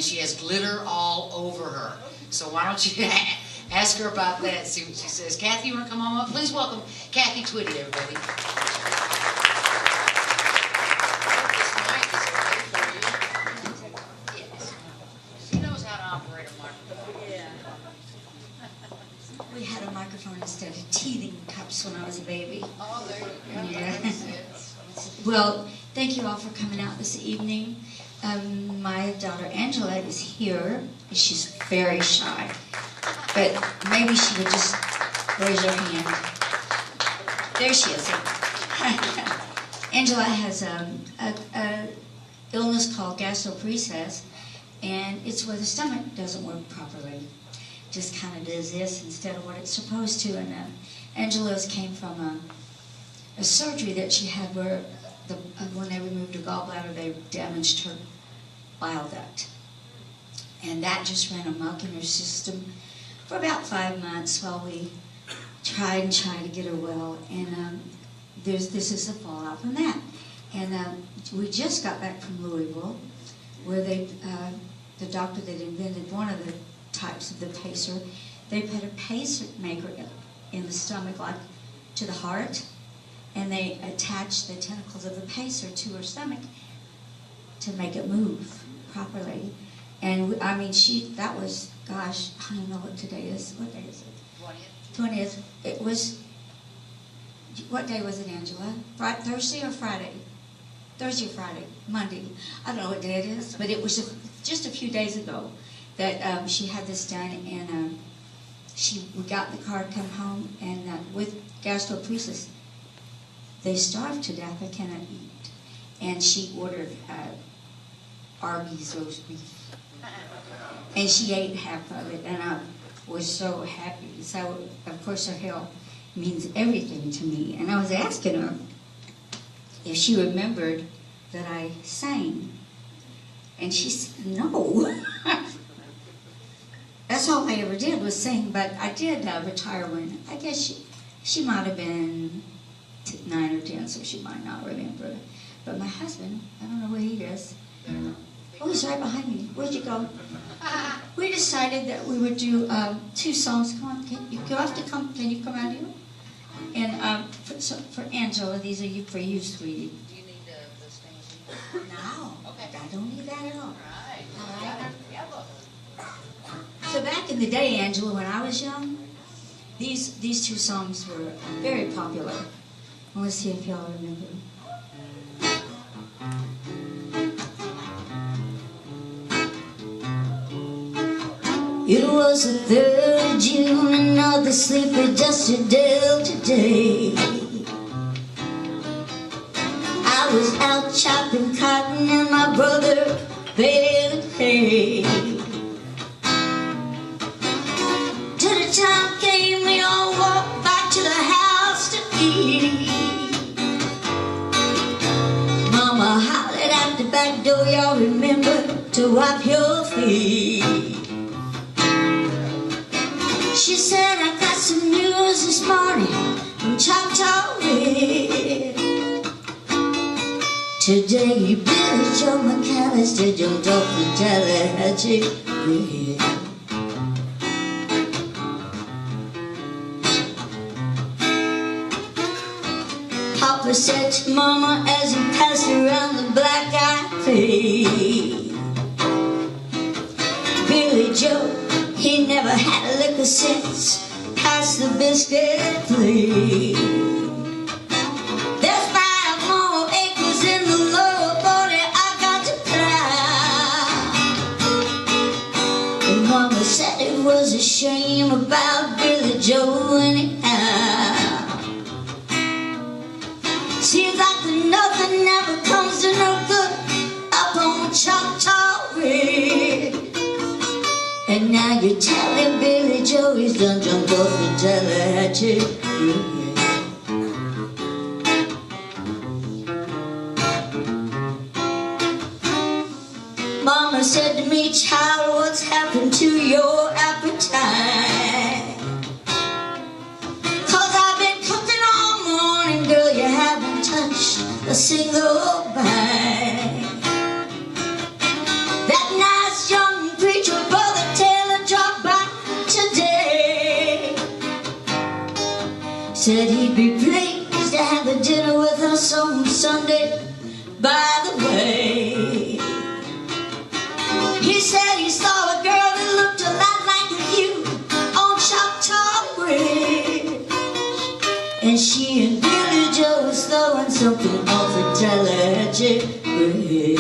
and she has glitter all over her. So why don't you ask her about that, see what she says. Kathy, you want to come on up? Please welcome Kathy Twitty, everybody. We had a microphone instead of teething cups when I was a baby. Oh, there you go. Yeah. Well, thank you all for coming out this evening. My daughter Angela is here. She's very shy, but maybe she would just raise her hand. There she is. Angela has a illness called gastroparesis, and it's where the stomach doesn't work properly. Just kind of does this instead of what it's supposed to. And Angela's came from a surgery that she had where when they removed her gallbladder, they damaged her bile duct. And that just ran amok in her system for about 5 months while we tried to get her well. And this is the fallout from that. And we just got back from Louisville, where the doctor that invented one of the types of the pacer, they put a pacemaker in the stomach, like to the heart, and they attached the tentacles of the pacer to her stomach to make it move properly. And I mean, that was, gosh, I don't know what today is. What day is it? 20th. It was, what day was it, Angela? Thursday or Friday? Thursday or Friday? Monday. I don't know what day it is, but it was just a few days ago that she had this done, and we got in the car to come home, and with gastroparesis, they starved to death. They cannot eat. And she ordered Arby's roast beef. And she ate half of it, and I was so happy. So, of course, her health means everything to me. And I was asking her if she remembered that I sang. And she said, no. That's all I ever did was sing, but I did retire when, I guess she might have been 9 or 10, so she might not remember. But my husband, I don't know where he is. Oh, he's right behind me. Where'd you go? We decided that we would do 2 songs. Come on, can you come out here? And for Angela, these are for you, sweetie. Do you need the stand? No, okay. I don't need that at all. All right. So back in the day, Angela, when I was young, these 2 songs were very popular. Let's see if y'all remember. It was the 3rd of June, another sleepy, dusty Delta day. I was out chopping cotton and my brother baling hay. Till the time came, we all walked back to the house to eat. Mama hollered out the back door, y'all remember to wipe your feet. She said, I got some news this morning from Choctaw Red. Today, Billy Joe McAllister jumped off the Tallahatchie Bridge. Papa said to Mama as he passed around the black-eyed face, Billy Joe, he never had a lick of sense past the biscuit plate. There's 5 more acres in the lower 40 I got to plow. And Mama said it was a shame about Billy Joe anyhow. Seems like nothing ever comes to no good up on Choctaw Ridge. And now you're telling Billy Joe he's done jumped off the Tallahatchie Bridge. Mama said to me, child, what's happened to your appetite? 'Cause I've been cooking all morning, girl, you haven't touched a single bite. That nice young said he'd be pleased to have a dinner with us on Sunday. By the way, he said he saw a girl that looked a lot like you on Choctaw Bridge, and she and Billy Joe was throwing something off the Tallahatchie Bridge.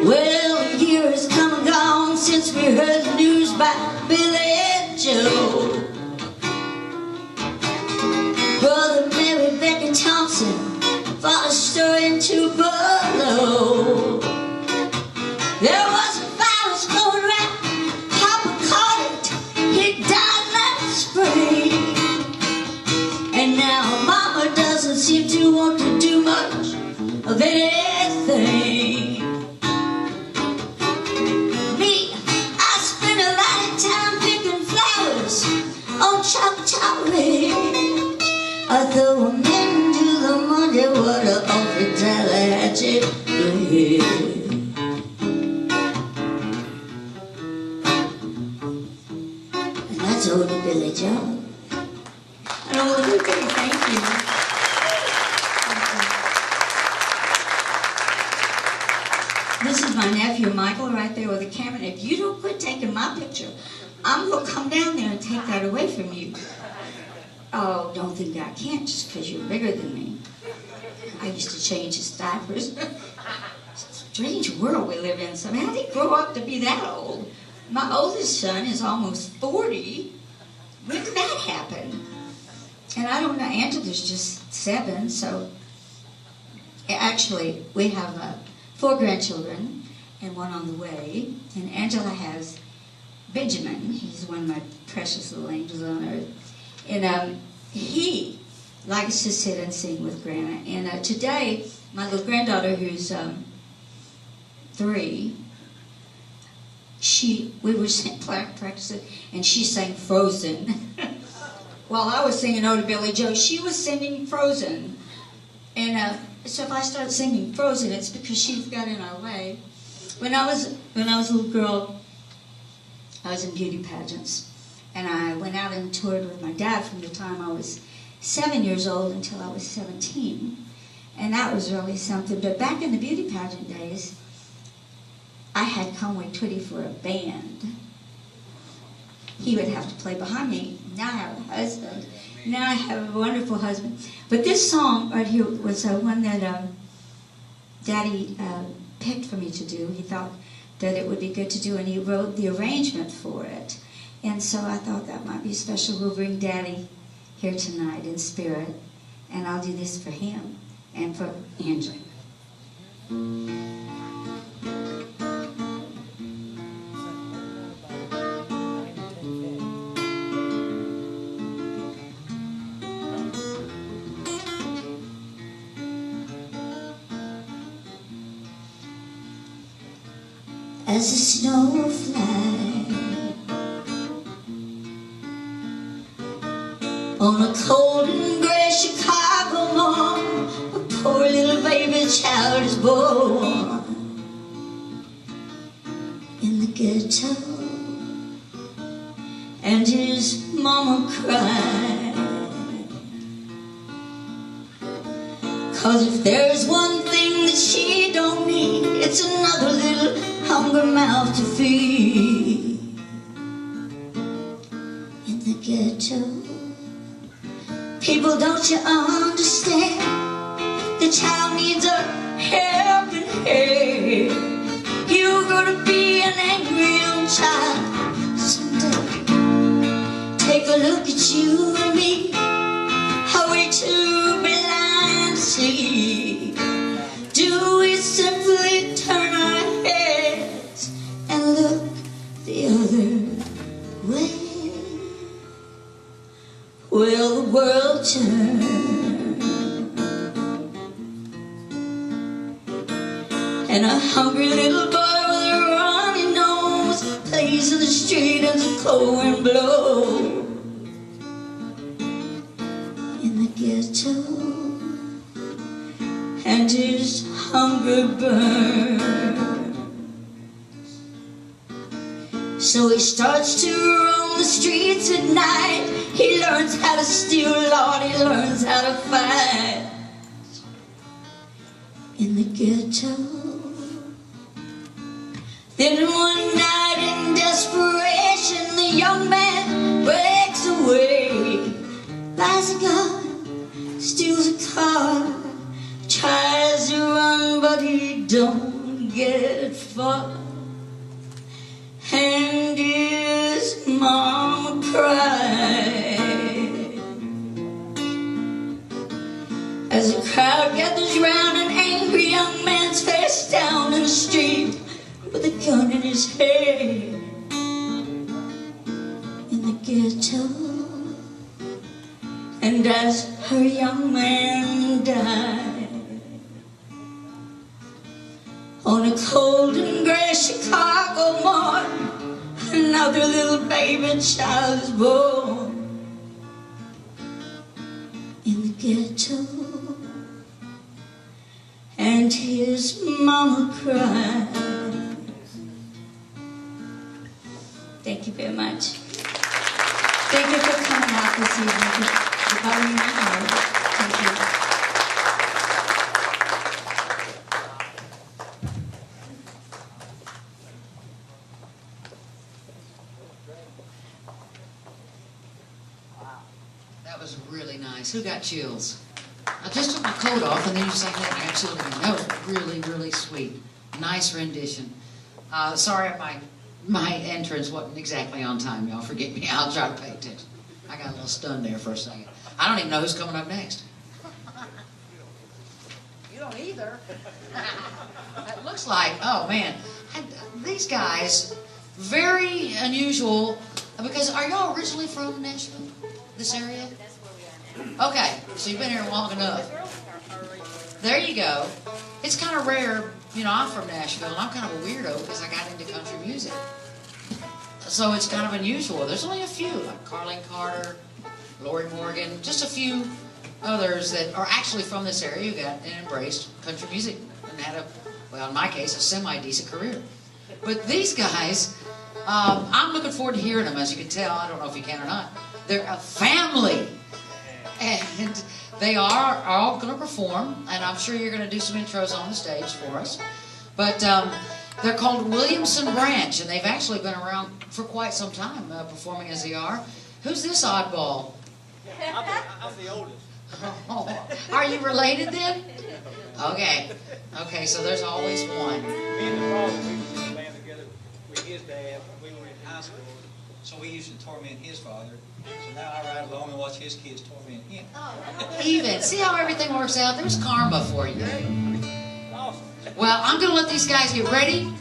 Well, a year has come and gone since we heard the news about Billy and Joe. Brother Mary Becky Thompson fought a story in Tupelo. There was a virus going around, Papa caught it, he died last spring. And now Mama doesn't seem to want to do much of anything. Me, I spend a lot of time picking flowers on Choctaw Ridge. I throw them into the muddy water off the Tallahatchie Bridge. And that's old Billy Joe. And old Billy, thank you. This is my nephew Michael right there with the camera. If you don't quit taking my picture, I'm going to come down there and take that away from you. Oh, don't think I can't just because you're bigger than me. I used to change his diapers. It's a strange world we live in. So how did he grow up to be that old? My oldest son is almost 40. When did that happen? And I don't know, Angela's just 7, so actually we have 4 grandchildren and 1 on the way. And Angela has Benjamin. He's one of my precious little angels on earth. And he likes to sit and sing with Grandma. And today, my little granddaughter, who's 3, we were practicing, and she sang Frozen. While I was singing Ode to Billy Joe, she was singing Frozen. And so if I start singing Frozen, it's because she's got in our way. When I was a little girl, I was in beauty pageants. And I went out and toured with my dad from the time I was 7 years old until I was 17. And that was really something. But back in the beauty pageant days, I had Conway Twitty for a band. He would have to play behind me. Now I have a husband. Now I have a wonderful husband. But this song right here was one that Daddy picked for me to do. He thought that it would be good to do, and he wrote the arrangement for it. And so I thought that might be special. We'll bring Daddy here tonight in spirit, and I'll do this for him and for Angela. As a snowflake on a cold and gray Chicago morn, a poor little baby child is born in the ghetto, and his mama cried. 'Cause if there's one thing that she don't need, it's another little hungry mouth to feed. In the ghetto, people, don't you understand? The child needs a helping hand. You're gonna be an angry young child someday. Take a look at you and me. Are we too blind to see? Do we simply turn our heads and look the other way? Will the world turn, and a hungry little boy with a runny nose plays in the street as the cold wind blows? In the ghetto, and his hunger burns. So he starts to roam the streets at night. He learns how to steal, Lord, he learns how to fight. In the ghetto. Then one night in desperation, the young man breaks away, buys a gun, steals a car, tries to run but he don't get far. And his mama cried as the crowd gathers round an angry young man's face down in the street with a gun in his hand. In the ghetto. And as her young man died, on a cold and gray Chicago morning, another little baby child is born. In the ghetto. And his mama cried. Thank you very much. Thank you for coming out this evening. For following my heart. Thank you. That was really nice. Who got chills? I just took my coat off and then you sang that and I got chills again. That was really, really sweet. Nice rendition. Sorry my entrance wasn't exactly on time, y'all. Forget me. I'll try to pay attention. I got a little stunned there for a second. I don't even know who's coming up next. You don't either. It looks like, oh man, these guys, very unusual, because are y'all originally from Nashville, this area? That's where we are now. Okay, so you've been here long enough. There you go. It's kind of rare, you know, I'm from Nashville, and I'm kind of a weirdo because I got into country music. So it's kind of unusual. There's only a few, like Carlene Carter, Lori Morgan, just a few others that are actually from this area who got and embraced country music and had a, well, in my case, a semi-decent career. But these guys, I'm looking forward to hearing them, as you can tell. I don't know if you can or not. They're a family. And they are all going to perform, and I'm sure you're going to do some intros on the stage for us. But they're called Williamson Branch, and they've actually been around for quite some time, performing as they are. Who's this oddball? I'm the oldest. Oh, are you related then? Okay. Okay, so there's always one. Me and the brother, we was in a band together with his dad when we were in high school. So we used to torment his father. So now I ride along and watch his kids torment him. Even. See how everything works out? There's karma for you. Awesome. Well, I'm going to let these guys get ready,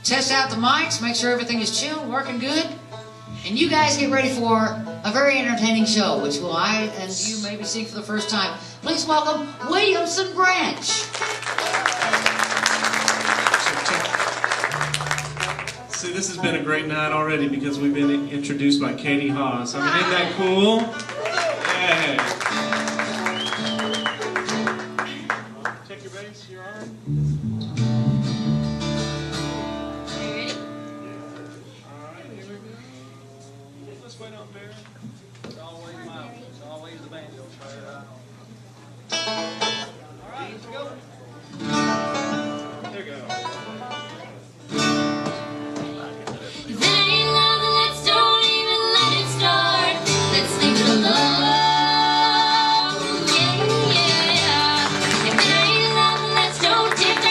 test out the mics, make sure everything is chill, working good. And you guys get ready for a very entertaining show, which will I and you maybe see for the first time. Please welcome Williamson Branch. See, this has been a great night already because we've been introduced by Katie Haas. I mean, isn't that cool? Hey. Check your bass, your arm. Are you ready? All right, here we go. Let's wait on there. It's always the banjo player. All right, let's go. There you go. If it ain't love, then let's don't even let it start. Let's leave it alone. Yeah, yeah. If it ain't love, then let's don't dip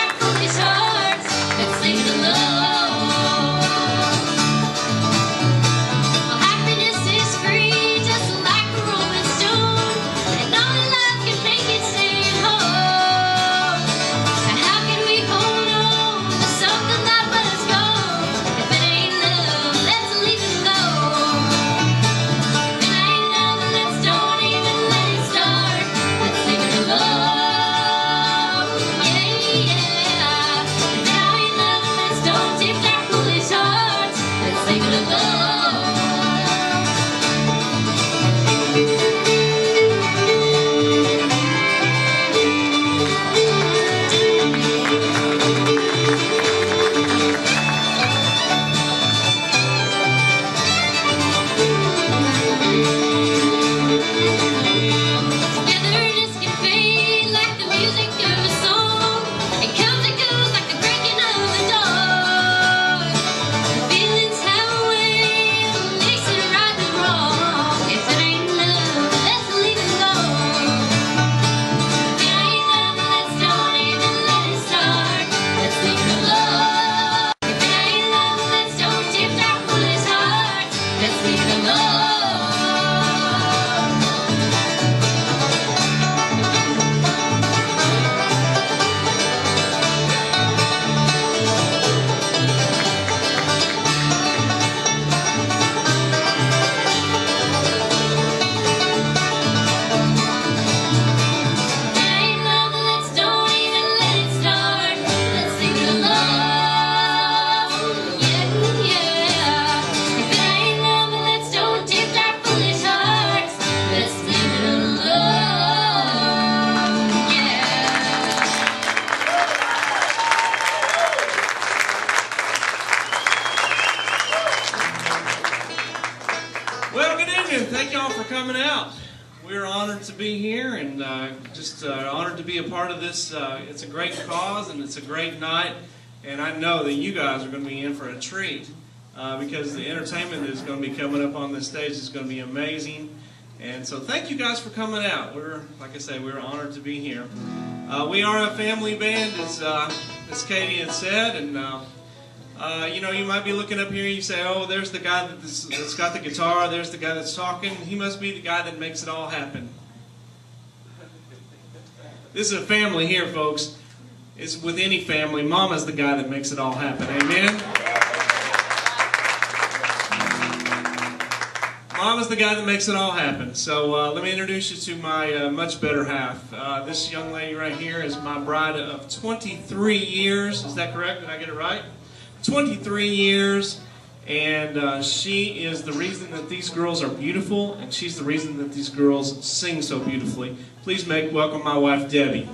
be here and just honored to be a part of this. It's a great cause and it's a great night, and I know that you guys are going to be in for a treat because the entertainment that is going to be coming up on this stage is going to be amazing. And so thank you guys for coming out. Like I say, we're honored to be here. We are a family band, as Katie had said, and you know, you might be looking up here and you say, oh, there's the guy that's got the guitar, there's the guy that's talking. He must be the guy that makes it all happen. This is a family here, folks. It's with any family. Mama's the guy that makes it all happen. Amen? Mama's the guy that makes it all happen. So let me introduce you to my much better half. This young lady right here is my bride of 23 years. Is that correct? Did I get it right? 23 years. And she is the reason that these girls are beautiful, and she's the reason that these girls sing so beautifully. Please welcome my wife, Debbie.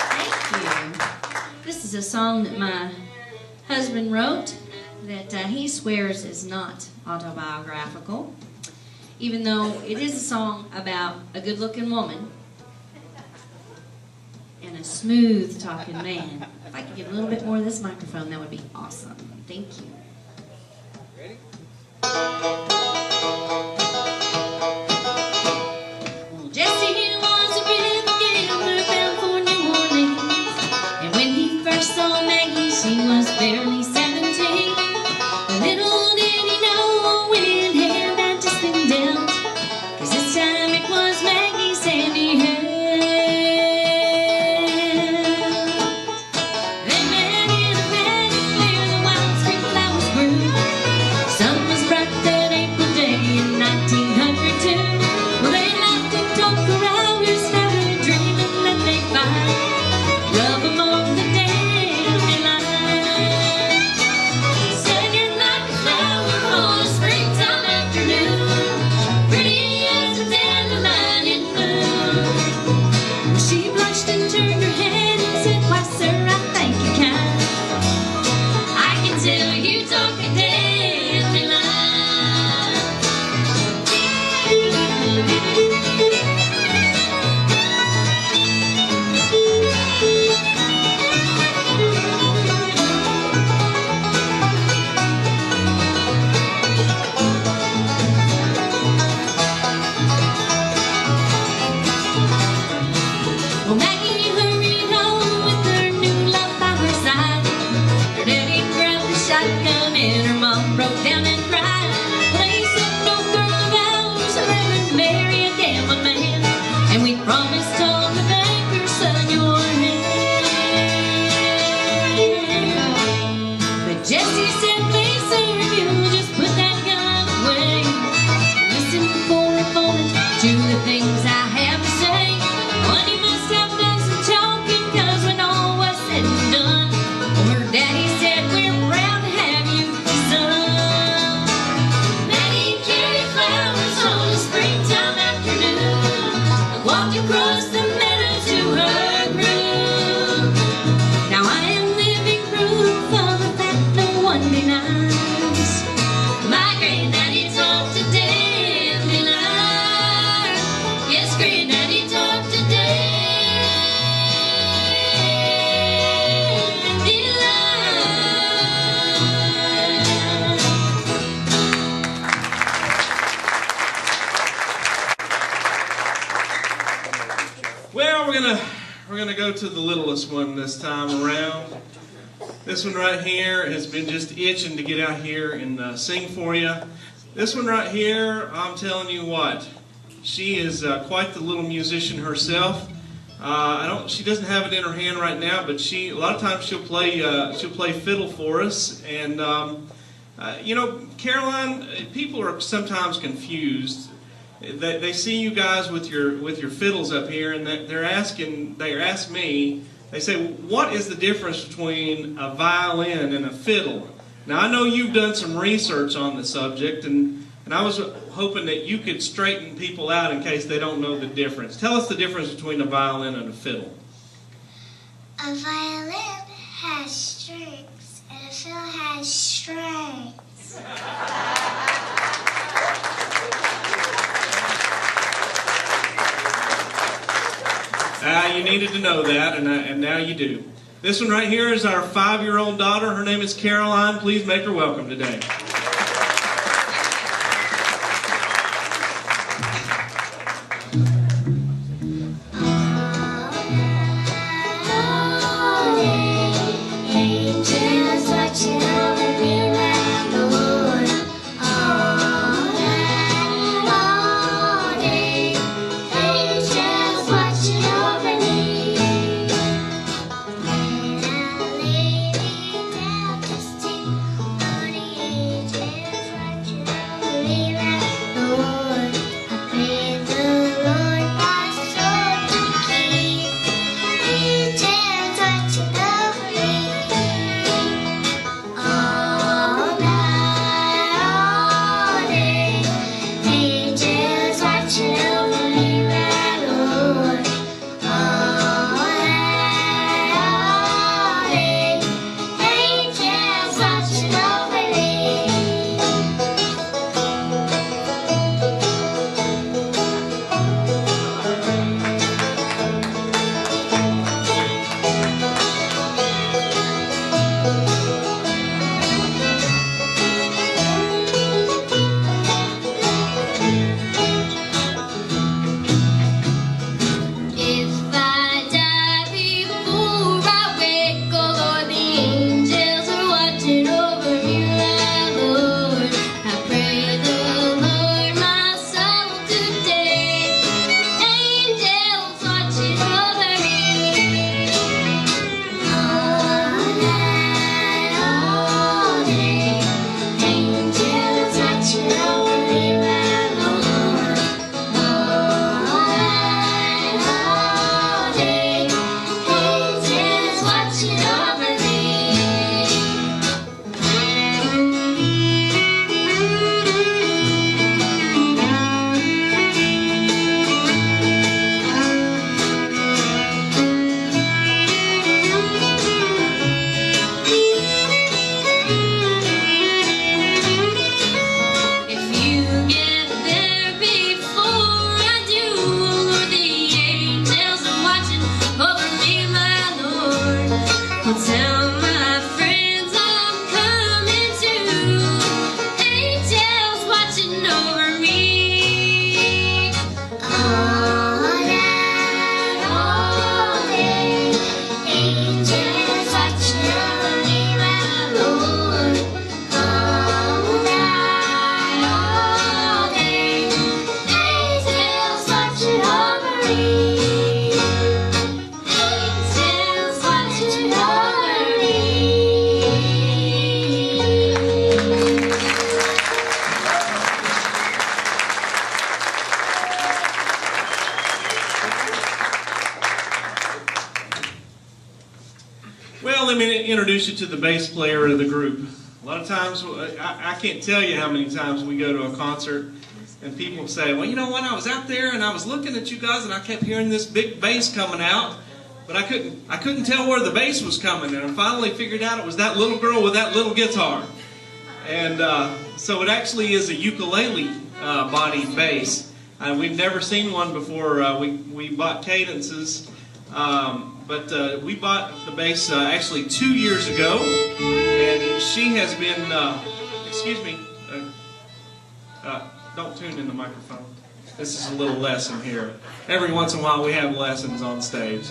Thank you. This is a song that my husband wrote that he swears is not autobiographical, even though it is a song about a good-looking woman and a smooth-talking man. If I could get a little bit more of this microphone, that would be awesome. Thank you. Ready? Jesse was a river gambler bound for New Orleans, and when he first saw Maggie, she was barely 17. Little did he know when hand had just been dealt, 'cause this time it was Maggie's hand he held. They met in a paddock where the wild spring flowers grew. The sun was bright that April day in 1902. Well, they laughed and talked for hours, never dreaming that they'd find love among the dandelions. Singing like a flower on a springtime afternoon, pretty as a dandelion in bloom. She blushed and turned her head and said, "Why, sir, I think you're kind. I can tell you talk a dandelion." Well, Maggie hurried home with her new love by her side. Her daddy grabbed the shotgun and her mom broke down and cried. Well, they said, "No girl of ours will ever marry a gambling man, and we promised on the banker, son, your hand." But Jesse said, "Please, sir, if you'll just put that gun away, listen for a moment to the things I have to say. One, you must have done some talking, 'cause when all was said and done, her daddy said, 'We're proud to have you, son.'" Maggie carried flowers on a springtime afternoon and walked across the meadow to her groom. Now I am living proof of the fact no one denies. My granddaddy talked to dandelion. Yes, granddaddy talked to dandelion. Well, we're gonna go to the littlest one this time around. This one right here has been just itching to get out here and sing for you. This one right here, I'm telling you what, she is quite the little musician herself. She doesn't have it in her hand right now, but a lot of times she'll play fiddle for us. And you know, Caroline, people are sometimes confused. They see you guys with your fiddles up here, and they ask me. They say, "What is the difference between a violin and a fiddle?" Now, I know you've done some research on the subject, and I was hoping that you could straighten people out in case they don't know the difference. Tell us the difference between a violin and a fiddle. A violin has strings, and a fiddle has strings. You needed to know that, and now you do. This one right here is our 5-year-old daughter. Her name is Caroline. Please make her welcome today. Angels watching over me around the wood all night, all day. Angels watching over me. When I lay down to sleep, all the angels watching over me around the wood. I pray the Lord my soul to keep. Angels watching over me. All night, all day, angels watching over me round the wood. All night, all day, angels watching over me. If I die before I wake, oh Lord, the angels are watching over me round the wood. I pray the Lord my soul today. Angels watching over me. All night, all day, angels watching over me round the wood. All night, all day, angels watching over me. If you get there before I do, Lord, the angels are watching over me, my Lord. I'll tell my friends I'm coming too. Angels watching over me. All night, all day, angels watching over me, my Lord. All night, all day, angels watching over me. Angels watching over me. Well, let me introduce you to the bass player of the group. A lot of times, I can't tell you how many times we go to a concert and people say, well, you know what, I was out there and I was looking at you guys and I kept hearing this big bass coming out, but I couldn't tell where the bass was coming, and I finally figured out it was that little girl with that little guitar. And so it actually is a ukulele body bass. We've never seen one before. We bought Cadence's. But we bought the bass actually 2 years ago, and she has been, excuse me, don't tune in the microphone. This is a little lesson here. Every once in a while we have lessons on stage.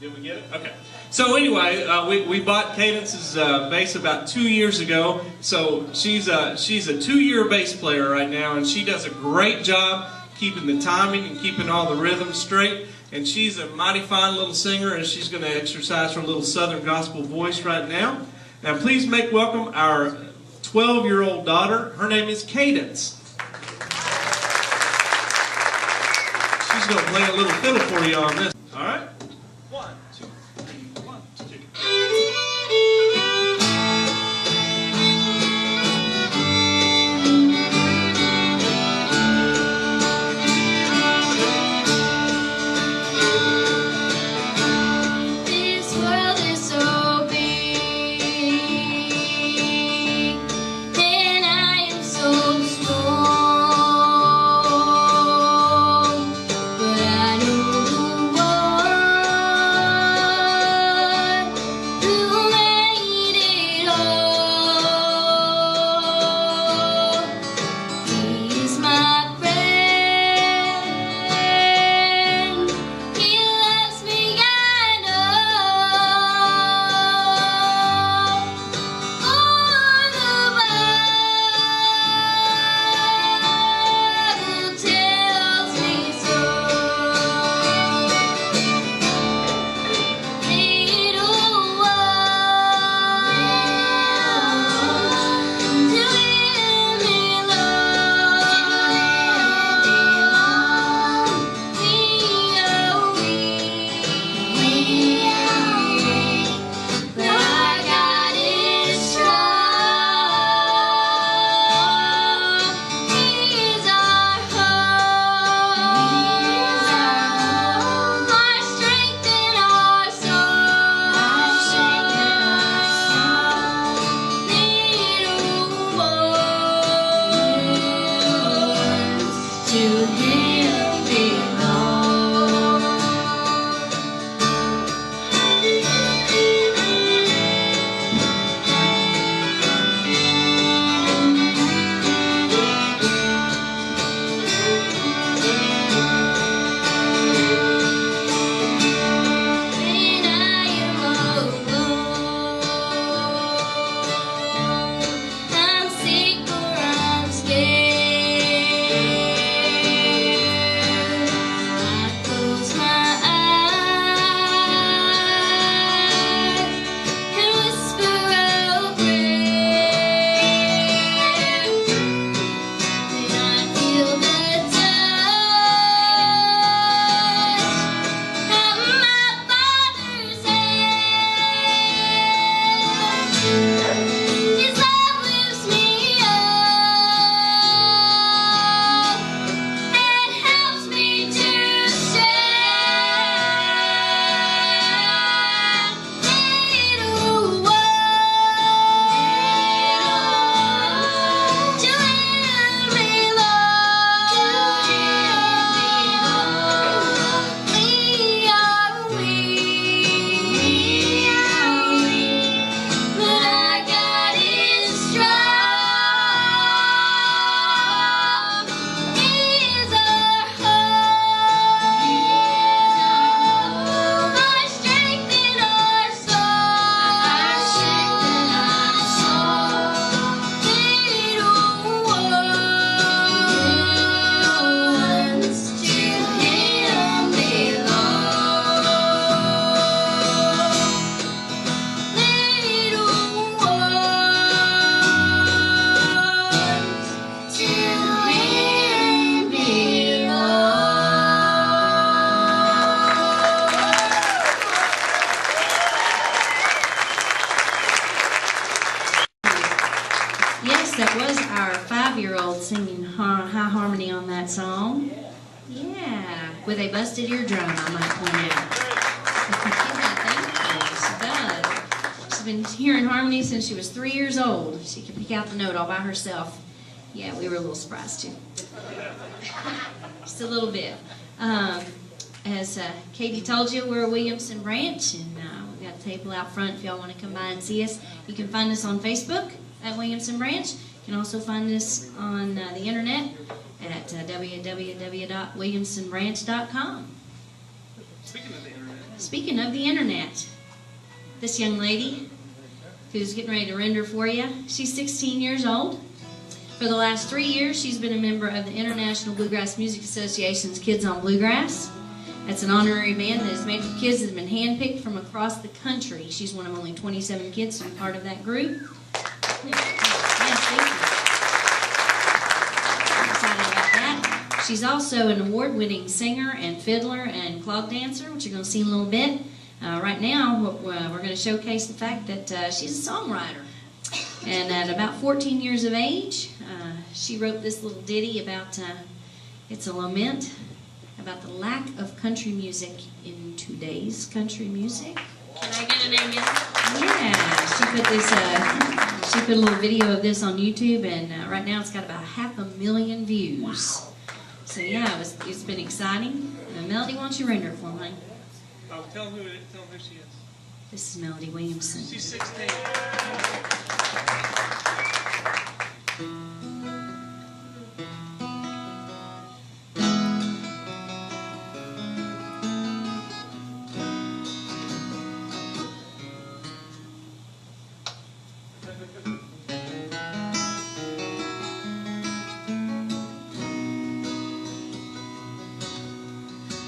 Did we get it? Okay. So anyway, we bought Cadence's bass about 2 years ago. So she's a 2-year bass player right now, and she does a great job keeping the timing and keeping all the rhythms straight. And she's a mighty fine little singer, and she's going to exercise her little Southern gospel voice right now. Now please make welcome our 12-year-old daughter. Her name is Cadence. She's going to play a little fiddle for you on this. All right? 1, 2, 3, 1, 2. This world is so big, and I am so strong, but I know the with a busted eardrum, I might point out. Thank you. She does. She's been hearing harmony since she was 3 years old. She can pick out the note all by herself. Yeah, we were a little surprised too. Just a little bit. As Katie told you, we're a Williamson branch, and we've got a table out front if y'all want to come by and see us. You can find us on Facebook at Williamson Branch. You can also find us on the internet at www.williamsonbranch.com. Speaking of the internet, this young lady who's getting ready to render for you, she's 16 years old. For the last 3 years, she's been a member of the International Bluegrass Music Association's Kids on Bluegrass. That's an honorary band that is made of kids that have been handpicked from across the country. She's one of only 27 kids to be part of that group. Yes, thank you. I'm excited about that. She's also an award-winning singer and fiddler and clog dancer, which you're going to see in a little bit. Right now, we're going to showcase the fact that she's a songwriter. And at about 14 years of age, she wrote this little ditty about, it's a lament about the lack of country music in today's country music. Can I get an amen? Yeah, she put a little video of this on YouTube, and right now it's got about 500,000 views. Wow. So yeah, it's been exciting. Melody, why don't you render it for me? Oh, tell them who she is. This is Melody Williamson. She's 16.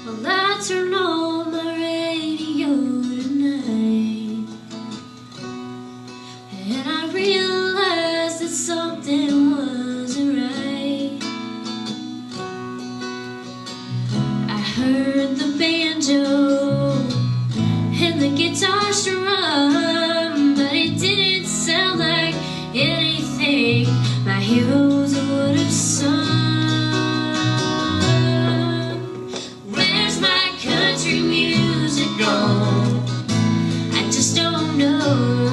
Well, I turn on my radio tonight, and I realized that something wasn't right. I heard the banjo and the guitar strum, but it didn't sound like anything my heroes would have sung. I just don't know.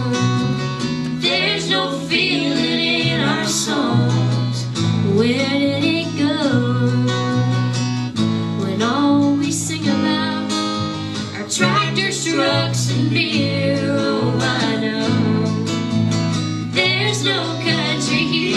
There's no feeling in our songs. Where did it go? When all we sing about are tractors, trucks, and beer. Oh, I know there's no country here.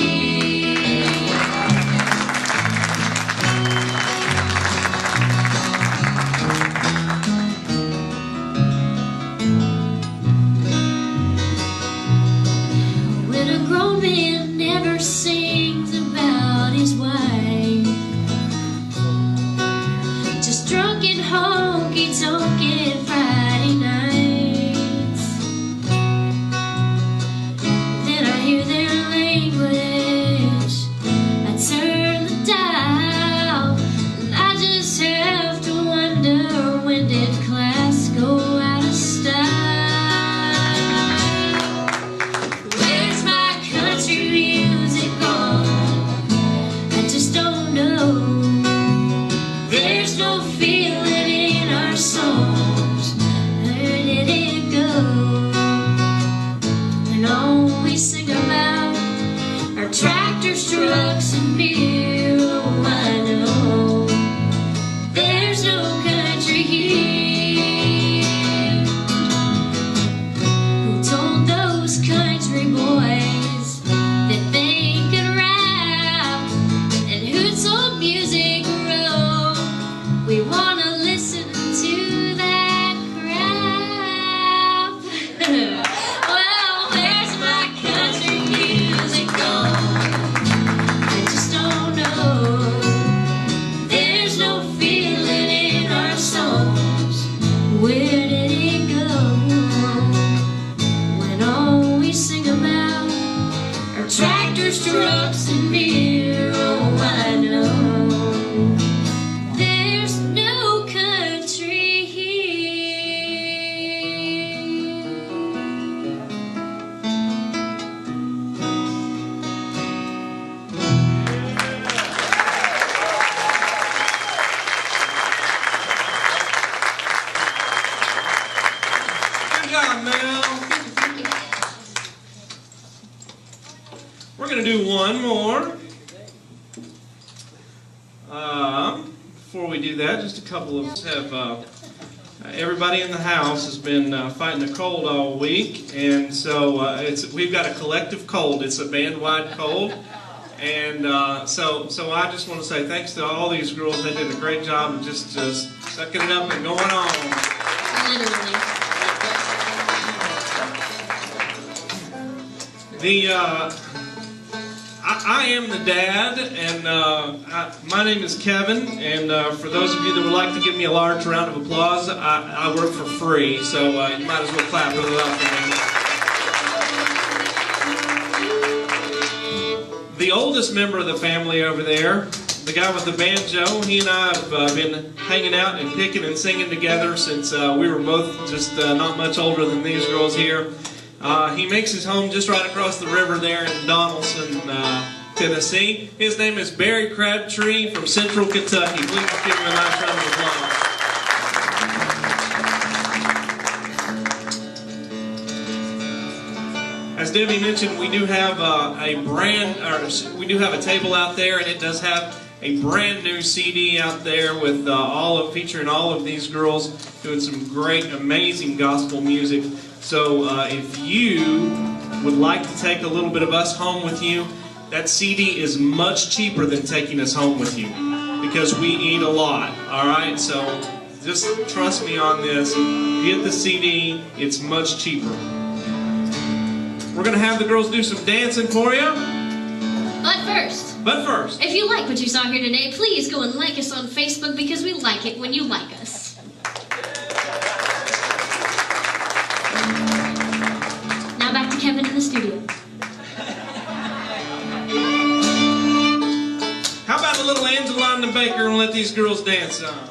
Man never sings about his wife, just drunk and honky-tonkin' Friday nights. Then I hear their language, I turn the dial, and I just have to wonder, when did class go out of style? Music on, I just don't know. There's no feeling in our songs. Where did it go? And all we sing about are tractors, trucks, and beer. Oh, I know there's no country here. Who told those country boys that they could rap? And who told music wrote? We wanna listen to that crap. Well, where's my country music gone? I just don't know. There's no feeling in our songs. Where did it go? When all we sing about are tractors, trucks, and beer. Oh, I know there's no job, Mel. We're going to do one more. Before we do that, just a couple of us have... everybody in the house has been fighting a cold all week, and so we've got a collective cold. It's a band-wide cold, and so I just want to say thanks to all these girls. They did a great job of just sucking it up and going on. Literally. I am the dad, and my name is Kevin, and for those of you that would like to give me a large round of applause, I work for free, so you might as well clap really loud for me. The oldest member of the family over there, the guy with the banjo, he and I have been hanging out and picking and singing together since we were both just not much older than these girls here. He makes his home just right across the river there in Donaldson, Tennessee. His name is Barry Crabtree from Central Kentucky. Please give him a nice round of applause. As Debbie mentioned, we do have we do have a table out there, and it does have a brand new CD out there with featuring all of these girls doing some great, amazing gospel music. So if you would like to take a little bit of us home with you, that CD is much cheaper than taking us home with you because we eat a lot, all right? So just trust me on this. Get the CD. It's much cheaper. We're going to have the girls do some dancing for you. But first, if you like what you saw here today, please go and like us on Facebook because we like it when you like us. Now back to Kevin in the studio. How about a little Angelina Baker and let these girls dance some?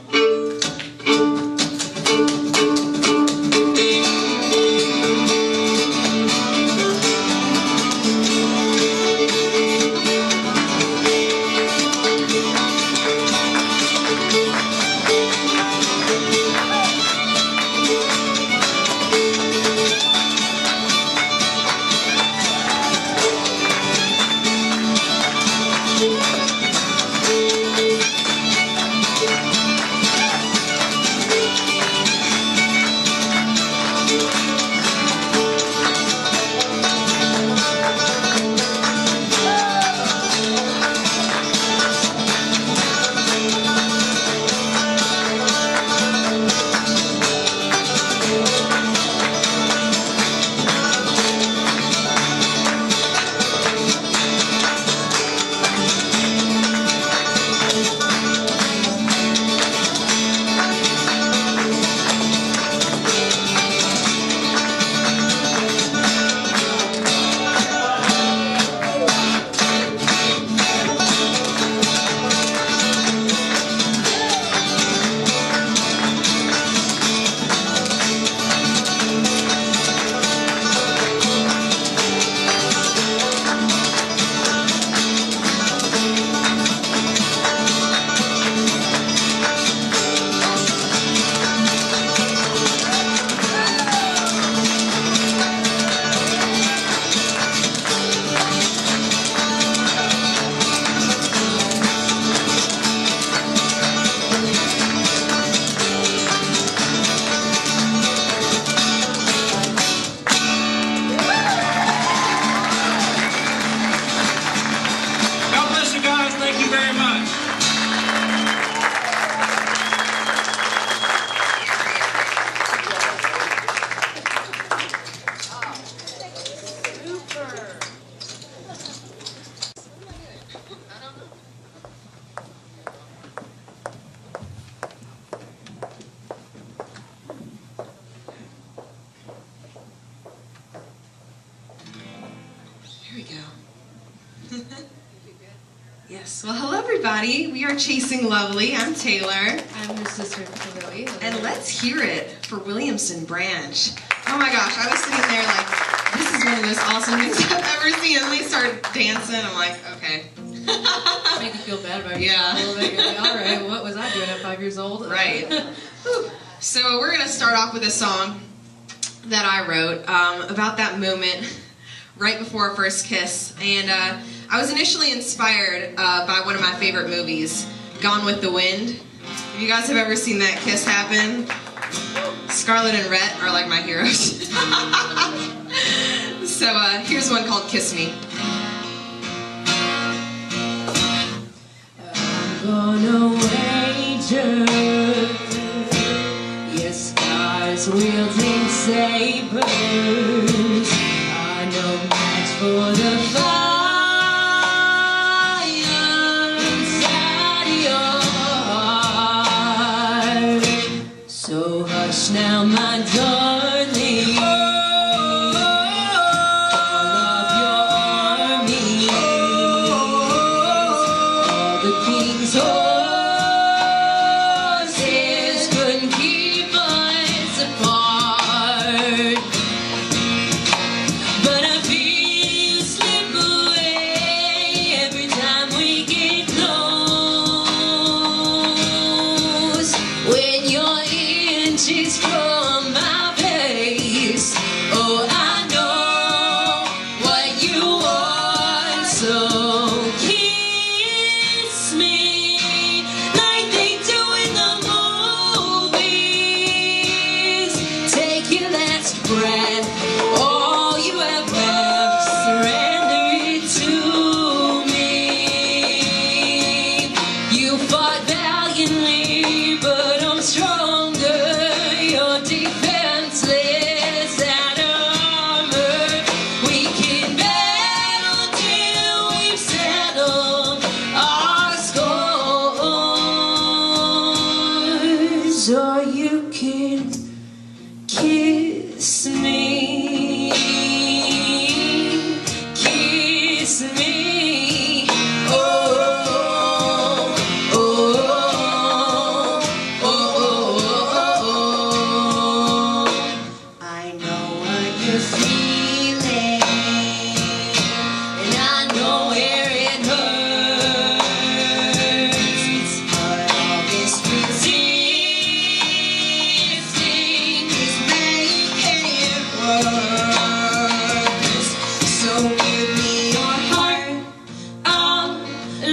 Yes. Well, hello, everybody. We are Chasing Lovely. I'm Taylor. I'm your sister, Lily. And let's hear it for Williamson Branch. Oh my gosh, I was sitting there like, this is one of the most awesome things I've ever seen. And they start dancing. I'm like, okay. Make you feel bad about yourself a little bit. You're like, all right, what was I doing at 5 years old? Right. So we're going to start off with a song. that I wrote about that moment right before our first kiss. And I was initially inspired by one of my favorite movies, Gone with the Wind. If you guys have ever seen that kiss happen, Scarlett and Rhett are like my heroes. So here's one called Kiss Me. I'm gonna wager, yes, stars wielding sabers are no match for the fire inside your heart. So hush now, my darling, call off your armies, all the king's horses couldn't keep us apart. But I feel you slip away every time we get close. When you're inches from my face, oh, I know what you want. So kiss me like they do in the movies. Take your last breath, all you have left, surrender it to me. You fought valiantly, but I'm stronger. You're defenseless out of armor. We can battle till we've settled our scores, or you can kiss me. Kiss me. Oh, oh, oh, oh, oh. I know what you're feeling, and I know where it hurts, but all this resisting is making it worse. So give me your heart,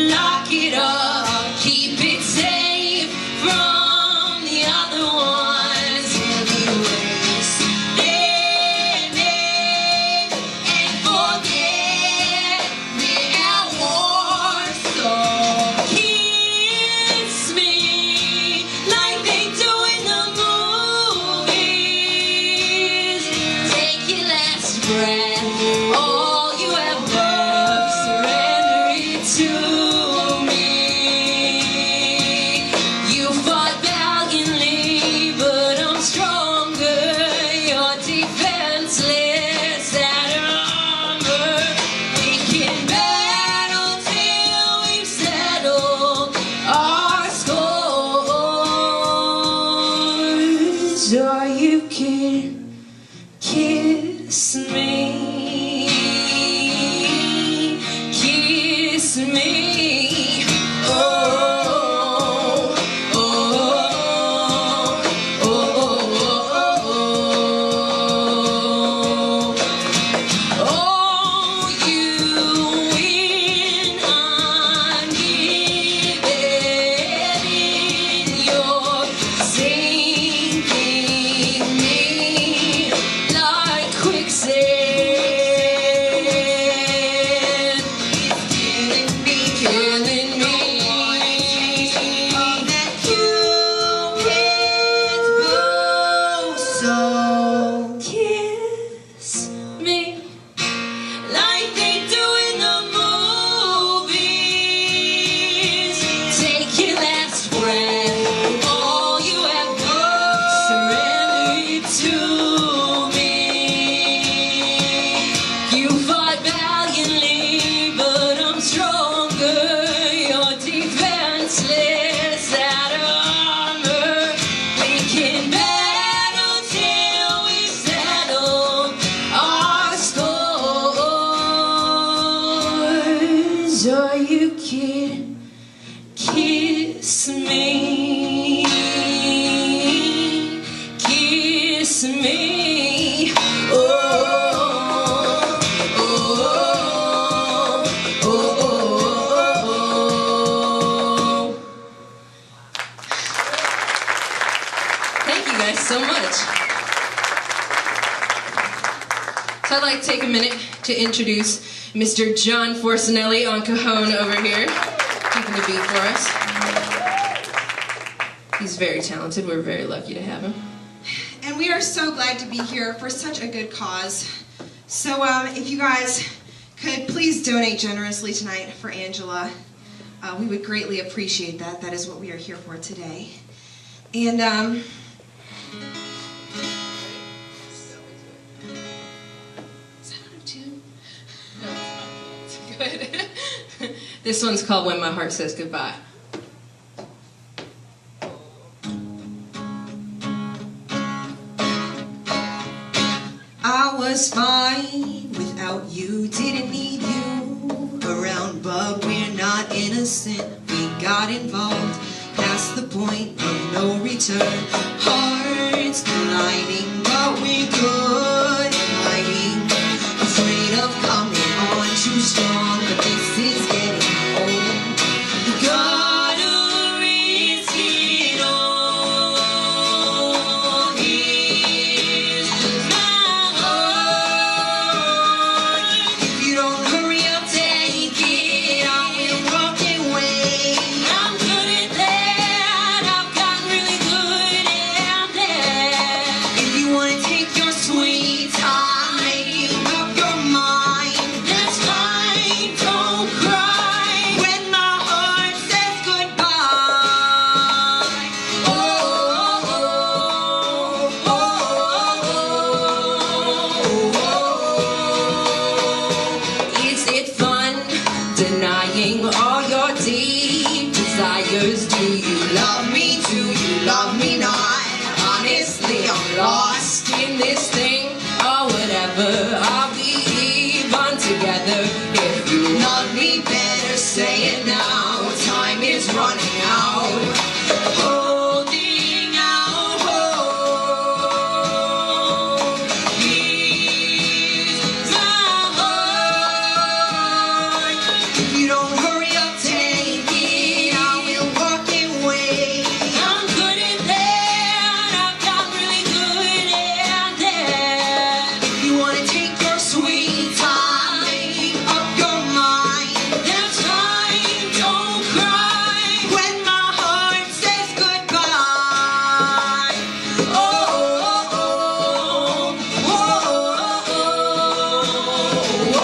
lock it up, keep it safe from the other ones. Erase their name and forget their war. So kiss me like they do in the movies. Take your last breath, all you have left, surrender it to me. You fought valiantly, but I'm stronger. You're defenseless out of armor. We can battle till we've settled our scores, or you can kiss me. Kiss me. Oh, oh, oh, oh, oh, oh. Oh, you win ungiven in your sinking me like quicksand. Thank you guys so much. So I'd like to take a minute to introduce Mr. John Forcinelli on cajon over here, keeping the beat for us. He's very talented. We're very lucky to have him. And we are so glad to be here for such a good cause. So if you guys could please donate generously tonight for Angela, we would greatly appreciate that. That is what we are here for today. And is that out of tune? No, it's not. It's good. This one's called When My Heart Says Goodbye. I was fine without you, didn't need you around, but we're not innocent. We got involved past the point of no return. Hearts colliding, but we're good at hiding. Afraid of coming on too strong, but this is getting old. Gotta risk it all. Here's my heart. If you don't hurry up, take it. I will walk away. I'm good at that. I've gotten really good at that. If you wanna take your sweet time, making up your mind, that's fine. Don't cry when my heart says goodbye. Oh, oh, oh, oh. Is it fun denying all your deep desires? Do you love me? Do you love me not? Honestly, I'm lost in this thing or whatever. Are we even together? If you love me, better say it now. Time is running out. Holding out hope. Here's my heart. If you don't hurry up, take it. I will walk away. I'm good at that. I've gotten really good at that. If you wanna take your sweet time, making up your mind, that's fine. Don't cry when my heart says goodbye. Oh, oh, oh, oh, oh.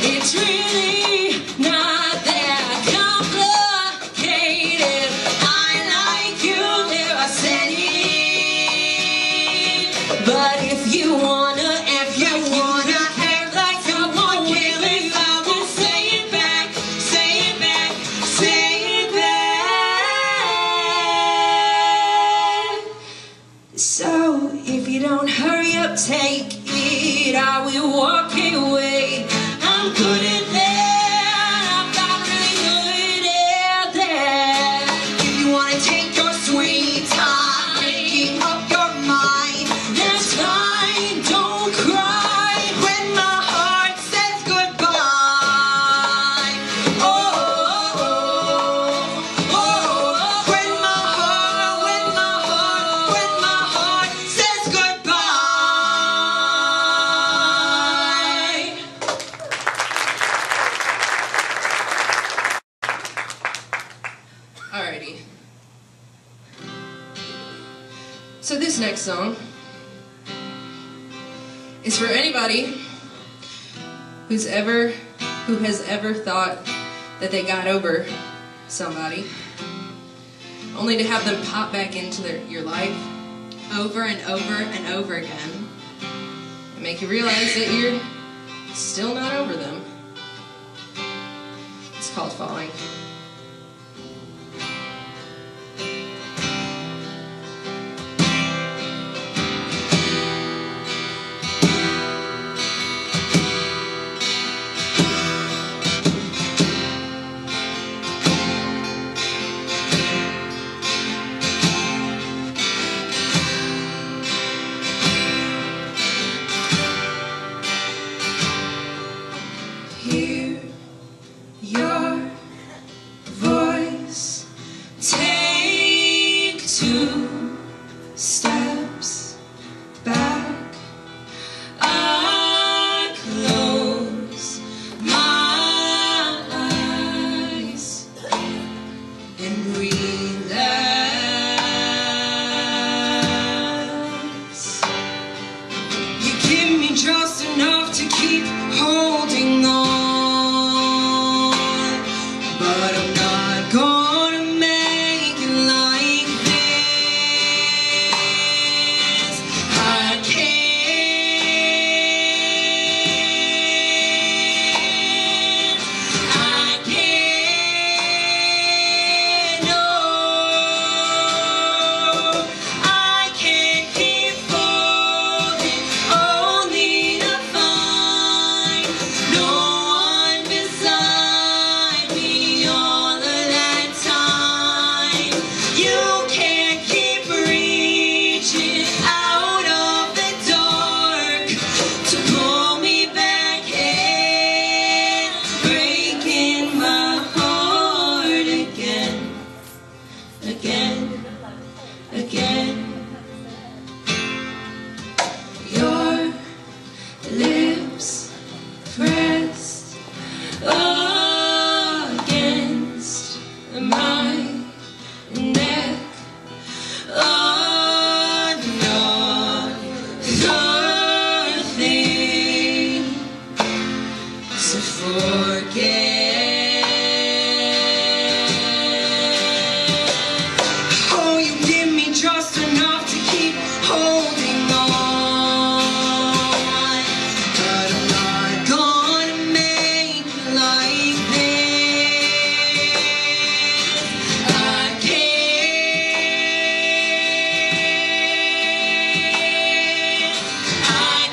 It's really not that complicated. I like you, there I said it. But if you wanna act like I won't believe, I will say it back, say it back, say it back. So if you don't hurry up, take it. I will walk away. I'm good at that. I've got really good at that. If you wanna take your sweet time, making up your mind, that's fine. Don't cry when my heart says goodbye. Oh, oh, oh, oh. When my heart says goodbye. Alrighty. So this next song is for anybody who has ever thought that they got over somebody, only to have them pop back into your life over and over and over again and make you realize that you're still not over them. It's called Falling. Here, you're 2 steps back. I close my eyes and relax. You give me just enough to keep holding on, but I'm not gonna make it like this. I can't, no, I can't keep falling, only to find no one beside me all of that time. You can't keep reaching out of the dark to pull me back in, breaking my heart again, again, again. Your lips pressed against my neck. Another thing to forget. Oh, you give me just enough to keep holding on, but I'm not gonna make it like this. I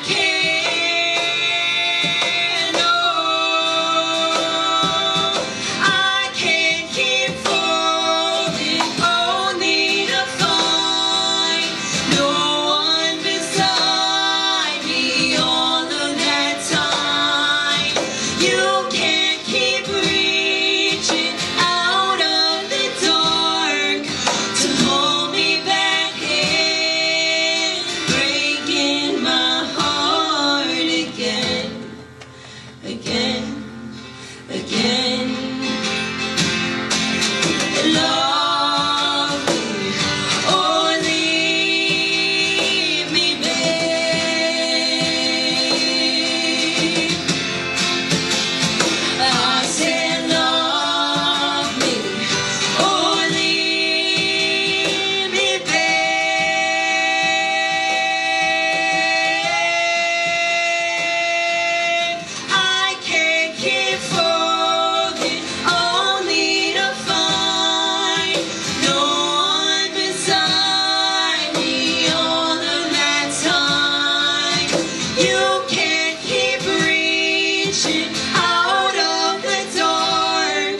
can't, no, I can't keep falling, only to find no one beside me all of that time. You can't keep reaching out of the dark to pull me back in, breaking my heart again, again, again. Love me or leave me, babe. I said love me or leave me, babe. I can't keep falling, only to find no one beside me all of that time. You can't keep reaching out of the dark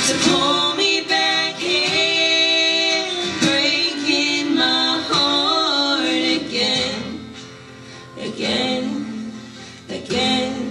to pull me back in, breaking my heart again, again, again.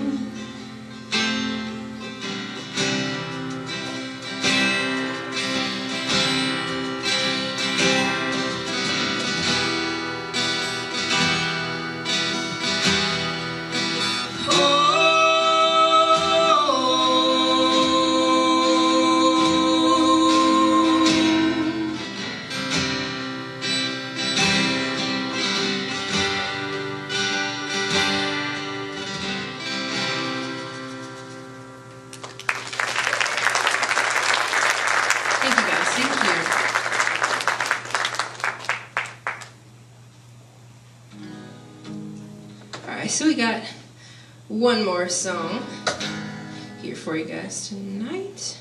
Thank you guys. Thank you. Alright, so we got one more song here for you guys tonight.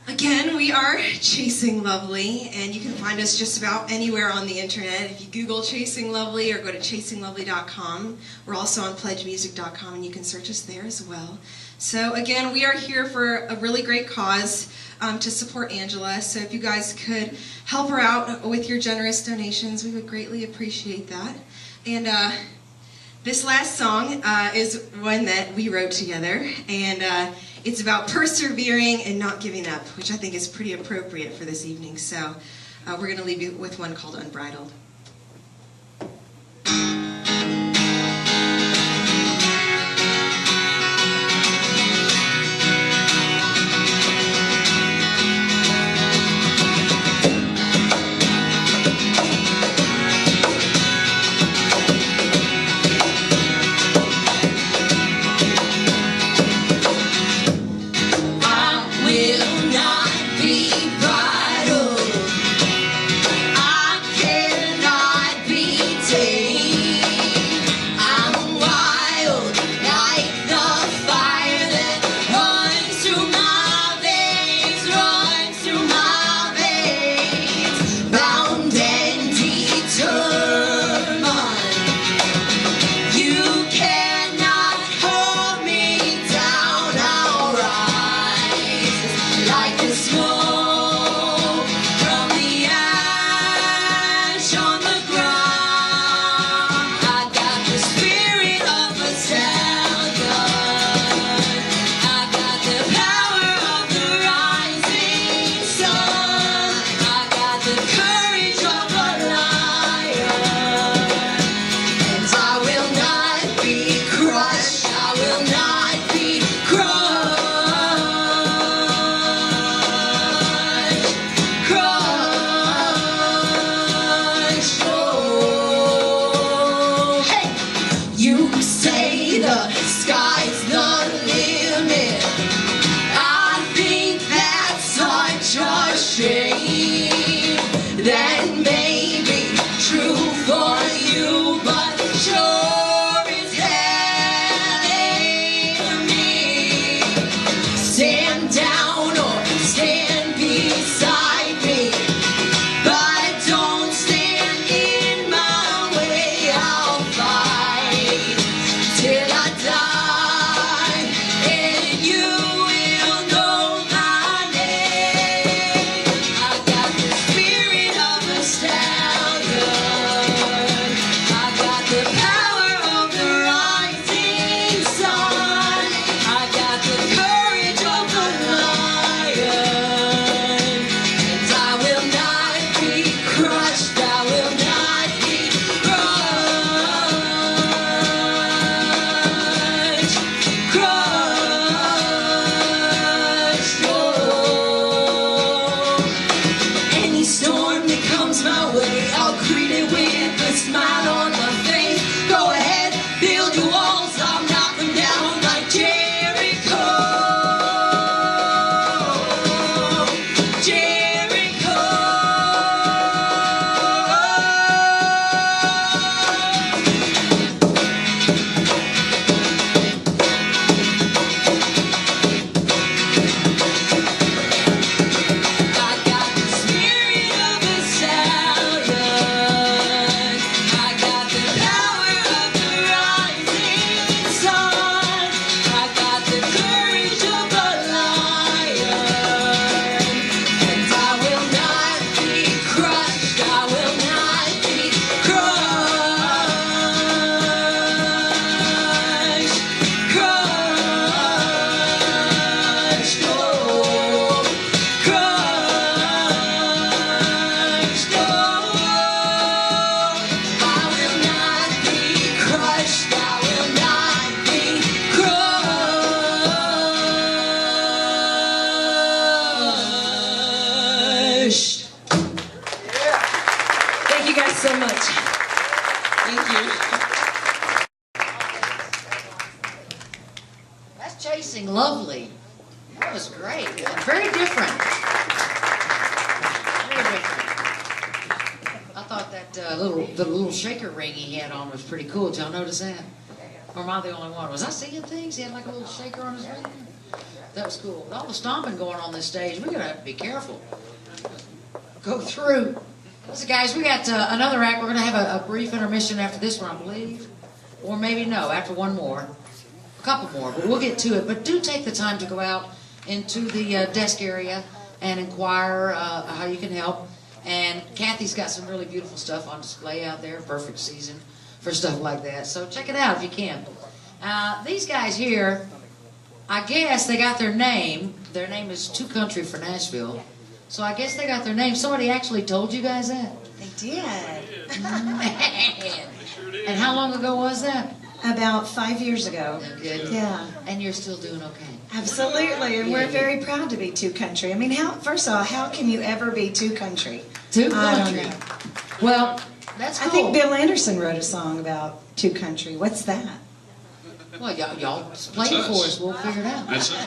Again, we are Chasing Lovely, and you can find us just about anywhere on the internet. If you Google Chasing Lovely or go to chasinglovely.com, we're also on pledgemusic.com, and you can search us there as well. So again, we are here for a really great cause to support Angela. So if you guys could help her out with your generous donations, we would greatly appreciate that. And This last song is one that we wrote together, and it's about persevering and not giving up, which I think is pretty appropriate for this evening. So we're going to leave you with one called Unbridled. Chasing Lovely. That was great. Very different. Very different. I thought that the little shaker ring he had on was pretty cool. Did y'all notice that? Or am I the only one? Was I seeing things? He had like a little shaker on his ring. That was cool. With all the stomping going on this stage, we're gonna have to be careful. Go through. Listen, guys, we got another act. We're gonna have a brief intermission after this one, I believe, or maybe no, after one more. Couple more, but we'll get to it. But do take the time to go out into the desk area and inquire how you can help. And Kathy's got some really beautiful stuff on display out there. Perfect season for stuff like that. So check it out if you can. These guys here, I guess they got their name. Their name is Two Country for Nashville. So I guess they got their name. Somebody actually told you guys that? They did. Man. And how long ago was that? About 5 years ago. Good. Yeah. And you're still doing okay. Absolutely, and we're very proud to be Two Country. I mean, first of all, how can you ever be Two Country? Two I don't Country. know. Well, that's cool. I think Bill Anderson wrote a song about Two Country. What's that? Well, y'all play it for us. We'll figure it out. That's it.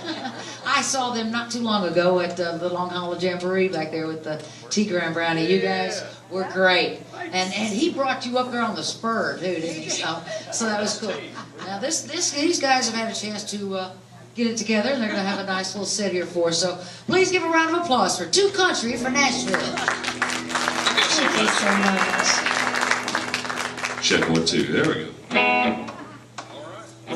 I saw them not too long ago at the Long Hollow Jamboree back there with the T-Gram Brownie. You guys were great. And he brought you up there on the spur, too, didn't he? So that was cool. Now, these guys have had a chance to get it together, and they're going to have a nice little set here for us. So please give a round of applause for Two Country for Nashville. Thank you so much. Check 1, 2. There we go.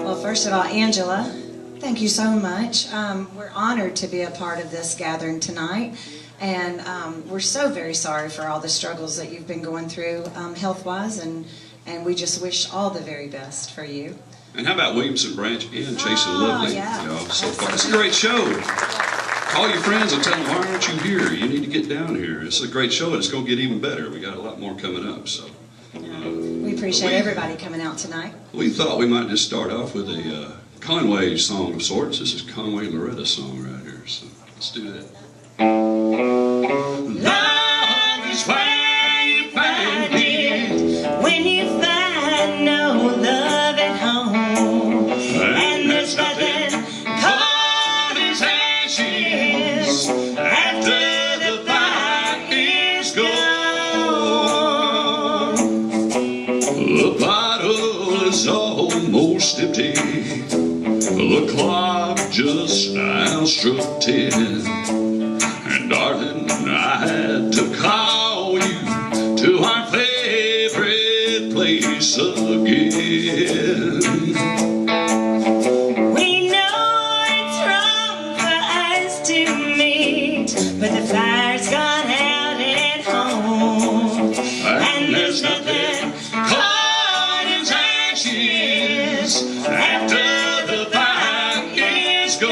Well, first of all, Angela, thank you so much. We're honored to be a part of this gathering tonight. And we're so very sorry for all the struggles that you've been going through health-wise. And we just wish all the very best for you. And how about Williamson Branch and Chasing Lovely? Yeah. You know, so far. It's a great show. Call your friends and tell them, why aren't you here? You need to get down here. It's a great show, and it's going to get even better. We got a lot more coming up. So We appreciate everybody coming out tonight. we thought we might just start off with a Conway song of sorts. This is Conway and Loretta's song right here. So let's do that. Love is where you find it when you find no love at home, and there's nothing cold as ashes after the fire is gone. The bottle is almost empty. The clock just now struck 10. And darling, I had to call you to our favorite place again. We know it's wrong for us to meet, but the fire's gone out at home, and there's nothing cold as ashes after the fire is gone.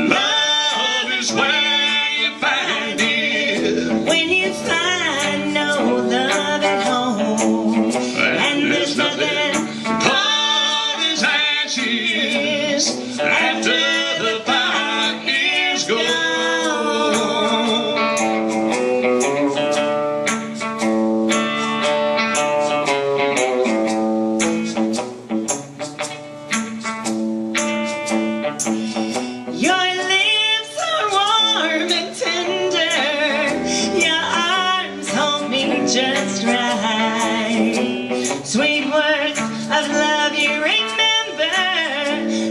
Love is where you find it when you find no love at home, and there's nothing cold as ashes after the fire is gone. Your lips are warm and tender, your arms hold me just right. Sweet words of love you remember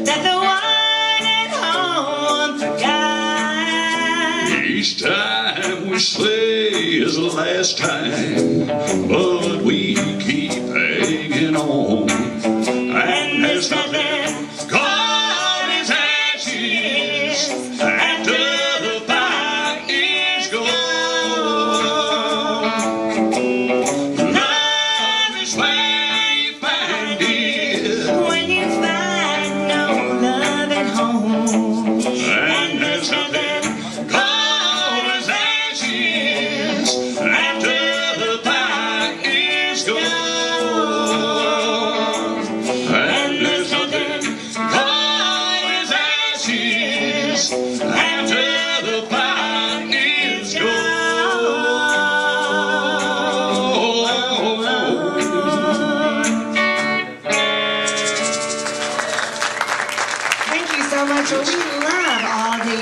that the one at home forgot. Each time we say is the last time, but we keep hanging on. And there's nothing cold as ashes after the fire is gone. Love is where you find it when you find no love at home, and there's nothing cold as ashes after the fire is gone. And there's nothing cold as ashes after the fire is Thank you so much. Well, we love all the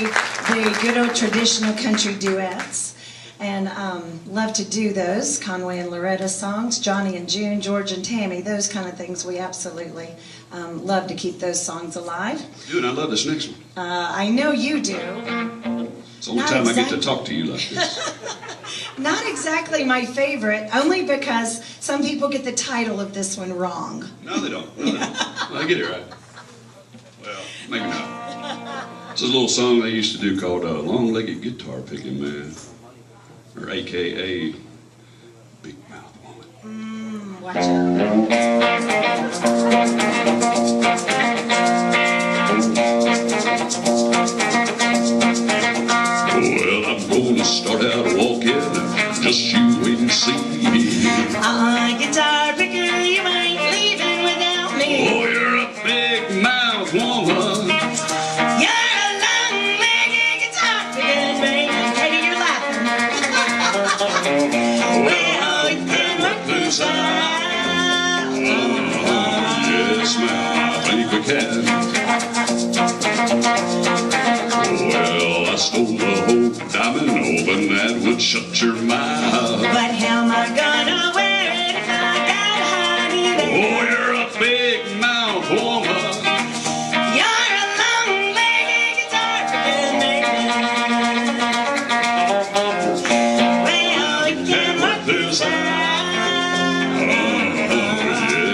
good old traditional country duets, and love to do those. Conway and Loretta songs, Johnny and June, George and Tammy, those kind of things. We absolutely love to keep those songs alive. Dude, I love this next one. I know you do. It's the only Not time I get exact- to talk to you like this. Not exactly my favorite, only because some people get the title of this one wrong. No, they don't. No, they don't. Well, I get it right. Well, maybe not. It's a little song they used to do called Long-Legged Guitar Picking Man, or AKA big mouth woman. Watch out. Well, I'm gonna start out walking, just you wait and see. Guitar picker, you ain't leaving without me. Oh, you're a big mouth woman. You're a long-legged guitar picker, baby. Katie, you're laughing. Well, we can work this out. Yes, ma'am, I think we can. Well, I stole the whole diamond, hoping that would shut your mouth. But how am I gonna wear it if I got honey there? Oh, you're a big mouth woman. You're a long-legged guitar picker, baby. Well, we can work this out.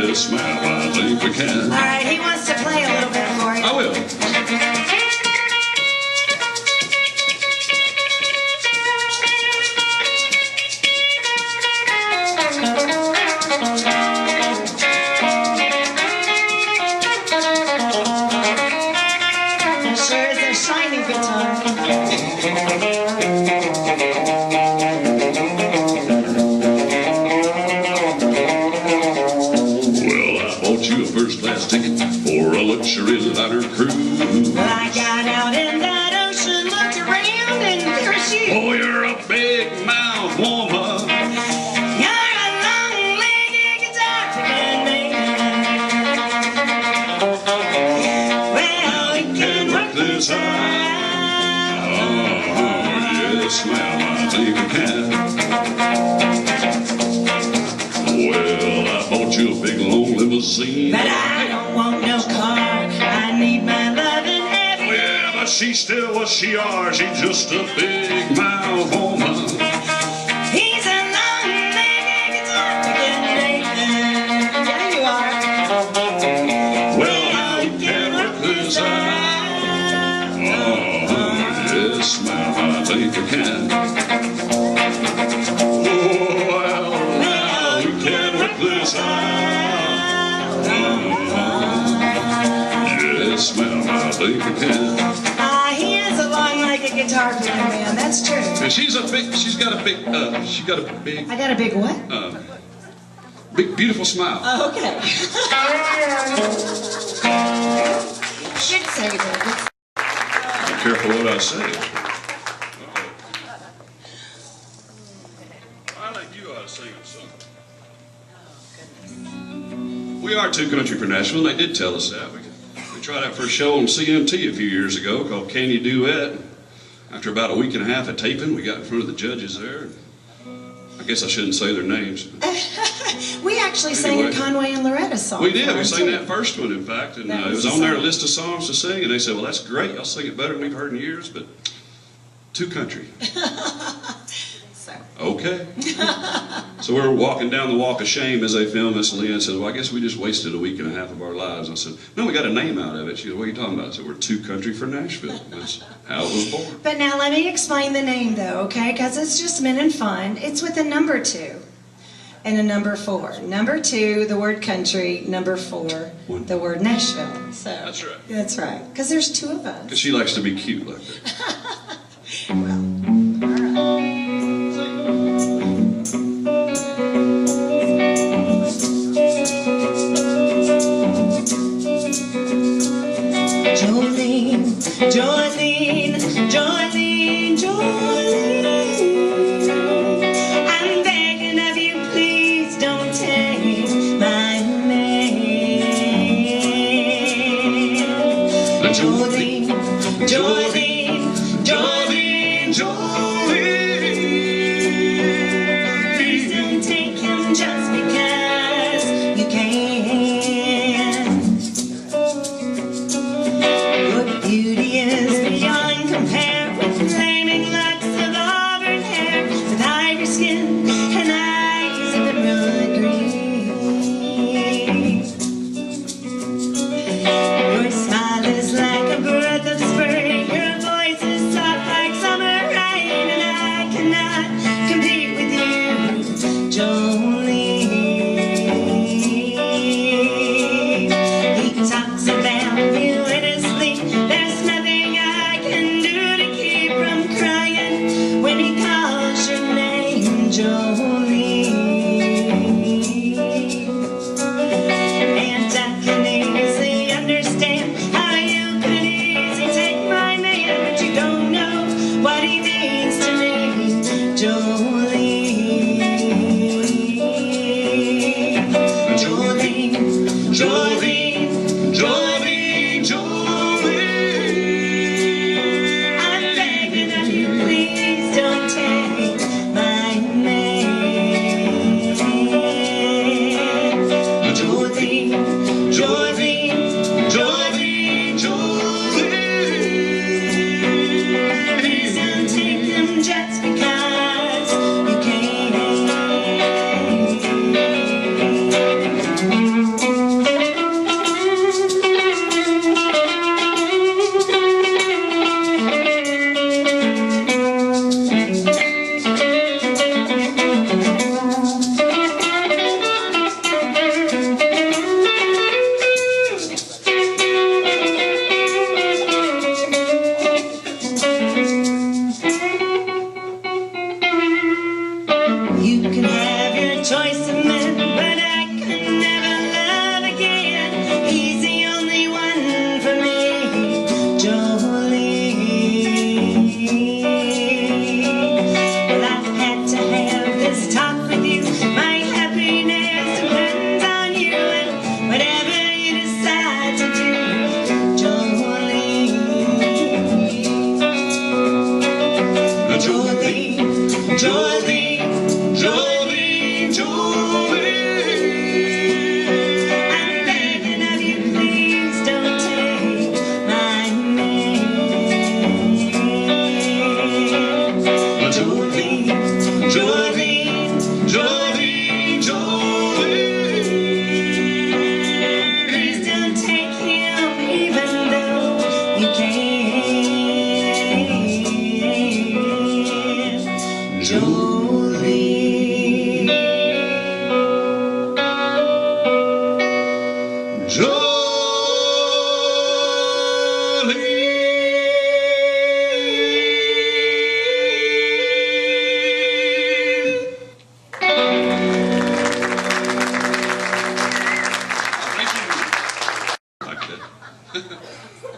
Yes, ma'am, I think we can. All right, he wants to play a little bit for you. I will. Sure is a shiny guitar. Well, I bought you a first-class ticket for a luxury liner cruise. Well, I got out in that ocean, looked around, and there was you. Oh, you're a big mouth woman. You're a long-legged guitar picker, baby. Well, we can work this out. Yes, ma'am, I think we can. Well, I bought you a big long limousine. But I don't want no car. I need my loving every Oh, yeah, but she's still what she are. She's just a big mouth woman. He's a long-legged guitar picker, baby. Yeah, you are. Well, how we can work this out? Yes, ma'am, I think we can. Well, now we can work this out. Yes, ma'am, I think we can. He is a long-legged guitar player, man. That's true. And she's got a big, I got a big what? big, beautiful smile. Oh, okay. Should say that. Be careful what I say. I think you ought to sing a song. We are Too Country for Nashville, and they did tell us that. We tried out for a show on CMT a few years ago called Can You Duet? After about a week and a half of taping, we got in front of the judges there. I guess I shouldn't say their names. We actually sang a Conway and Loretta song. We did. We sang that first one, in fact, and it was on their list of songs to sing. And they said, "Well, that's great. Y'all sing it better than we've heard in years, but too country." Okay. So we were walking down the walk of shame as they filmed this, and Leanne said, "Well, I guess we just wasted a week and a half of our lives." I said, "No, we got a name out of it." She said, "What are you talking about?" I said, "We're Too Country for Nashville." That's how it was born. But now let me explain the name, though, okay? Because it's just meant in fun. It's with a number 2 and a number 4. Number 2, the word country. Number 4, the word Nashville. So That's right. That's right. Because there's 2 of us. Because she likes to be cute like that. Jolene, Jolene, Jolene, Jolene. I'm begging of you, please don't take my name. Jolene, Jolene, Jolene, Jolene. Please don't take him just because you can. Beauty is beyond compare with flaming locks of auburn hair, with ivory skin and eyes of emerald green. Your smile is like a breath of spring, your voice is soft like summer rain, and I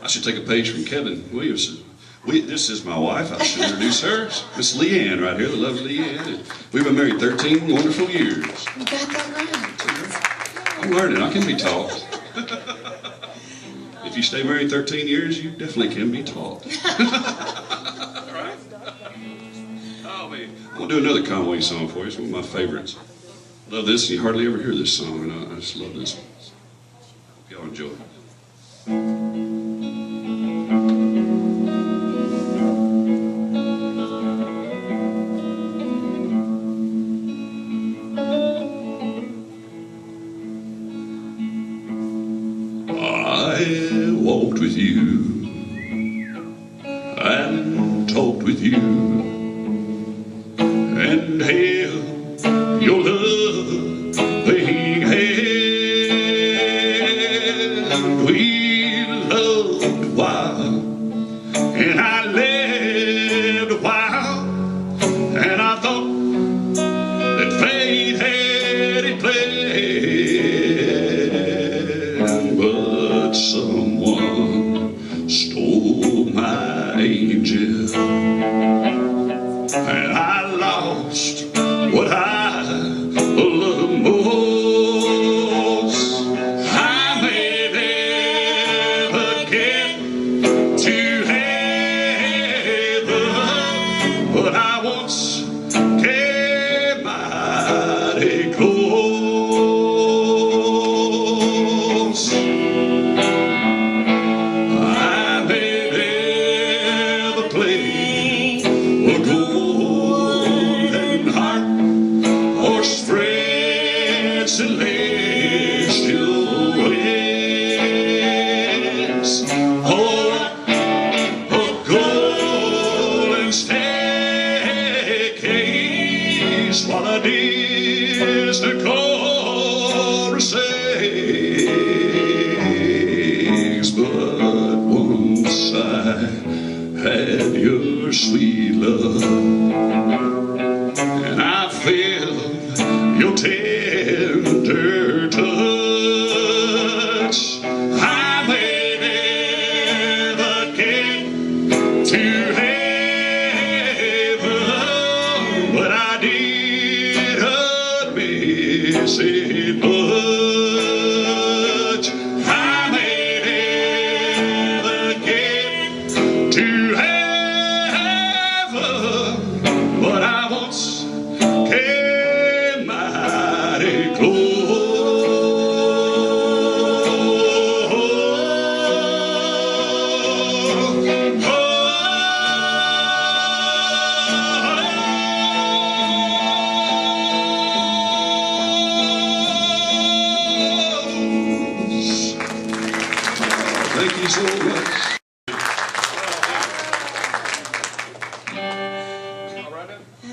I should take a page from Kevin Williamson. This is my wife. I should introduce her. Miss Leanne right here, the lovely Leanne. We've been married 13 wonderful years. You got that right. I'm learning. I can be taught. If you stay married 13 years, you definitely can be taught. Right? Oh, man. I'm going to do another Conway song for you. It's one of my favorites. Love this, and you hardly ever hear this song, and I just love this one. Hope y'all enjoy it. I walked with you and talked with you and held your loving hand. We loved a while and I lived a while, and I thought that fate had it planned, but someone stole my angel, and I lost what I love most. I may never get to heaven, but I once came mighty close. I may never play a golden harp or spread celestial wings, or a golden staircase while a distant chorus sings. But once I had your sweet love, and I felt your tender touch. I may never get to heaven,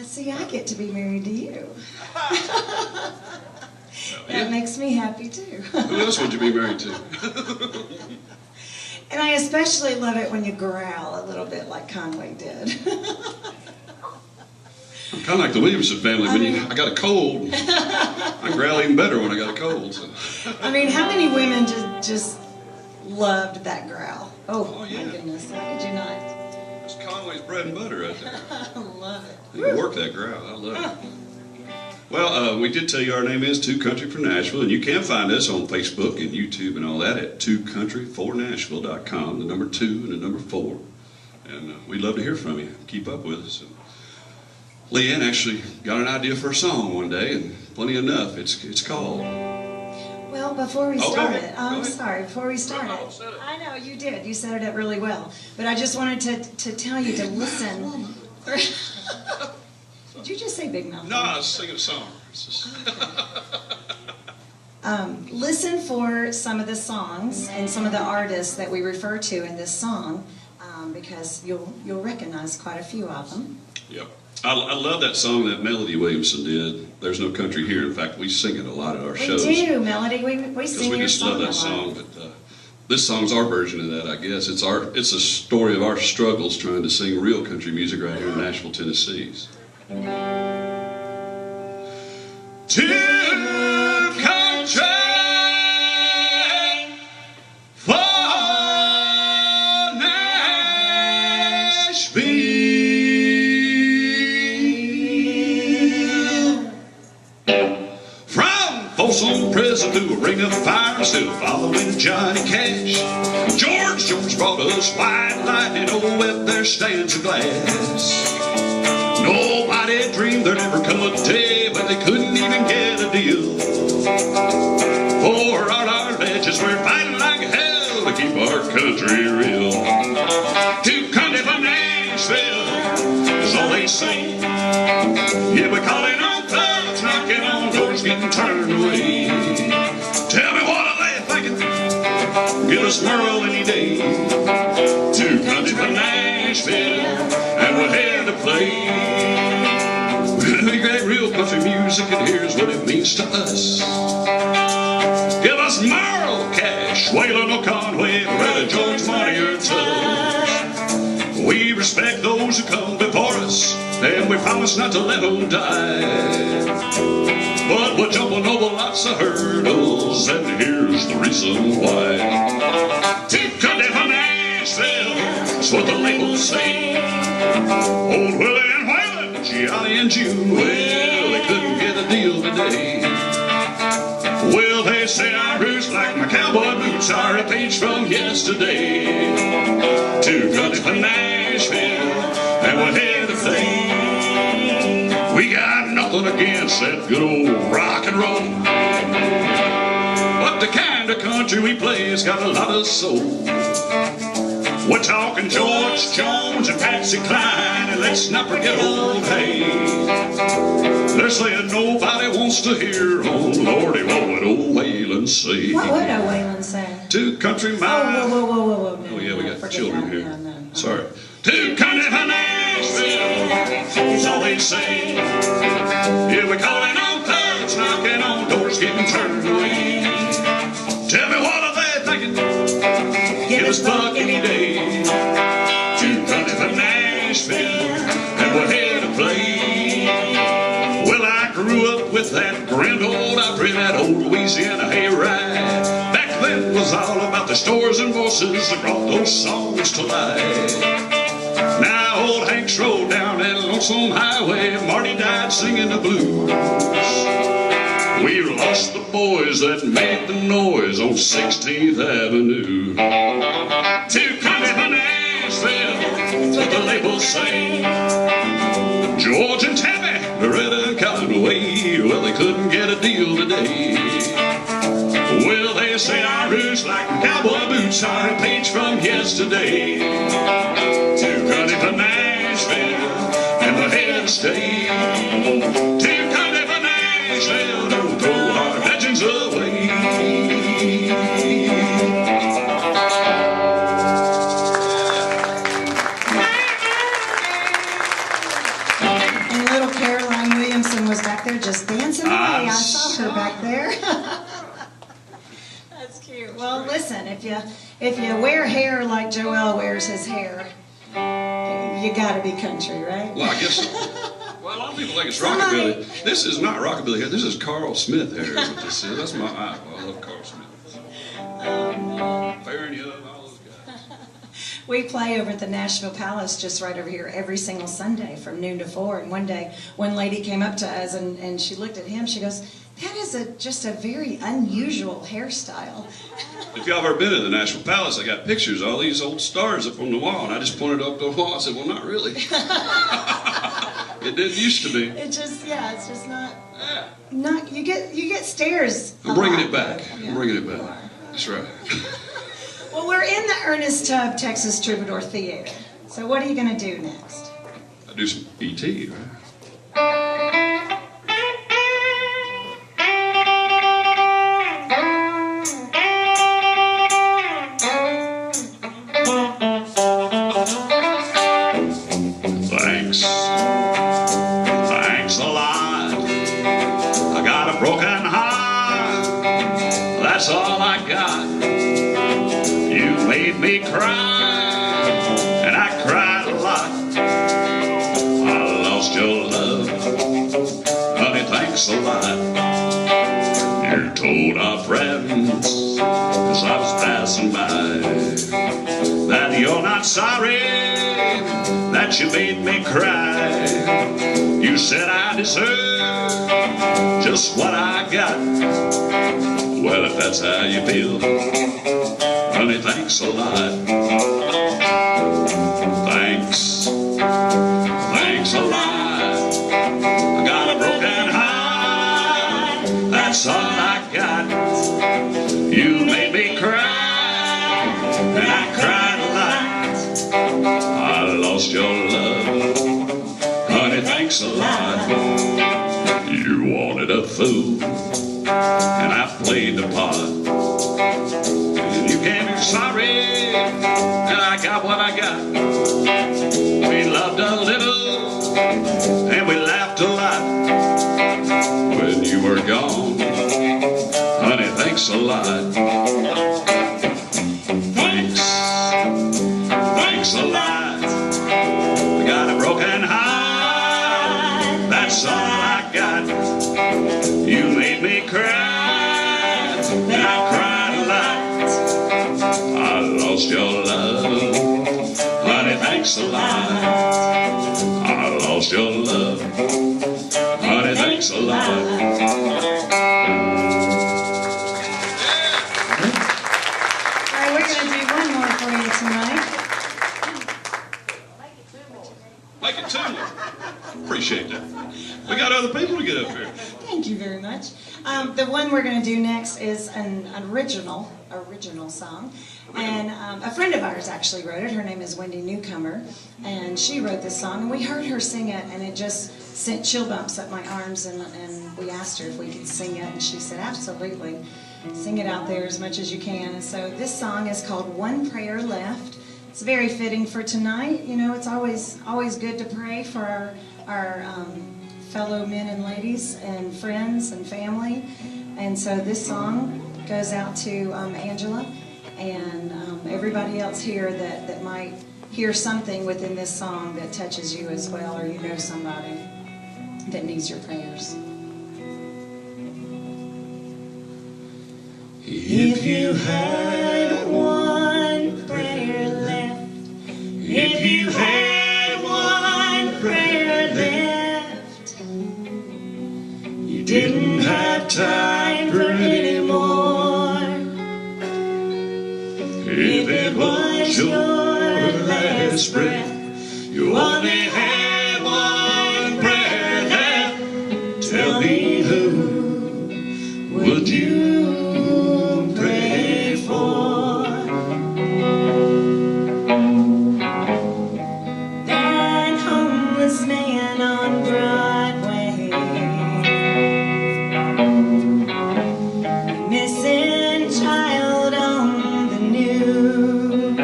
See, I get to be married to you. Yeah. That makes me happy too. Who else would you be married to? And I especially love it when you growl a little bit like Conway did. I'm kind of like the Williamson family. I got a cold, I growl even better when I got a cold. So. I mean, how many women just loved that growl? Oh yeah. My goodness, how could you not? That's Conway's bread and butter right there. I love it. You can work that growl. I love it. Well, we did tell you our name is Two Country for Nashville, and you can find us on Facebook and YouTube and all that at twocountryfornashville.com, the number 2 and the number 4. And we'd love to hear from you. Keep up with us. And Leanne actually got an idea for a song one day, and plenty enough. It's called. Well, before we start it, Go ahead. sorry, before we start it, I know you did. You set it up really well. But I just wanted to tell you to listen. Did you just say Big Mouth? No, I was singing a song. Listen for some of the songs and some of the artists that we refer to in this song, because you'll recognize quite a few of them. Yep. I love that song that Melody Williamson did. There's No Country Here. In fact, we sing it a lot at our shows. We do, Melody. We sing we your just song love that song. But this song's our version of that, I guess. It's a story of our struggles trying to sing real country music right here in Nashville, Tennessee. To country for Nashville. From Folsom Prison to a ring of fire, still following Johnny Cash. George brought us white lightning, oh, up there stands a glass. Nobody dreamed there'd ever come a day when they couldn't even get a deal. For our legends, we're fighting like hell to keep our country real. To country for Nashville is all they say. Yeah, we're calling on thugs, knocking on doors, getting turned away. Tell me what are they thinking? Give us Merle any day. To country for Nashville, and we're here to play. We got real country music, and here's what it means to us. Give us Merle, Cash, Waylon O'Conway, Loretta, George, Marty, or Tubbs. We respect those who come before us, and we promise not to let them die. But we're jumping over lots of hurdles, and here's the reason why. To country for Nashville, that's what the labels say. Old Willie and Waylon, Johnny and June, well, they couldn't get a deal today. Well, they say our roots like my cowboy boots are a page from yesterday. To country for Nashville, and we're here to play. We got nothing against that good old rock and roll, but the kind of country we play's got a lot of soul. We're talking George Jones and Patsy Cline, and let's not forget old Hayes. They're saying nobody wants to hear, oh Lordy, what would old Waylon say? What would old Waylon say? To country miles. Whoa. Oh yeah, we got children here. No. Sorry. To country for Nashville, that's all they say. Yeah, we're calling on thugs, knocking on doors, getting turned away. Tell me what are they thinking? Give us buck any day. To country for Nashville, and we're here to play. Well, I grew up with that grand old Opry, that old Louisiana hayride. Back then it was all about the stores and voices that brought those songs to life. Now old Hank's rolled down that lonesome highway, Marty died singing the blues. We lost the boys that made the noise on 16th Avenue. To country for Nashville, that's what the labels say. George and Tammy, Loretta and Conway, well, they couldn't get a deal today. Well, they say our roots like cowboy boots are a page from yesterday. To country for Nashville, and we're here to stay. To country for Nashville, don't throw our legends away. And back there just dancing away. I saw her back there. That's cute. Well, listen, if you wear hair like Joel wears his hair, you got to be country, right? Well, I guess so. Well, a lot of people think it's rockabilly. This is not rockabilly hair. This is Carl Smith hair. Is what this is. That's my idol. I love Carl Smith. Fair and Young, all those guys. We play over at the Nashville Palace just right over here every single Sunday from noon to 4. And one day, one lady came up to us and she looked at him. She goes, "That is just a very unusual hairstyle." If y'all ever been to the Nashville Palace, I got pictures of all these old stars up on the wall, and I just pointed up the wall and said, "Well, not really." It didn't used to be. It's just not. You get stares. I'm bringing it back. I'm bringing it back. That's right. Well, we're in the Ernest Tubb Texas Troubadour Theater. So what are you going to do next? I do some E.T., right? Thanks a lot. I got a broken heart. That's all I got. You made me cry, and I cried a lot. I lost your love, honey, thanks a lot. You told our friends, as I was passing by, that you're not sorry, that you made me cry. You said I deserve just what I got. Well, if that's how you feel, honey, thanks a lot. Thanks a lot. I got a broken heart, that's all I got. You made me cry, and I cried a lot. I lost your love, honey, thanks a lot. You wanted a fool, and I played the part. You can't be sorry, and I got what I got. We loved a little, and we laughed a lot. When you were gone, honey, thanks a lot. Thanks a lot. I got a broken heart, that's all I got. You made me cry, and I cried a lot. I lost your love, honey, thanks a lot. I lost your love, honey, thanks a lot. All right, we're going to do one more for you tonight. Make it two more. Appreciate that. We got other people to get up here. Thank you very much. The one we're going to do next is an original song. And a friend of ours actually wrote it. Her name is Wendy Newcomer. And she wrote this song. And we heard her sing it, and it just sent chill bumps up my arms. And we asked her if we could sing it. And she said, absolutely. Sing it out there as much as you can. And so this song is called One Prayer Left. It's very fitting for tonight. You know, it's always good to pray for our fellow men and ladies and friends and family. And so this song goes out to Angela and everybody else here that might hear something within this song that touches you as well, or you know somebody that needs your prayers. If you had one prayer left, if you had one prayer left, you didn't have time for any more. If it was your last breath, you only had one prayer left, tell me who would you pray for? That homeless man on Broadway, the missing child on the news,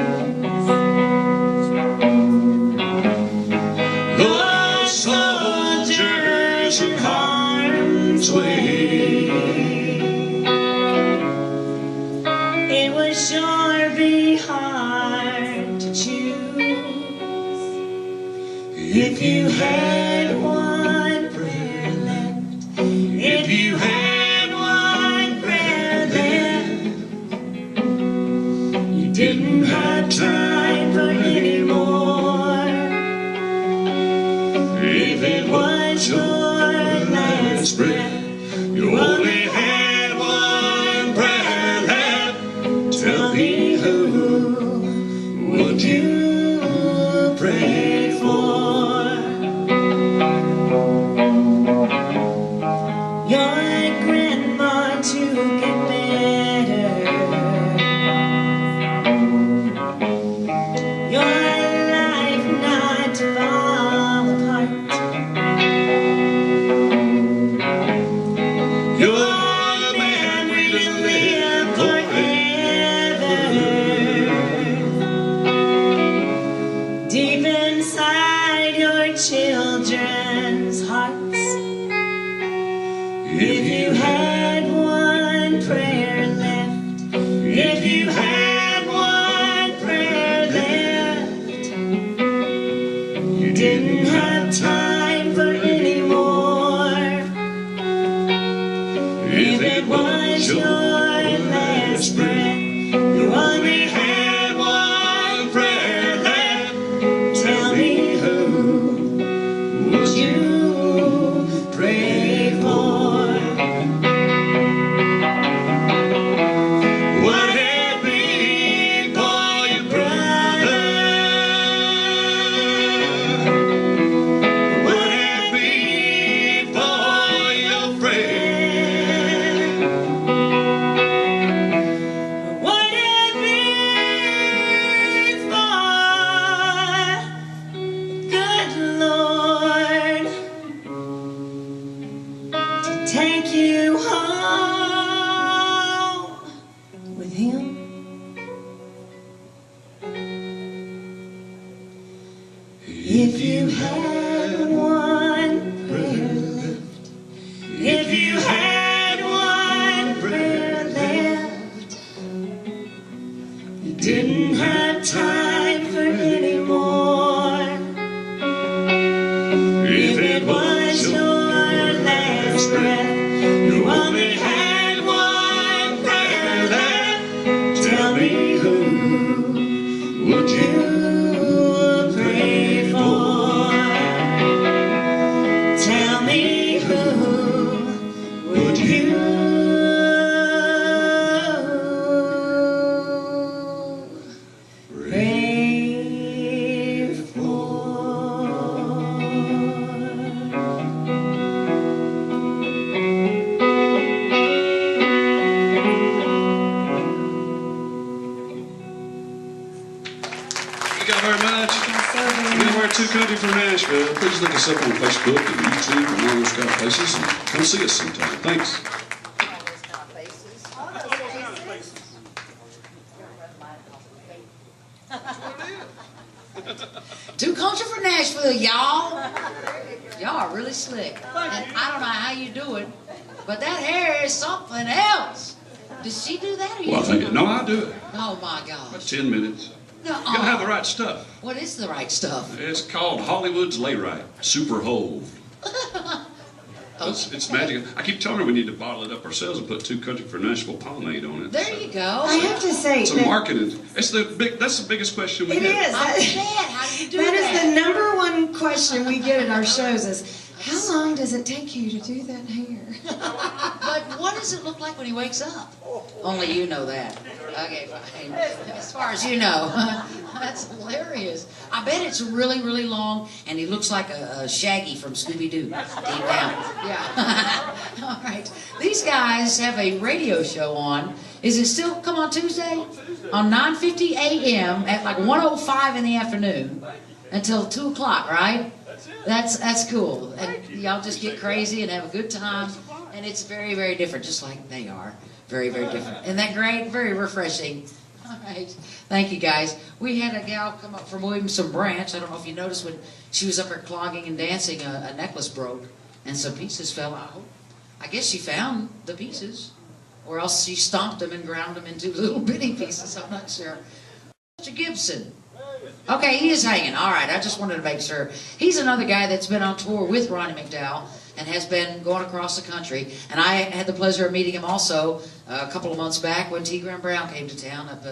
those soldiers who are If you had one prayer left, if you had one prayer left, you didn't have time for any more. If it was your last breath, you only had one prayer left, tell me who would you pray for? Your grandma to get better, your life not to fall apart, your memory to live forever, deep inside your children's hearts. If you had one prayer left, if you had one prayer left, you didn't have time for any more. If it was your last breath, you only had one prayer left, tell me who would you pray for? Would it be for your brother? Would it be for your friend? Would it be for good Lord to take you home with Him? If you had one prayer left, if you had one prayer left, you didn't have time for any more. If it was your last breath, you only had one prayer left, tell me who would you pray for? Tell me who would you pray for? Thank you very much. We're Two Country from Nashville. Please look us up on Facebook and YouTube and all those kind of places, and come see us sometime. Thanks. Two Country for Nashville, y'all. Y'all are really slick. And I don't know how you do it, but that hair is something else. Does she do that or you? Well, I think no, I do it. Oh my gosh. About 10 minutes. No, You gotta have the right stuff. What is the right stuff? It's called Hollywood's Lay Right, Super Hold. It's magic. I keep telling her we need to bottle it up ourselves and put Two Country for Nashville pomade on it. There you go. I have to say, It's a marketing. That's the biggest question we it get. is. I bet. How do you do That that? is the number one question we get at our shows is, how long does it take you to do that hair? But what does it look like when he wakes up? Only you know that. Okay, fine. As far as you know. That's hilarious. I bet it's really, really long, and he looks like a Shaggy from Scooby-Doo. Deep down. Yeah. All right. These guys have a radio show on. Is it still come on Tuesday? On 9:50 a.m. at like 1:05 in the afternoon until 2 o'clock, right? That's cool. And y'all just get crazy and have a good time. And it's very, very different, just like they are. Very, very different. Isn't that great? Very refreshing. All right. Thank you, guys. We had a gal come up from Williamson Branch. I don't know if you noticed when she was up there clogging and dancing, a necklace broke and some pieces fell out. I guess she found the pieces, or else she stomped them and ground them into little bitty pieces. I'm not sure. Mr. Gibson. Okay, he is hanging. All right, I just wanted to make sure. He's another guy that's been on tour with Ronnie McDowell and has been going across the country. And I had the pleasure of meeting him also a couple of months back when T. Graham Brown came to town up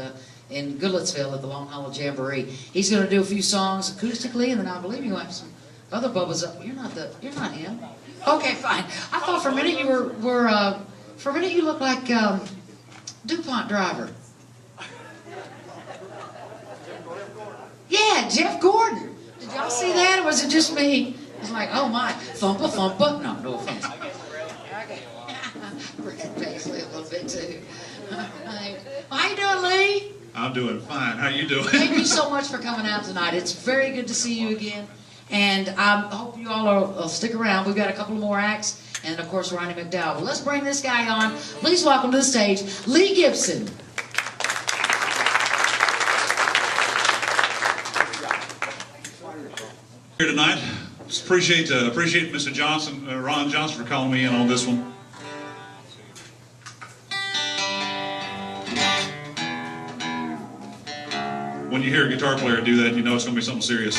in Goodlettsville at the Long Hollow Jamboree. He's going to do a few songs acoustically, and then I believe you'll have some other bubbles up. You're not him. Okay, fine. I thought for a minute you were for a minute you looked like DuPont driver. Yeah, Jeff Gordon. Did y'all see that, or was it just me? It was like, oh my, thumpa thumpa. No offense. Okay. Red Paisley a little bit too. How you doing, Lee? I'm doing fine. How you doing? Thank you so much for coming out tonight. It's very good to see you again. And I hope you all will stick around. We've got a couple more acts. And, of course, Ronnie McDowell. Well, let's bring this guy on. Please welcome to the stage, Lee Gibson. Here tonight. Just appreciate Mr. Johnson, Ron Johnson, for calling me in on this one. When you hear a guitar player do that, you know it's going to be something serious.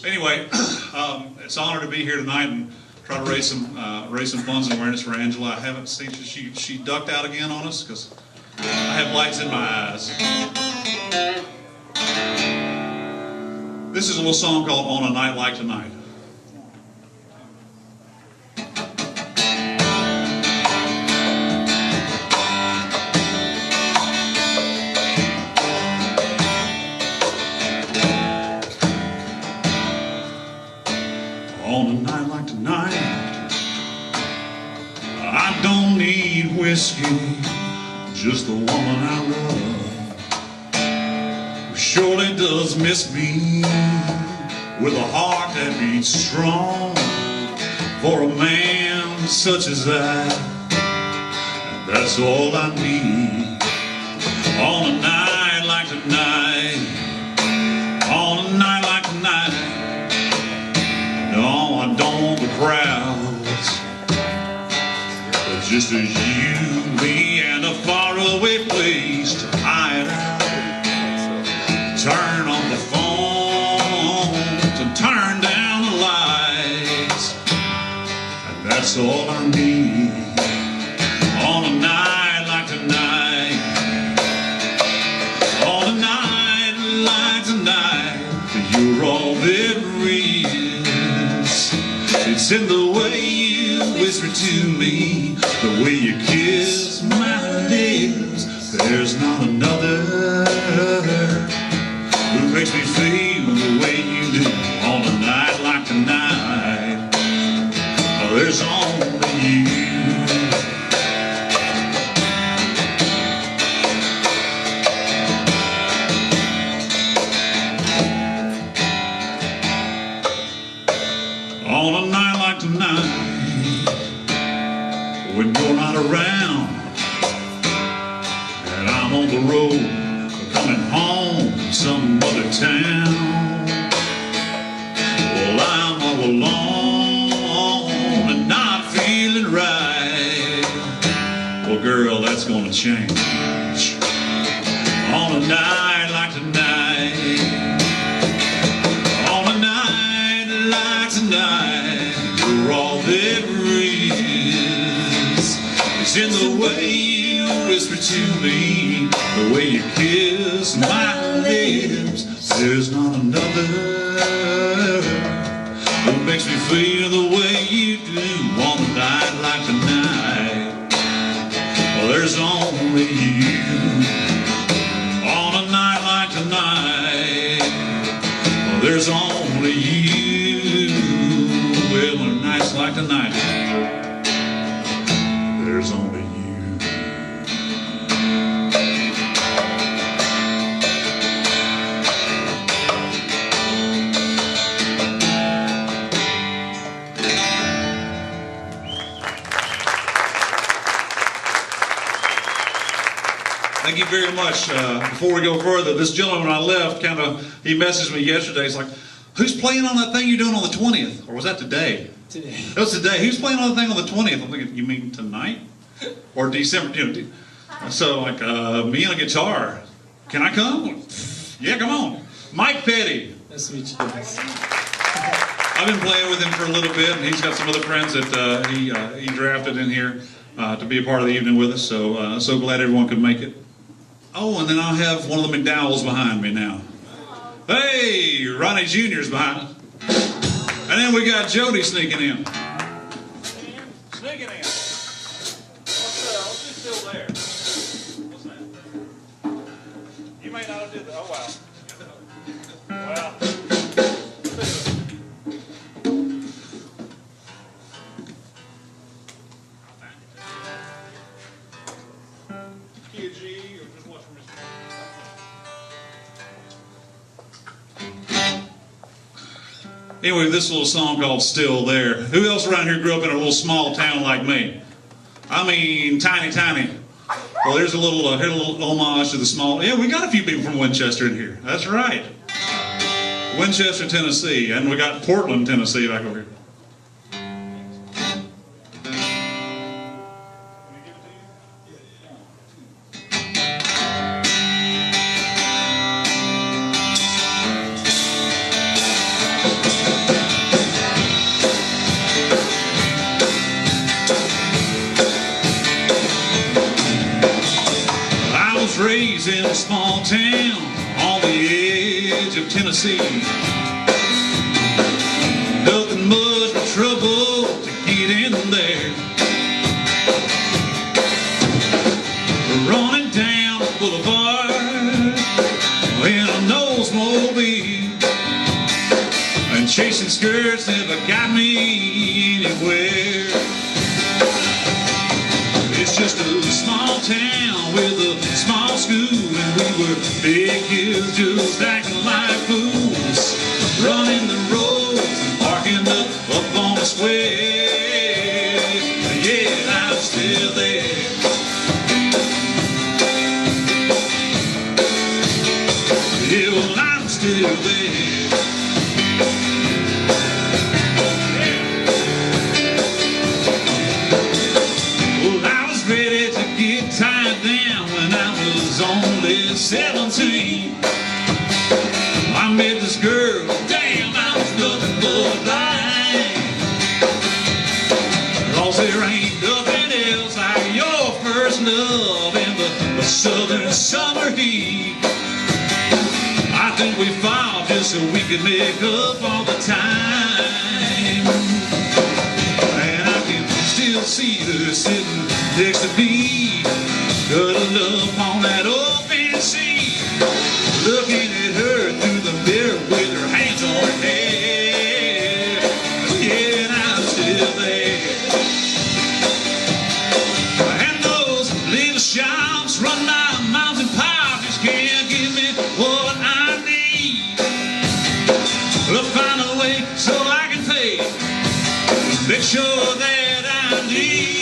Anyway, it's an honor to be here tonight and try to raise some funds and awareness for Angela. I haven't seen she ducked out again on us because I have lights in my eyes. This is a little song called "On a Night Like Tonight." On a night like tonight, I don't need whiskey, just the woman I love. Who surely does miss me, with a heart that beats strong. For a man such as that, that's all I need. On a night like tonight, on a night like tonight. No, I don't want the crowds, but just as you, me, and a faraway place to hide out. Turn on the phone, to turn down the lights, and that's all I need. On a night like tonight, on a night like tonight, you're all there is. It's in the way you whisper to me, the way you kiss my lips. There's not another who makes me feel the way you do. On a night like tonight, there's only you. On a night like tonight, when you're not around and I'm on the road, coming home from some other town. Well, I'm all alone and not feeling right. Well, girl, that's gonna change. On a night like tonight, on a night like tonight, you're all there is. It's in the way you whisper to me, the way you kiss my lips. There's not another who makes me feel the way you do. On a night like tonight, well, there's only you. On a night like tonight, well, there's only you. Well, on nights like tonight, there's only you. Thank you very much. Before we go further, this gentleman I left, he messaged me yesterday. He's like, who's playing on that thing you're doing on the 20th? Or was that today? Today. That was today. Who's playing on the thing on the 20th? I'm thinking, you mean tonight? Or December? So like, me and a guitar. Can I come? Yeah, come on. Mike Petty. Nice to meet you guys. I've been playing with him for a little bit, and he's got some other friends that he drafted in here to be a part of the evening with us. So so glad everyone could make it. Oh, and then I'll have one of the McDowells behind me now. Hey, Ronnie Jr.'s behind us. And then we got Jody sneaking in. Sneaking in. What's still there? What's that? You may not have did that. Oh, wow. Well. Key G, or just watch from his Anyway, this little song called Still There. Who else around here grew up in a little small town like me? I mean, tiny. Well, here's a little homage to the small. Yeah, we got a few people from Winchester in here. That's right. Winchester, Tennessee. And we got Portland, Tennessee back over here. Raised in a small town on the edge of Tennessee. Nothing much but trouble to get in there. Running down the boulevard in a Oldsmobile, and chasing skirts never got me anywhere. It's just a small town with a small school, and we were big kids just acting like fools, running the roads and parking up on the square. Yeah, I'm still there. Yeah, well, I'm still there. Ready to get tied down when I was only 17. I met this girl, damn, I was nothing but blind. 'Cause there ain't nothing else like your first love in the southern summer heat. I think we fought just so we could make up all the time. And I can still see her sitting next to me, cuddled up on that open seat, looking at her through the mirror with her hands on her head. Yeah, and I'm still there. And those little shops run my mountain pie just can't give me what I need. We'll find a way so I can pay, make sure that I need.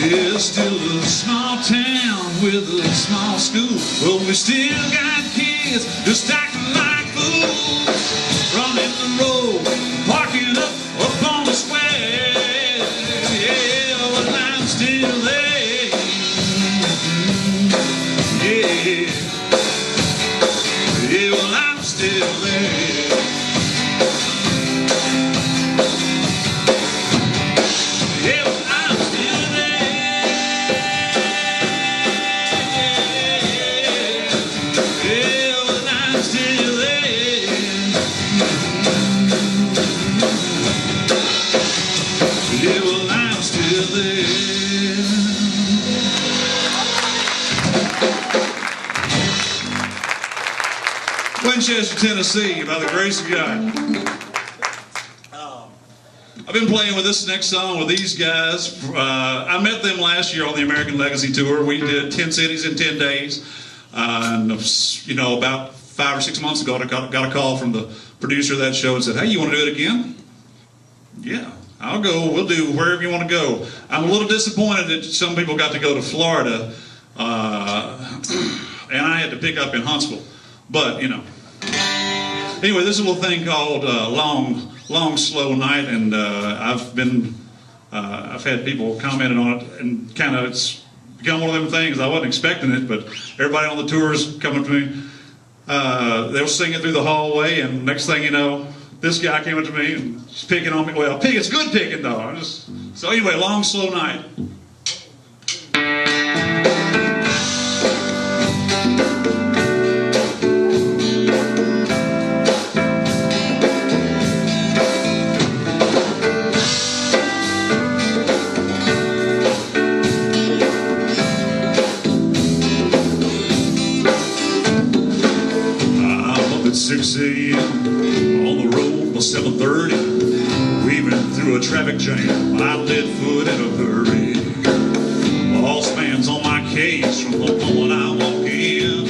It's still a small town with a small school, but we still got kids just acting like fools, running the road, parking up on the square. Yeah, well, I'm still there. Yeah, yeah, well, I'm still there. Yeah, well, I'm still there. Yeah, well, I'm still there. Winchester, Tennessee, by the grace of God. I've been playing with this next song with these guys. I met them last year on the American Legacy Tour. We did 10 cities in 10 days. And, you know, about 5 or 6 months ago, I got a call from the producer of that show and said, hey, you want to do it again? Yeah. I'll go. We'll do wherever you want to go. I'm a little disappointed that some people got to go to Florida, and I had to pick up in Huntsville. But, you know. Anyway, this is a little thing called Long Slow Night, and I've had people commenting on it, and kind of it's become one of them things. I wasn't expecting it, but everybody on the tours coming to me, they'll sing it through the hallway, and next thing you know, this guy came up to me and he's picking on me. Well, it's good picking though. So anyway, Long Slow Night. I'm up at 6 a.m. on the road by 7:30, weaving through a traffic jam. I lead foot in a hurry. Boss man's on my case from the moment I walk in.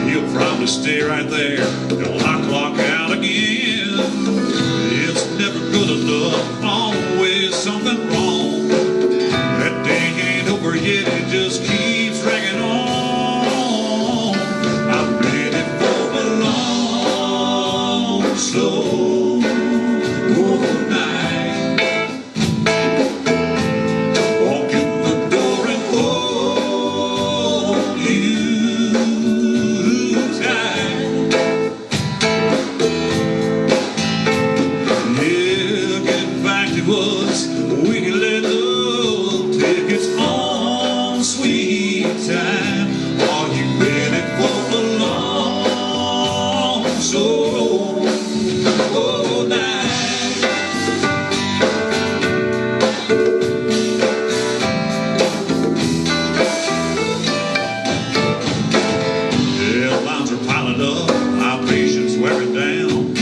He'll probably stay right there till I clock out again. It's never good enough, always something wrong. That day ain't over yet, it just keeps dragging on. I'm ready for a long, slow night. Walk in the door and hold you tight. Yeah, get back to us. We can let love take its own sweet time. Are you ready for a long, slow night? Yeah, lines are piling up, our patience wearing down.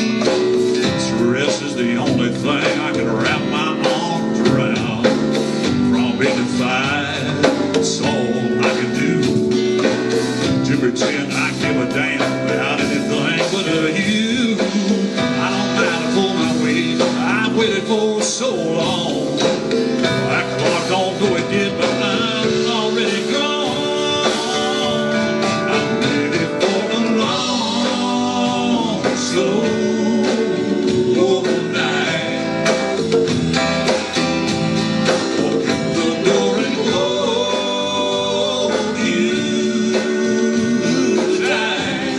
Stress is the only thing I can wrap my arms around. From 8 to 5, that's all I can do to pretend I give a damn about anything but you. I don't mind to pull my weight, I've waited for so long. That clock don't go it yet, but I'm already gone. I'm ready for a long, slow night. Walk in the door and hold you tight.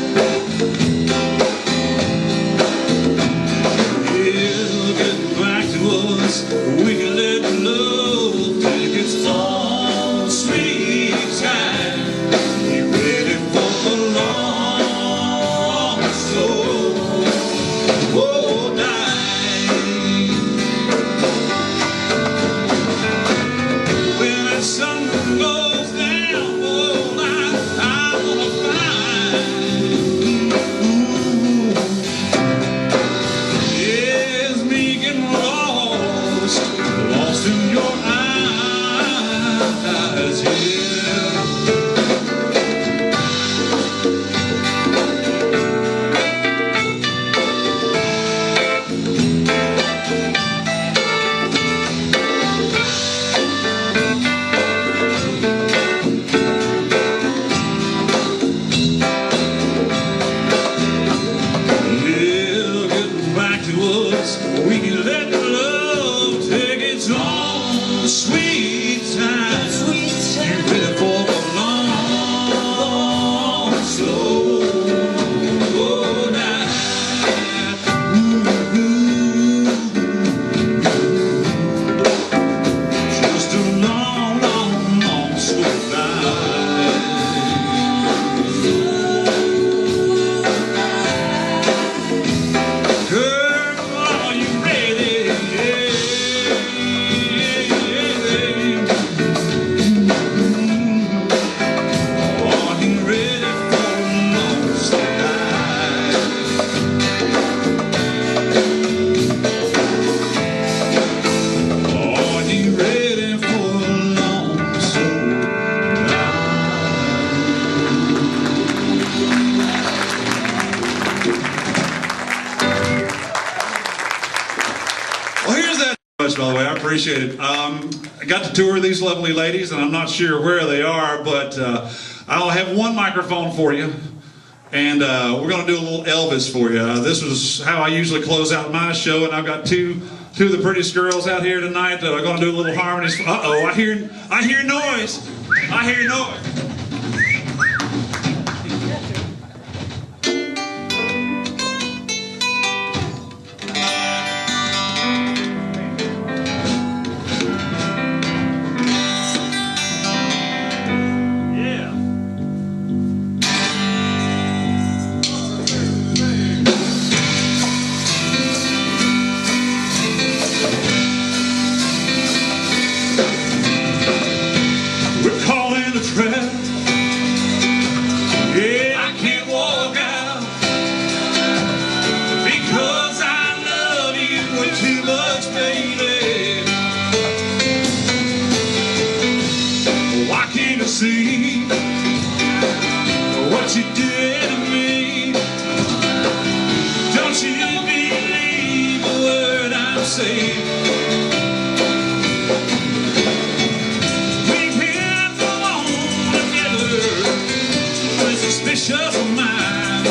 Yeah, get back to us. We can let love take its own sweet time. You ready for a long, slow night? When that sun goes down, oh, I'm gonna find is me getting lost in your eyes, yeah. Yeah, getting back to us, we can let love take its own sweet time. You ready for a long, slow night? Just a long, long, long, slow night. Girl, are you ready? Yeah, yeah, yeah. Are you ready for a long, slow night? Are you ready for a long, slow Well, here's that much, by the way. I appreciate it. I got to tour these lovely ladies, and I'm not sure where they are, but I'll have one microphone for you, and we're going to do a little Elvis for you. This is how I usually close out my show, and I've got two of the prettiest girls out here tonight that are going to do a little harmonies. Uh-oh, I hear noise. I hear noise. See what you did to me. Don't you believe a word I'm saying? We can't go on together with suspicious minds.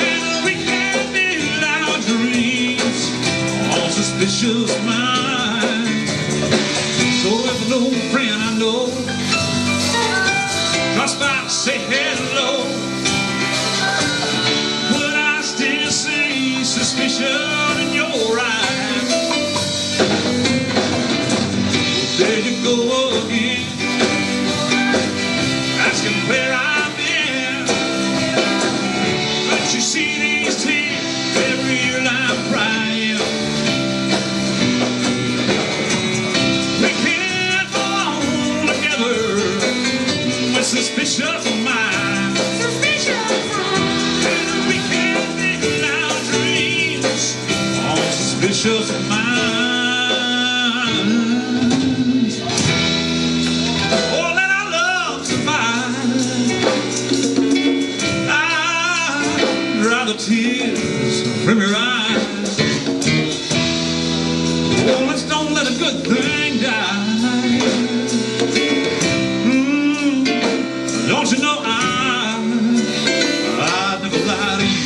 And we can't build our dreams on suspicious minds. So if an old friend I know drops by to say hello, would I still see suspicion in your eyes? Well, there you go again, asking where I've been. But you see these tears, they're real, I'm crying. Suspicious minds. And we can't build our dreams on suspicious minds. Oh, let our love survive. I'd rather tears from your eyes. Oh, let's don't let a good thing die. Don't you know I'd never lie to you.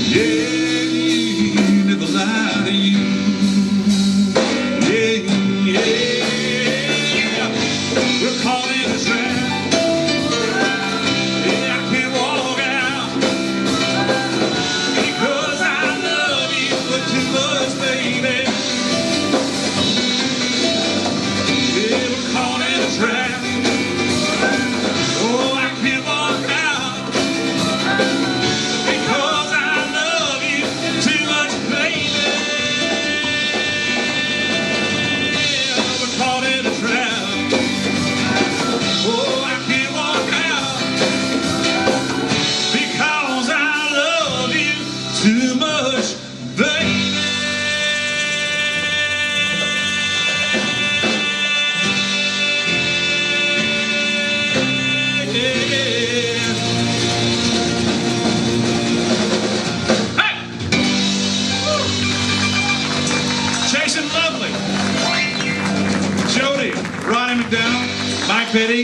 Yeah, never lie to you. Yeah, yeah. We're caught in a trap. Yeah, I can't walk out because I love you too much, baby. Yeah, we're caught in a trap. Ronnie, McDowell, Mike Petty,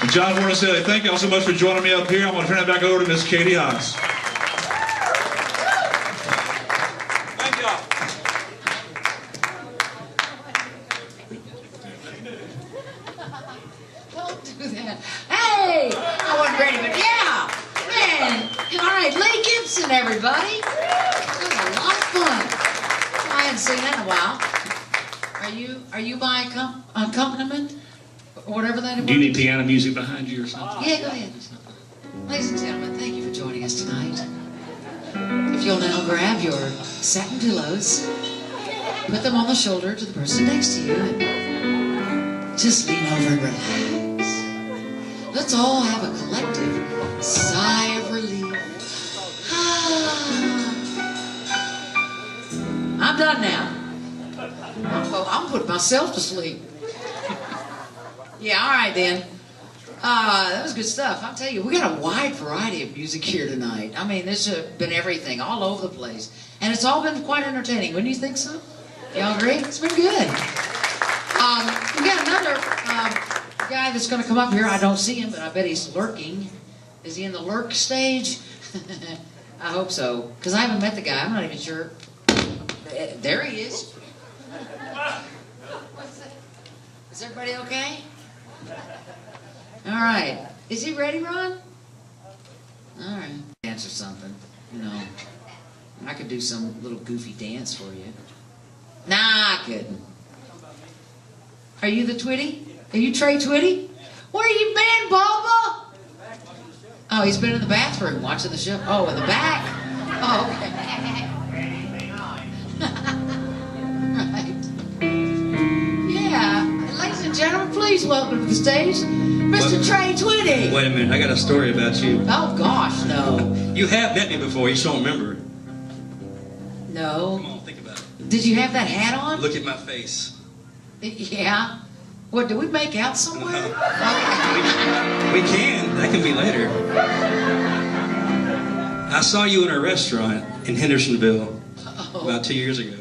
and John Warnaselli. Thank you all so much for joining me up here. I'm going to turn it back over to Miss Katie Haas. Thank y'all. Don't do that. Hey! I wasn't ready, but yeah! Man! All right, Lee Gibson, everybody. That was a lot of fun. I hadn't seen that in a while. Are you my accompaniment? Or whatever that is? Do you need piano music behind you or something? Yeah, go ahead. Ladies and gentlemen, thank you for joining us tonight. If you'll now grab your satin pillows, put them on the shoulder to the person next to you, and just lean over and relax. Let's all have a collective sigh of relief. I'm done now. I'm putting myself to sleep. Yeah, all right then. That was good stuff. I'll tell you, we got a wide variety of music here tonight. I mean, there's been everything all over the place. And it's all been quite entertaining. Wouldn't you think so? Y'all agree? It's been good. We got guy that's going to come up here, I don't see him, but I bet he's lurking. Is he in the lurk stage? I hope so, because I haven't met the guy. I'm not even sure. There he is. Is everybody okay? All right. Is he ready, Ron? All right. Dance or something. You know, I could do some little goofy dance for you. Nah, I couldn't. Are you the Twitty? Are you Trey Twitty? Where you been, Bubba? Oh, he's been in the bathroom watching the show. Oh, in the back? Oh, okay. Right. Yeah. Ladies and gentlemen, please welcome to the stage, Mr. Trey Twitty. Wait a minute, I got a story about you. Oh, gosh, no. You have met me before, you just don't remember. No. Come on, think about it. Did you have that hat on? Look at my face. Yeah. What, did we make out somewhere? We can. That can be later. I saw you in a restaurant in Hendersonville about 2 years ago.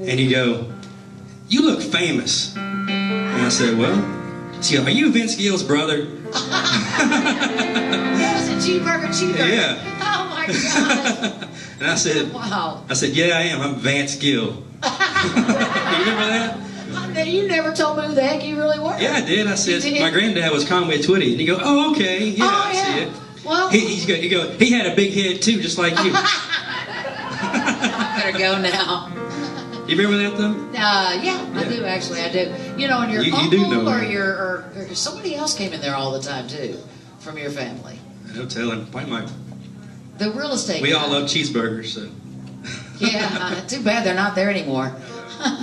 And you go, you look famous. And I said, well, she goes, are you Vince Gill's brother? That was a cheeseburger. Yeah. Oh my God. And I said, wow. I said, yeah, I am. I'm Vance Gill. You remember that? You never told me who the heck you really were. Yeah, I did. I said, my granddad was Conway Twitty. And you go, oh, okay. Yeah, oh, I yeah. see it. Well, you go, he had a big head too, just like you. I better go now. You remember that though? Yeah, I do actually. I do. You know, and your You uncle do know or that. or somebody else came in there all the time too, from your family. No telling. The real estate. We guy. all love cheeseburgers, so. Yeah, too bad they're not there anymore.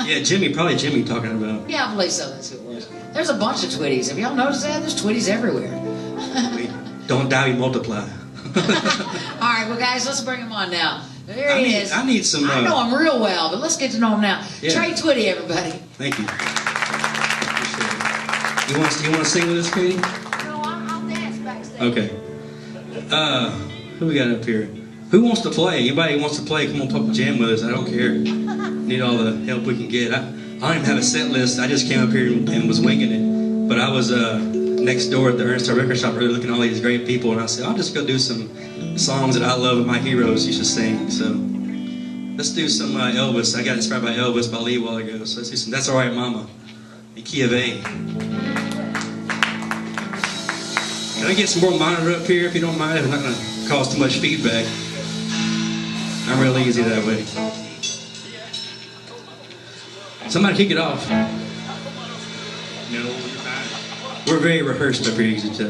Yeah, probably Jimmy talking about. Yeah, I believe so. That's who it was. There's a bunch of Twitties. Have y'all noticed that? There's Twitties everywhere. Don't die, we multiply. All right, well, guys, let's bring him on now. There he is. I need some. I know him real well, but let's get to know him now. Yeah. Trey Twitty, everybody. Thank you. You want to sing with us, Katie? No, I'll dance backstage. Okay. Who we got up here? Who wants to play? Anybody who wants to play, come on, pop a jam with us. I don't care. Need all the help we can get. I don't even have a set list. I just came up here and was winging it. But I was next door at the Ernst Record Shop, really looking at all these great people, and I said, I'll just go do some songs that I love and my heroes used to sing. So let's do some Elvis. I got inspired by Elvis by Lee a while ago. So let's do some That's All Right, Mama, the key of A. Can I get some more monitor up here if you don't mind? It's not going to cause too much feedback. I'm real easy that way. Somebody kick it off. No, you're fine. We're very rehearsed up here, you can tell.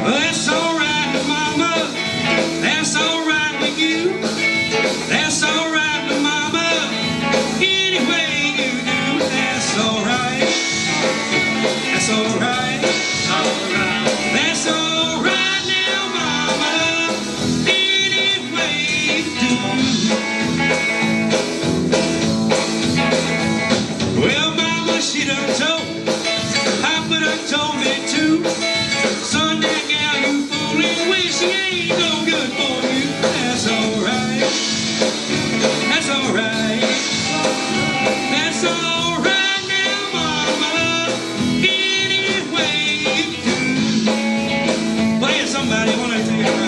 That's all right, Mama. That's all right with you. That's all right with Mama. Any way you do, that's all right. That's all right. All right. That's all right now, Mama. Any way you do. Well, Mama, she done told. Papa done told me too. Son, that gal you fooling with, she ain't no good for you. That's all right. That's all right. That's all right now, Mama. Any way you do. Play it, somebody. Wanna take it right?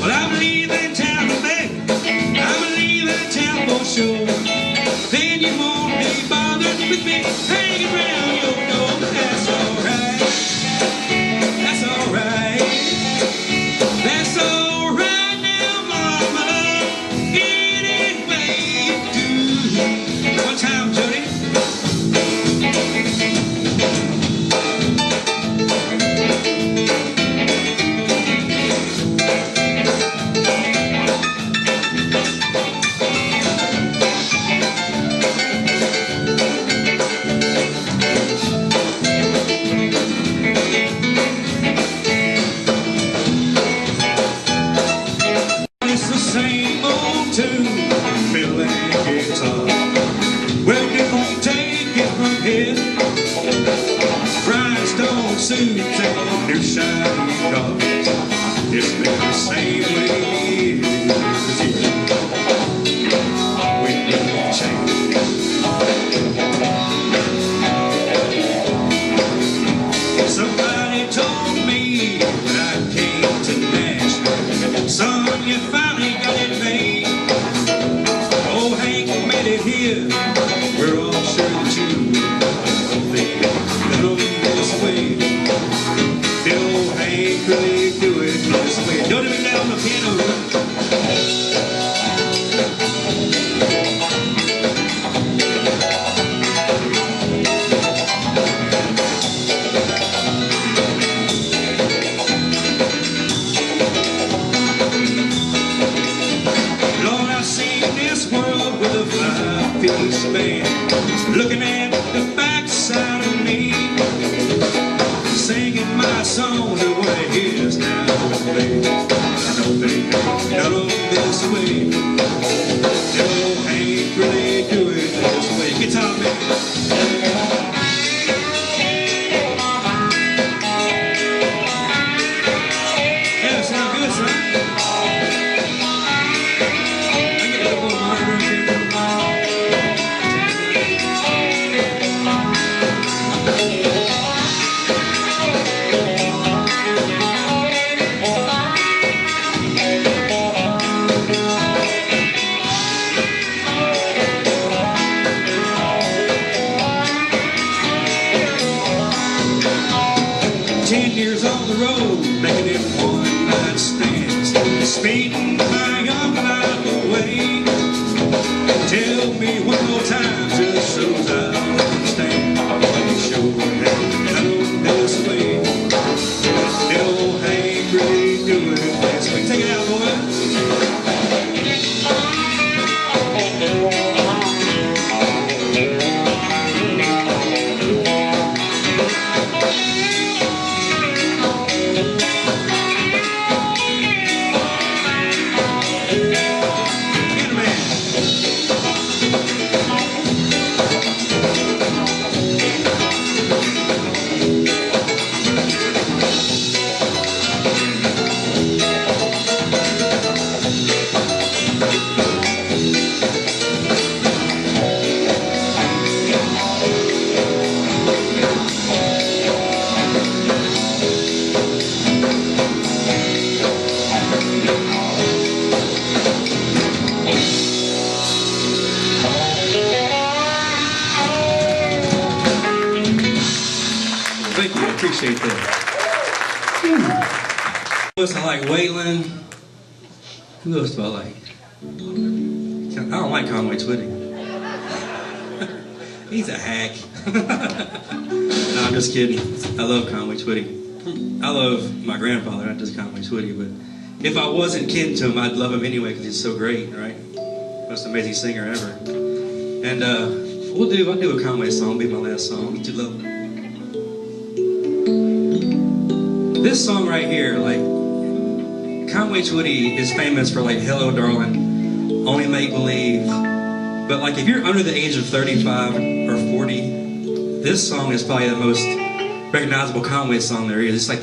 Well, I'm leaving town today. I'm leaving town for sure. Then you won't be bothered with me hanging around your door. That's all right. That's all right. That's all right now, Mama. Any way you do. One time, Jody. you. We're all sure that you will think come this way. Still ain't really do it this way. Don't even down the piano. Five-piece band looking at the backside of me, singing my songs the way it is now. I know they ain't done this way. No, ain't really do it this way. Guitar man. Yeah, sound good, son. Speeding my young life away. Tell me one more time, just so I understand. You sure have done this way. Still ain't really doing this way. Take it out, boy. Appreciate that. Listen, I like Waylon. Who else do I like? I don't like Conway Twitty. He's a hack. No, I'm just kidding. I love Conway Twitty. I love my grandfather, not just Conway Twitty, but if I wasn't kin to him, I'd love him anyway because he's so great, right? Most amazing singer ever. And I'll do a Conway song, be my last song. Too low. This song right here, like, Conway Twitty is famous for like Hello Darling, Only Make Believe, but like if you're under the age of 35 or 40, this song is probably the most recognizable Conway song there is. It's like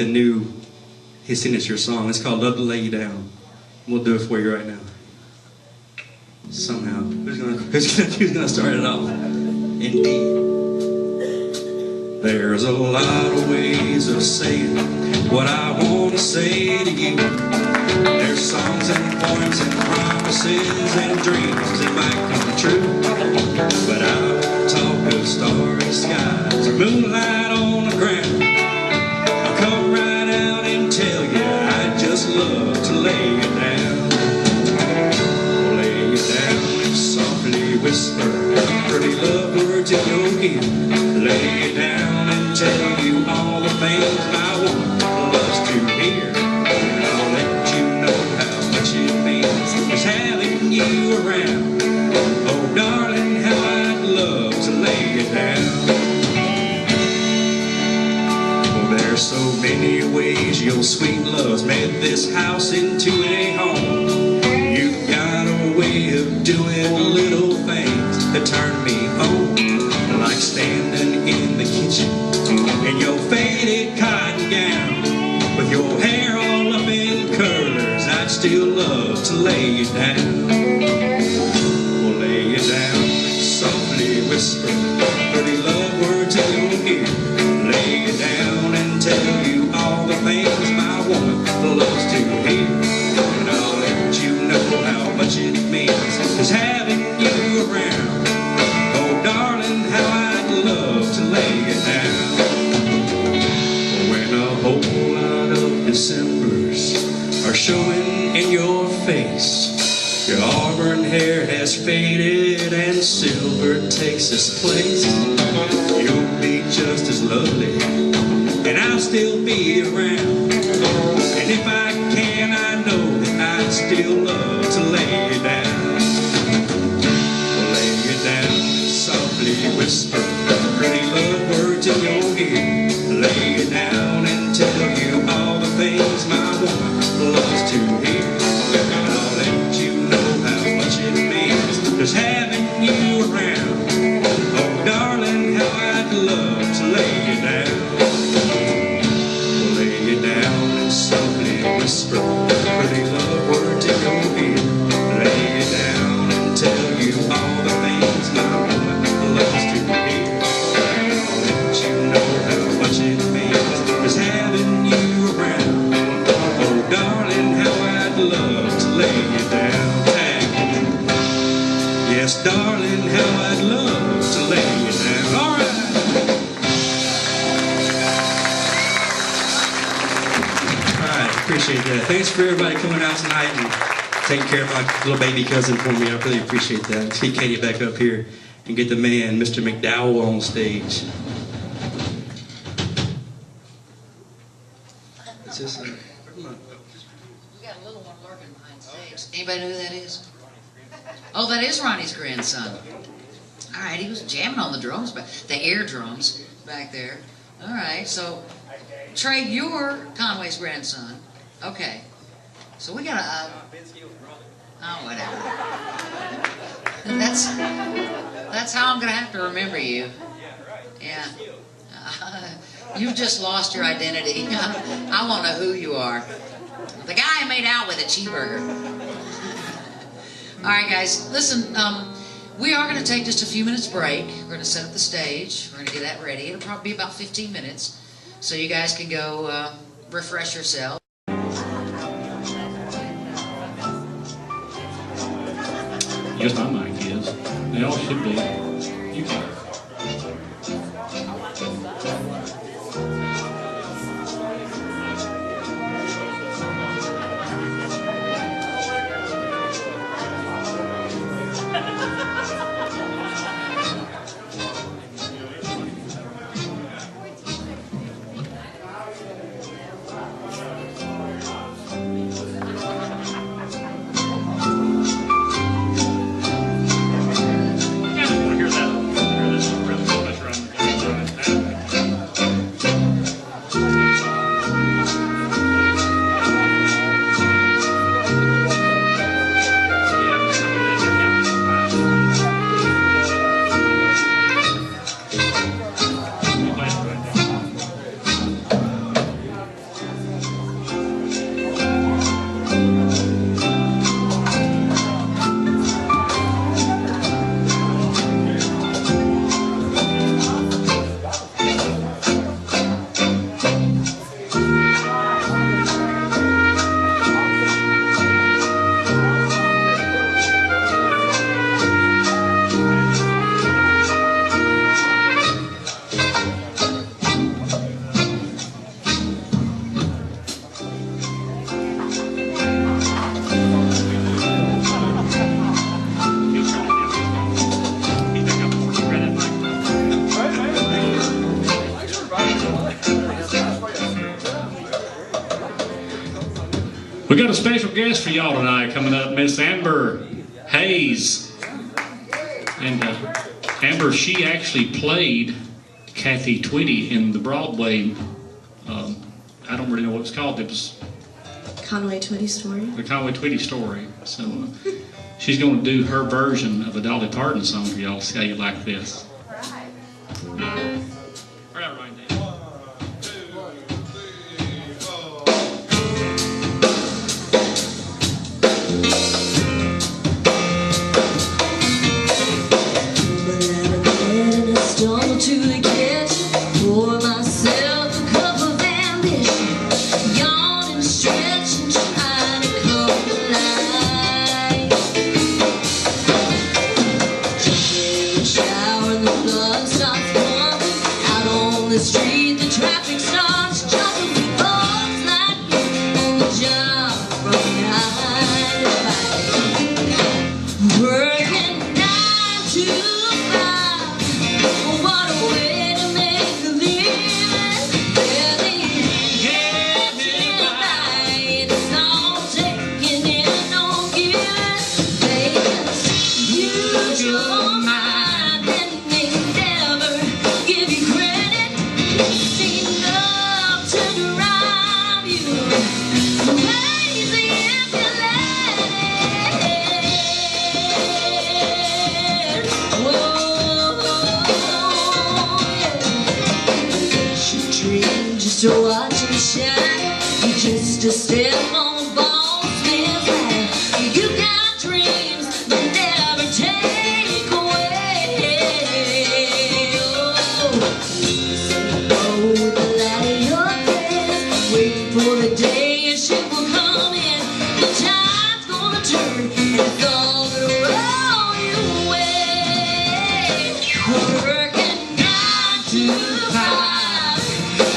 his signature song. It's called Love to Lay You Down. We'll do it for you right now. Somehow. Who's gonna start it off? In D. There's a lot of ways of saying what I want to say to you. There's songs and poems and promises and dreams that might come true. But I won't talk of starry skies or moonlight on the ground. I'll come right out and tell you I'd just love to lay you down. Lay you down and softly whisper pretty love words in your ear. Lay you down and tell you all the things my woman loves to hear. And I'll let you know how much it means just having you around. Oh darling, how I'd love to lay you down. Oh, there's so many ways your sweet love's made this house into a home. You've got a way of doing little things that turn me on, like standing in the kitchen in your faded cotton gown, with your hair all up in curlers. I'd still love to lay you down. We'll lay you down, softly whisper pretty love words in your ear. Lay you down and tell you all the things my woman loves to hear. And I'll let you know how much it means just having you around. blonde hair has faded and silver takes its place, you'll be just as lovely, and I'll still be around. And if I can, I know that I'd still love to lay you down. Lay you down, softly whisper pretty love words in your ear. Lay you down and tell you all the things my woman loves to hear. And I'll let you know how much it means just having you around. Oh darling, how I'd love to lay you down. Lay you down and softly whisper pretty love words in your ear. Lay you down and tell you all the things my woman loves to hear. I'll let you know how much it means just having you around. Oh darling, how I'd love to lay you down. Yes, darling, how I'd love to lay you down. All right. Appreciate that. Thanks for everybody coming out tonight and taking care of my little baby cousin for me. I really appreciate that. Let's get Katie back up here and get the man, Mr. McDowell, on stage. It's just, We got a little one lurking behind stage. Anybody know who that is? Oh, that is Ronnie's grandson. All right, he was jamming on the drums, the air drums back there. All right, so Trey, you're Conway's grandson. Okay, so we got a. Oh, whatever. That's how I'm gonna have to remember you. Yeah. You've just lost your identity. I want to know who you are. The guy I made out with at Cheeseburger. All right, guys, listen. We are going to take just a few minutes break. We're going to set up the stage. We're going to get that ready. It'll probably be about 15 minutes, so you guys can go refresh yourselves. Yes, my mic is. They all should be. You can. We got a special guest for y'all tonight coming up, Miss Amber Hayes. And Amber, she actually played Kathy Twitty in the Broadway, I don't really know what it's called. It was Conway Twitty story. The Conway Twitty story. So she's going to do her version of a Dolly Parton song for y'all. See how you like this. All right, Ryan. Stumble to the kitchen, pour myself a cup of ambition, yawn and stretch and try to come alive. Jump in the shower in the What a way to make a living. Getting by, it's all taking and no giving. They just use your mind and they never give you credit. It's enough to drive you crazy if you let it. Dream just to watch it shine. You just a step on the boss man's line. You got dreams that never take away. Oh, with the light of your face, waiting for the day your ship will come in. The tide's gonna turn and it's all gonna roll you away. Working 9 to 5.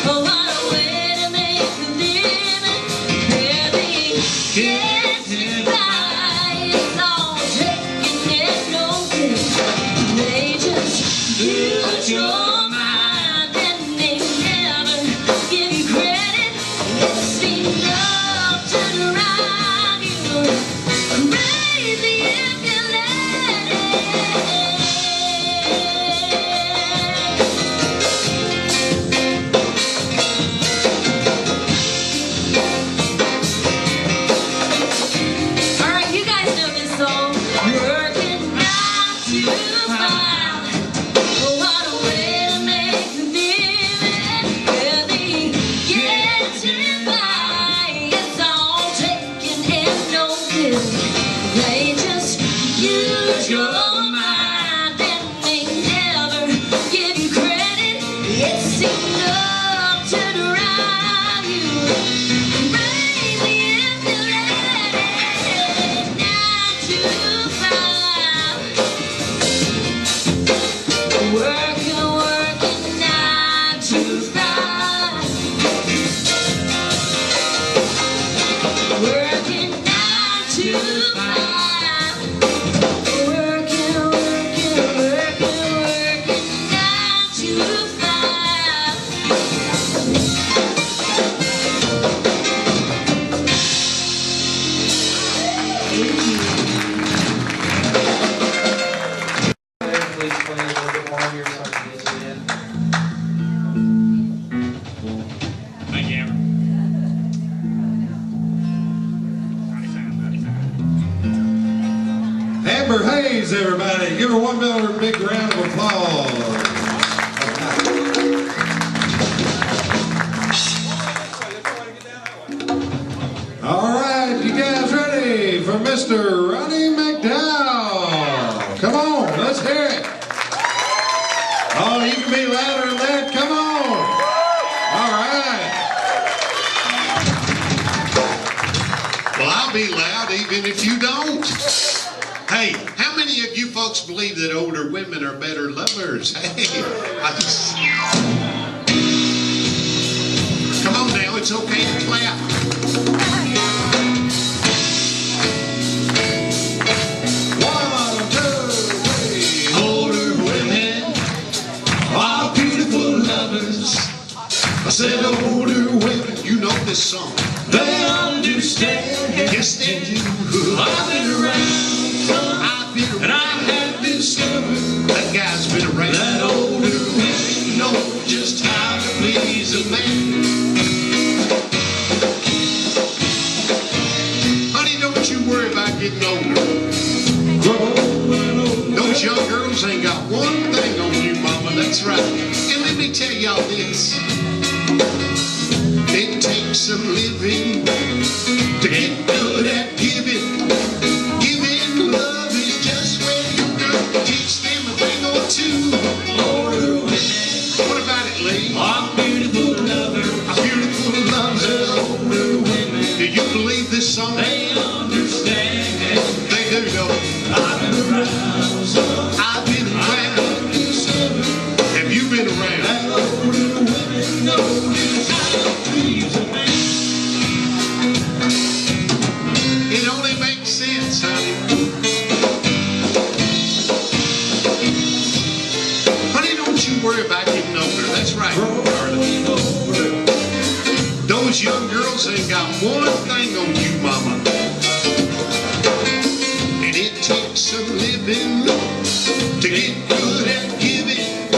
Oh, what a way to make a living. Barely getting by. It's all taking and no giving. They just use your mind and they never give you credit. It's enough to drive you crazy if you let it. All right, you guys know this song. Working 9 to 5. What a way to make a living. Barely getting by. It's all taking and no giving. They just use your mind and they never give you credit. It's enough to drive you crazy if you let it. 9 to 5. Working 9 to 5. Working 9 to 5. Working 9 to 5. Please play a little bit more here so I can get you in. Thank you, Amber. Amber Hayes, everybody. Give her one more big round of applause. All right, you guys ready for Mr. Ronnie McDowell? Come on, let's hear it. Oh, you can be louder than that. Come on. All right. Well, I'll be loud even if you don't. Hey, how many of you folks believe that older women are better lovers? Hey, come on now, it's okay to clap. One, two, three. Older women are beautiful lovers. I said older women, you know this song. They understand, yes they do. I've been around. And I have discovered that guy's been around. That older women know just how to please a man. Honey, don't you worry about getting older. Those young girls ain't got one thing on you, mama, that's right. And let me tell y'all this. It takes some living to get good at giving. Giving love is just where you go. Teach them a thing or two. Older women. What about it, Lee? I'm beautiful lover. I'm beautiful lover. Older women. Do you believe this song? They understand. They do, though. I've been around. I've been around. Have you been around? girls ain't got one thing on you, mama. And it takes some living to get good at giving.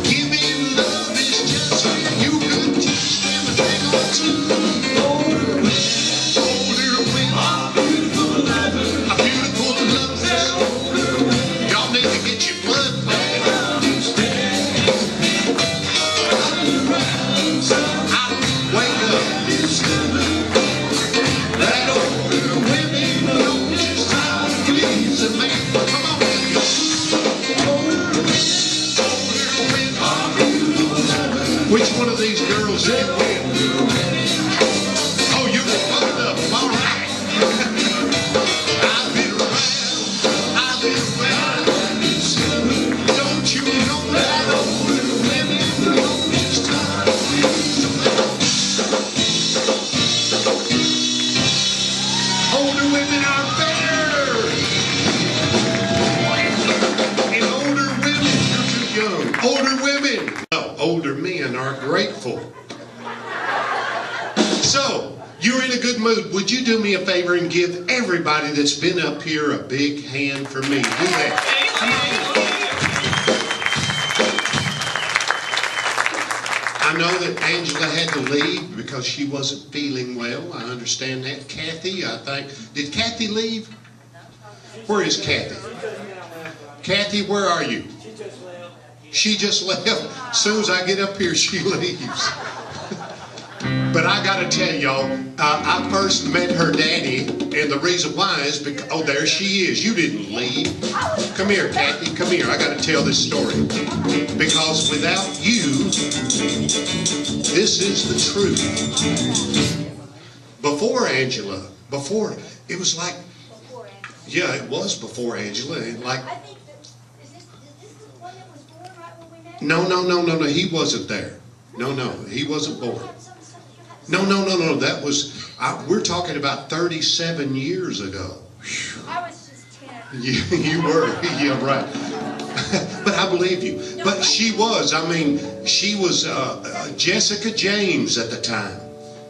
Giving love is just when you could teach them a thing or two. Older women are beautiful lovers. A beautiful lovers. Y'all need to get your blood pumping. Wake up. That older women know just how to please a man. Come on, which one of these girls did it win? Oh, you were fucked up. All right. I've been around. Don't you know that older women know just how to please a man? Older women are better. And older women, you're too young. Older women. Older men are grateful. So, you're in a good mood. Would you do me a favor and give everybody that's been up here a big hand for me? Do that. Come on. I know that Angela had to leave because she wasn't feeling well. I understand that. Kathy, I think. Did Kathy leave? Where is Kathy? Kathy, where are you? She just left. As soon as I get up here, she leaves. But I got to tell y'all, I first met her daddy, and the reason why is because, oh, there she is. You didn't leave. Come here, Kathy. Come here. I got to tell this story. Because without you, this is the truth. Before Angela, it was like, yeah, it was before Angela. Like, No, he wasn't there. No, he wasn't born. No, that was, we're talking about 37 years ago. I was just 10. You were, yeah, right. But I believe you. But she was, she was Jessica James at the time.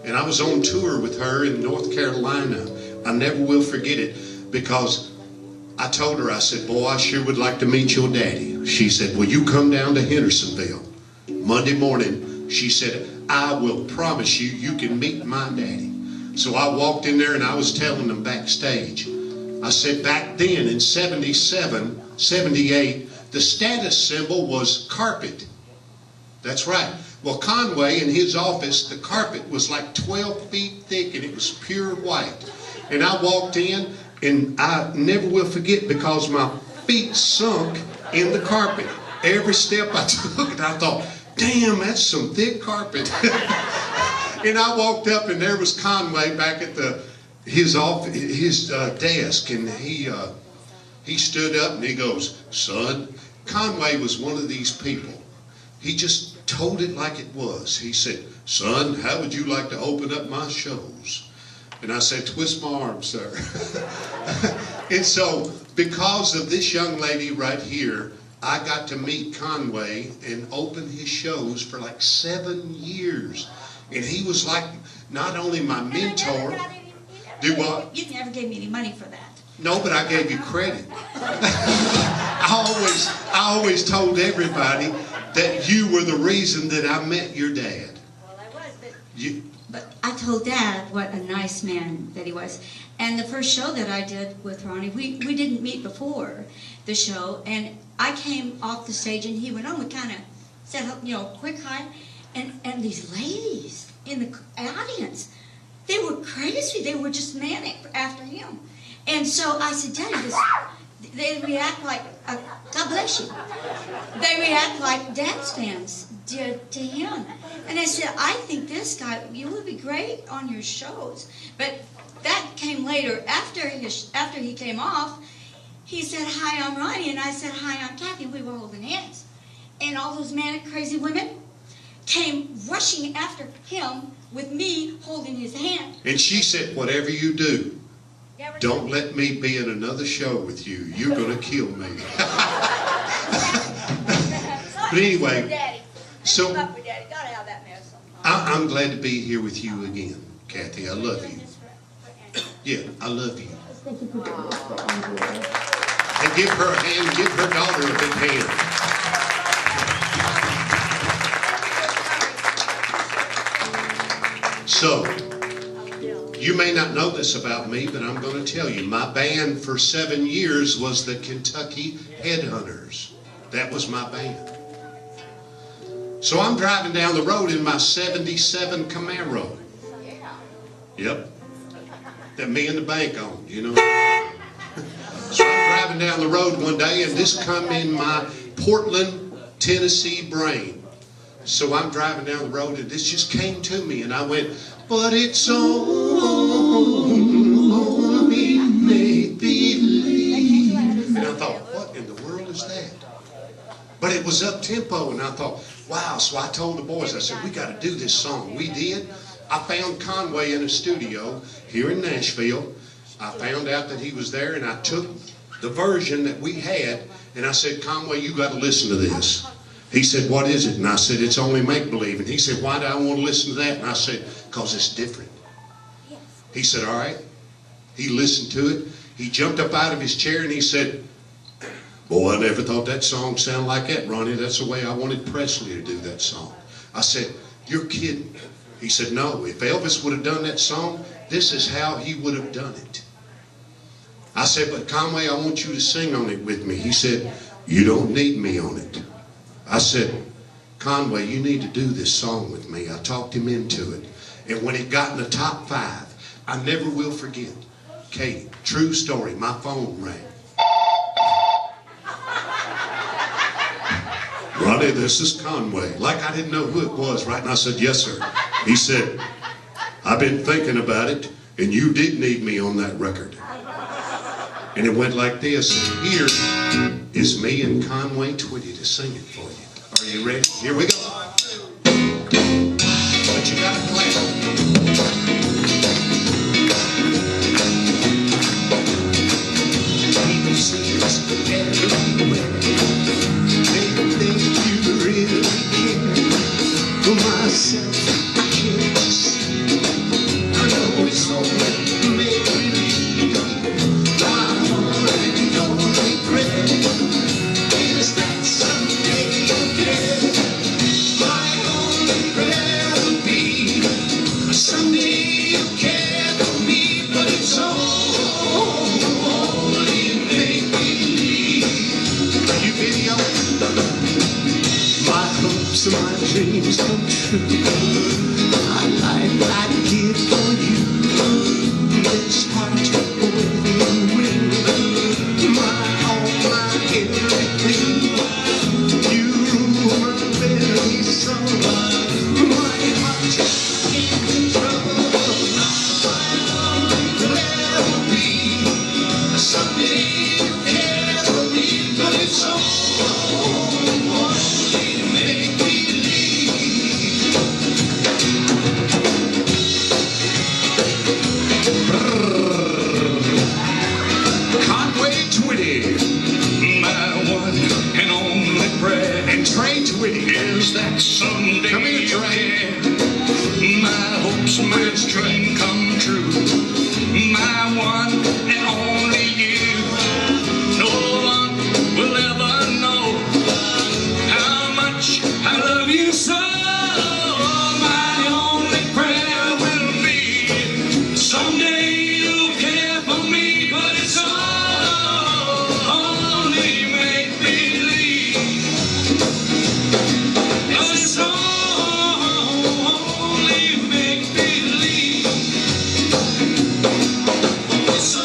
And I was on tour with her in North Carolina. I never will forget it because I told her, I said, boy, I sure would like to meet your daddy. She said, will you come down to Hendersonville Monday morning? She said, I will promise you, you can meet my daddy. So I walked in there and I was telling them backstage. I said, back then in 77, 78, the status symbol was carpet. That's right. Well, Conway in his office, the carpet was like 12 feet thick and it was pure white. And I walked in, and I never will forget because my feet sunk in the carpet. Every step I took, and I thought, damn, that's some thick carpet. And I walked up, and there was Conway back at his desk, and he stood up and he goes, son, Conway was one of these people. He just told it like it was. He said, son, how would you like to open up my shows? And I said, twist my arm, sir. And so, because of this young lady right here, I got to meet Conway and open his shows for like 7 years. And he was like not only my mentor. Do what? You never gave me any money for that. No, but I gave you credit. I always told everybody that you were the reason that I met your dad. Well, I was, but I told Dad what a nice man that he was. And the first show that I did with Ronnie, we didn't meet before the show, and I came off the stage and he went on. We kind of said, quick hi, and these ladies in the audience, they were crazy. They were just manic after him. And so I said, Daddy, they react like, God bless you. They react like Dad's fans did to him. And I said, I think this guy, you would be great on your shows. But that came later. After he came off, he said, hi, I'm Ronnie. And I said, hi, I'm Kathy. We were holding hands. And all those manic, crazy women came rushing after him with me holding his hand. And she said, whatever you do, don't let me be in another show with you. You're going to kill me. But anyway, so I'm glad to be here with you again. Kathy, I love you. Yeah, I love you. And give her a hand, give her daughter a big hand. So, you may not know this about me, but I'm going to tell you. My band for 7 years was the Kentucky Headhunters. That was my band. So I'm driving down the road in my 77 Camaro. Yep. That me and the bank owned, you know. So I'm driving down the road one day and this come in my Portland, Tennessee brain. So I'm driving down the road and this just came to me and I went, but it's only make-believe. And I thought, what in the world is that? But it was up-tempo and I thought, wow. So I told the boys, I said, we got to do this song. We did. I found Conway in a studio here in Nashville. I found out that he was there and I took the version that we had and I said, Conway, you got to listen to this. He said, what is it? And I said, it's only make-believe. And he said, why do I want to listen to that? And I said, because it's different. He said, all right. He listened to it. He jumped up out of his chair and he said, boy, I never thought that song sounded like that, Ronnie. That's the way I wanted Presley to do that song. I said, you're kidding. He said, no, if Elvis would have done that song, this is how he would have done it. I said, but Conway, I want you to sing on it with me. He said, you don't need me on it. I said, Conway, you need to do this song with me. I talked him into it. And when it got in the top 5, I never will forget. Katie, true story, my phone rang. Ronnie, this is Conway. Like I didn't know who it was, right? And I said, yes, sir. He said, I've been thinking about it, and you did need me on that record. And it went like this. Here is me and Conway Twitty to sing it for you. Are you ready? Here we go. But you got to clap. People see us everywhere. They think you really care. For myself, I can't see. I know it's only make-believe. My only prayer is that someday you'll care. My only prayer will be someday you'll care for me, but it's only make-believe. You video? My hopes and my dreams come true. My life I'd give for you. This heart within me. My all, my everything. You rule my very soul. My heart in control. My only prayer will be someday you care for me, but it's only make-believe. Conway Twitty, my one and only prayer. And Trey Twitty is that someday you'll care. My hopes, my dream come true. My one and only you. No one will ever know how much I love you so. My only prayer will be someday you'll care for me, but it's only make-believe. It's only make-believe. It's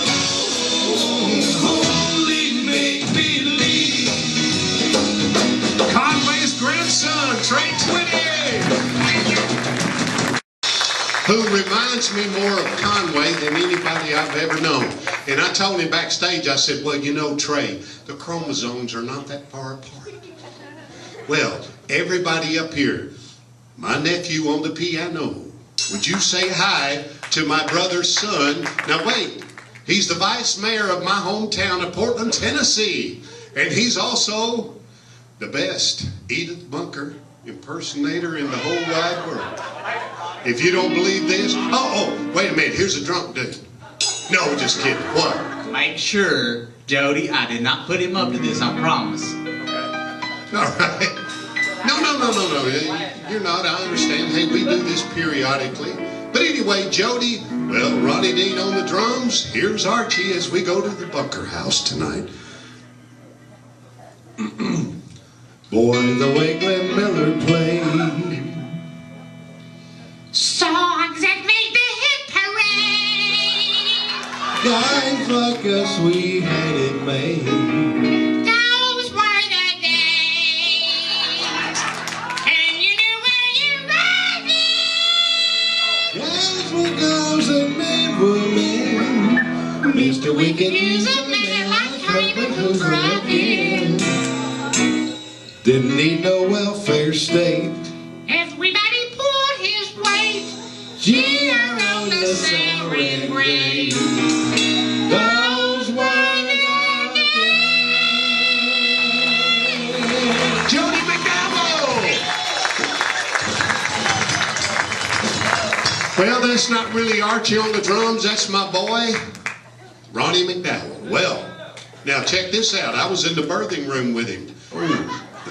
only make-believe. Conway's grandson, Trey Twitty, who reminds me more of Conway than anybody I've ever known. And I told him backstage, I said, well, you know, Trey, the chromosomes are not that far apart. Well, everybody up here, my nephew on the piano, would you say hi to my brother's son? Now wait, he's the vice mayor of my hometown of Portland, Tennessee. And he's also the best Edith Bunker impersonator in the whole wide world. If you don't believe this, wait a minute, here's a drunk dude. No, just kidding. What? Make sure, Jody, I did not put him up to this, I promise. All right. No. You're not, I understand. Hey, we do this periodically. But anyway, Jody, well, Ronnie Dean on the drums. Here's Archie as we go to the Bunker House tonight. Boy, the way Glenn Miller played. Songs that make the hit parade. Guys like us, we had it made. Those were the days. And you knew where you were then. Guys were girls and men were men. Mister, we could use a man like Raymond Hoover again. Didn't need no welfare state. Everybody pulled his weight. Gee, around the Sarin grave. Those were the days. Jody McDowell! Well, that's not really Archie on the drums. That's my boy, Ronnie McDowell. Well, now check this out. I was in the birthing room with him.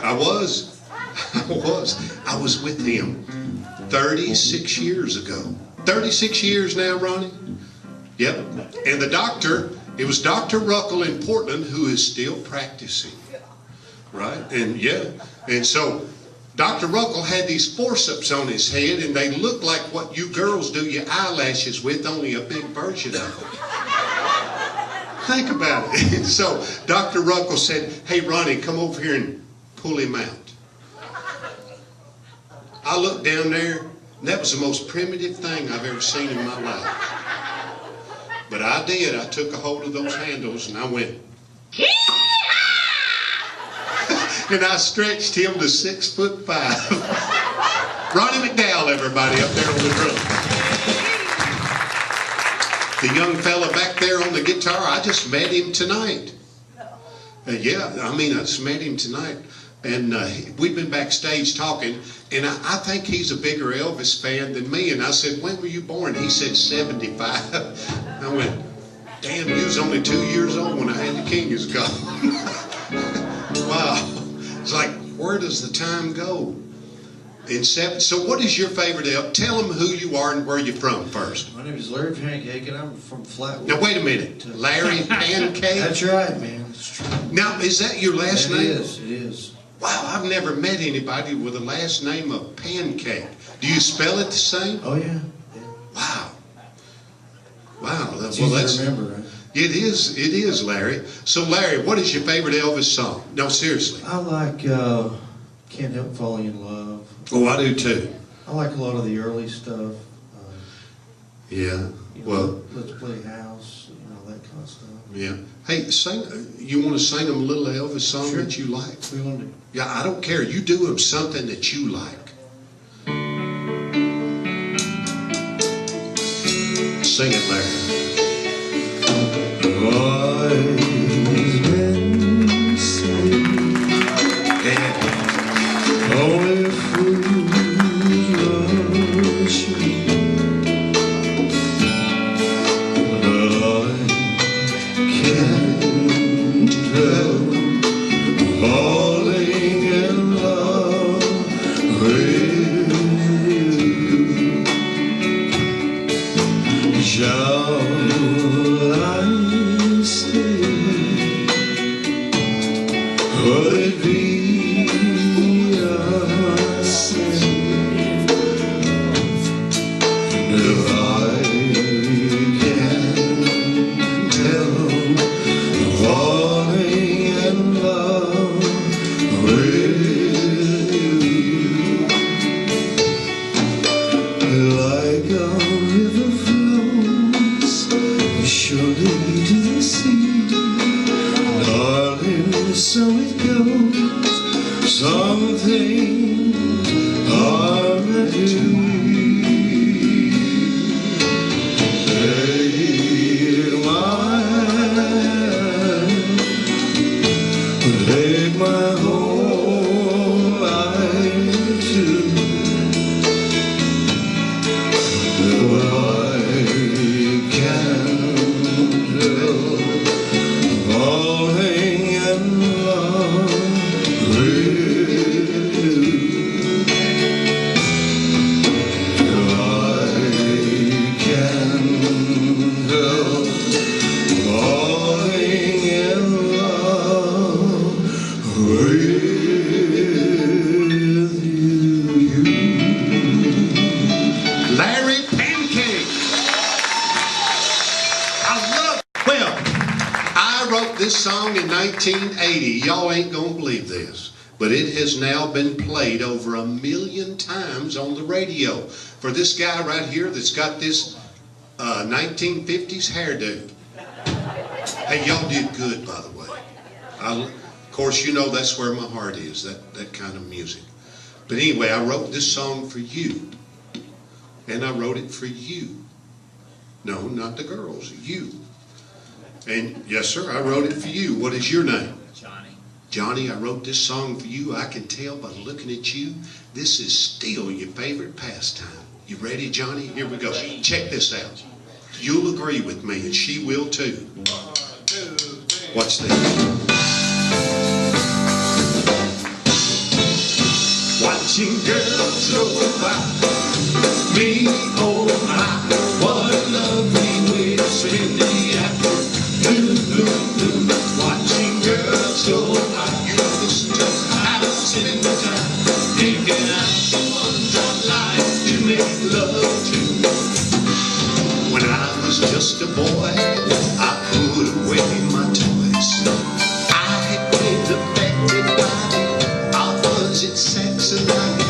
I was with him 36 years ago. 36 years now, Ronnie? Yep. And the doctor, it was Dr. Ruckle in Portland who is still practicing. Right? And yeah. And so Dr. Ruckle had these forceps on his head and they looked like what you girls do your eyelashes with, only a big version of it. Think about it. And so Dr. Ruckle said, hey, Ronnie, come over here and pull him out. I looked down there, and that was the most primitive thing I've ever seen in my life. But I did. I took a hold of those handles, and I went. And I stretched him to 6'5". Ronnie McDowell, everybody, up there on the drum. The young fella back there on the guitar, I just met him tonight. Yeah, I mean, I just met him tonight. And we've been backstage talking, and I think he's a bigger Elvis fan than me. And I said, when were you born? He said 75. I went, damn, you was only 2 years old when I had the King is Gone. Wow. It's like, where does the time go? So what is your favorite Elvis? Tell them who you are and where you're from first. My name is Larry Pancake, and I'm from Flatwood. Now, wait a minute. Larry Pancake? That's right, man. It's true. Now, is that your last name? It is. Wow, I've never met anybody with a last name of Pancake. Do you spell it the same? Oh, yeah. Wow. Wow. It's easy to remember, right? It is, Larry. So, Larry, what is your favorite Elvis song? No, seriously. I like Can't Help Falling in Love. Oh, I do too. I like a lot of the early stuff. Yeah. Well, Let's Play House, that kind of stuff. Yeah. Hey, sing. You want to sing them a little Elvis song that you like? What do you want to do? Yeah, I don't care. You do them something that you like. Sing it, Larry. Wise men say, yeah. Only fools rush me. Falling in love with you. Shall I stay? Would it be a sin if I can tell? Falling in love with you, like a river flows surely to the sea, darling, so it goes. Some things are meant to be. Take my take my whole life too. Larry Pancake. Well, I wrote this song in 1980. Y'all ain't gonna believe this, but it has now been played over 1 million times on the radio for this guy right here that's got this 1950s hairdo. Hey, y'all did good, by the way. Of course, you know that's where my heart is, that kind of music. But anyway, I wrote this song for you. And I wrote it for you. No, not the girls, you. And yes, sir, I wrote it for you. What is your name? Johnny. Johnny, I wrote this song for you. I can tell by looking at you, this is still your favorite pastime. You ready, Johnny? Here we go. Check this out. You'll agree with me, and she will too. Watch this. Watching girls go by, me, oh my, what a lovely way to spend the afternoon. Watching girls go by, you listen to how to spend the time, picking out the ones I'd like to make love to. When I was just a boy, I put away my toys. I had been affected by the opposite sex and I had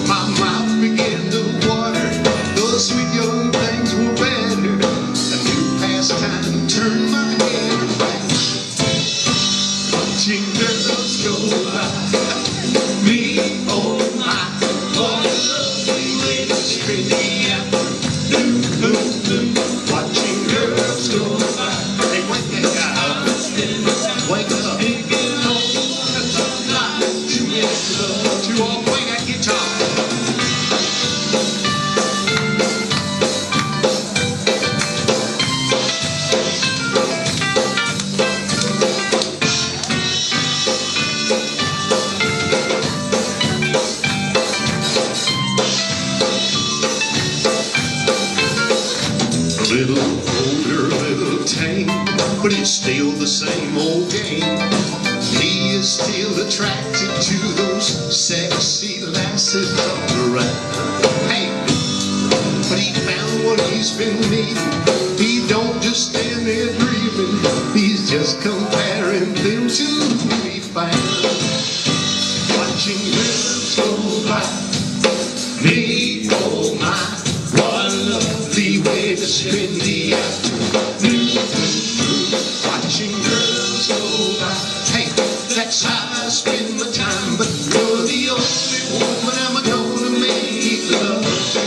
my mouth began to water. Those sweet young things were better. A new pastime turned my head around. Watching girls go by, me, oh my, what a lovely way to spend the afternoon. Watching girls go by. Hey, wake that guy up. Wake up. To all play that guitar. A little older, a little tame, but it's still the same old game. He is still attracted to those sexy lasses around. Hey, but he found what he's been needing. He don't just stand there dreaming. He's just comparing them to who he found. Watching girls go by, me, oh my, what a lovely way to spend the afternoon. Watching girls go by. Hey, that's how I spend my time, but you're the only woman I'm gonna make love to.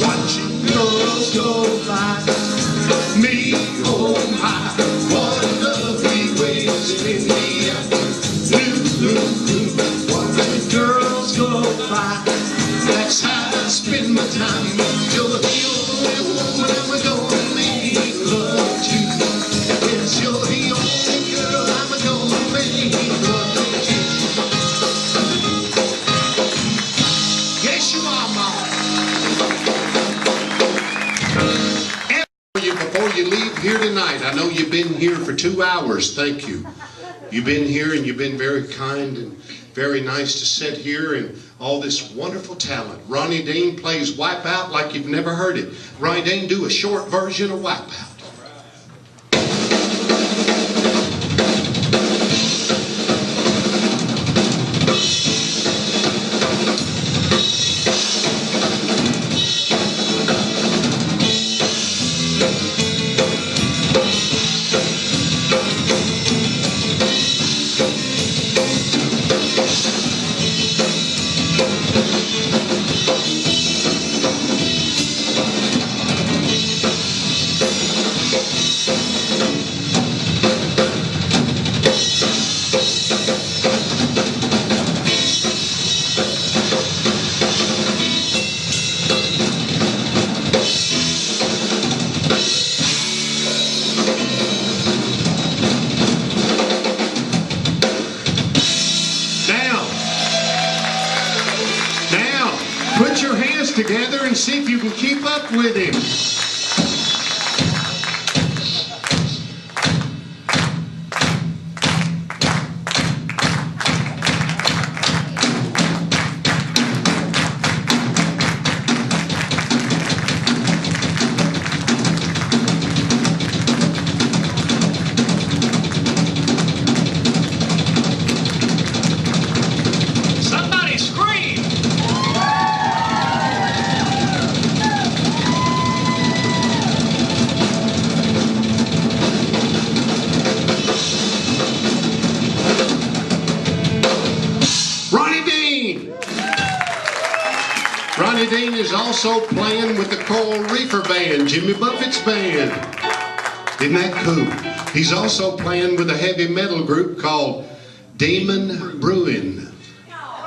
Watching girls go by, me, oh my, what a lovely way to spend the afternoon. Watching girls go by, that's how I spend my time, but you're the only woman I'm gonna make love to. Yes, you're the only girl I'm gonna make love to. Yes, you are, Mama. Before you leave here tonight, I know you've been here for 2 hours. Thank you. You've been here and you've been very kind and very nice to sit here and all this wonderful talent. Ronnie Dean plays Wipeout like you've never heard it. Ronnie Dean, do a short version of Wipeout. Put your hands together and see if you can keep up with him. Ronnie Dean is also playing with the Coral Reefer Band, Jimmy Buffett's band. Isn't that cool? He's also playing with a heavy metal group called Demon Brewing.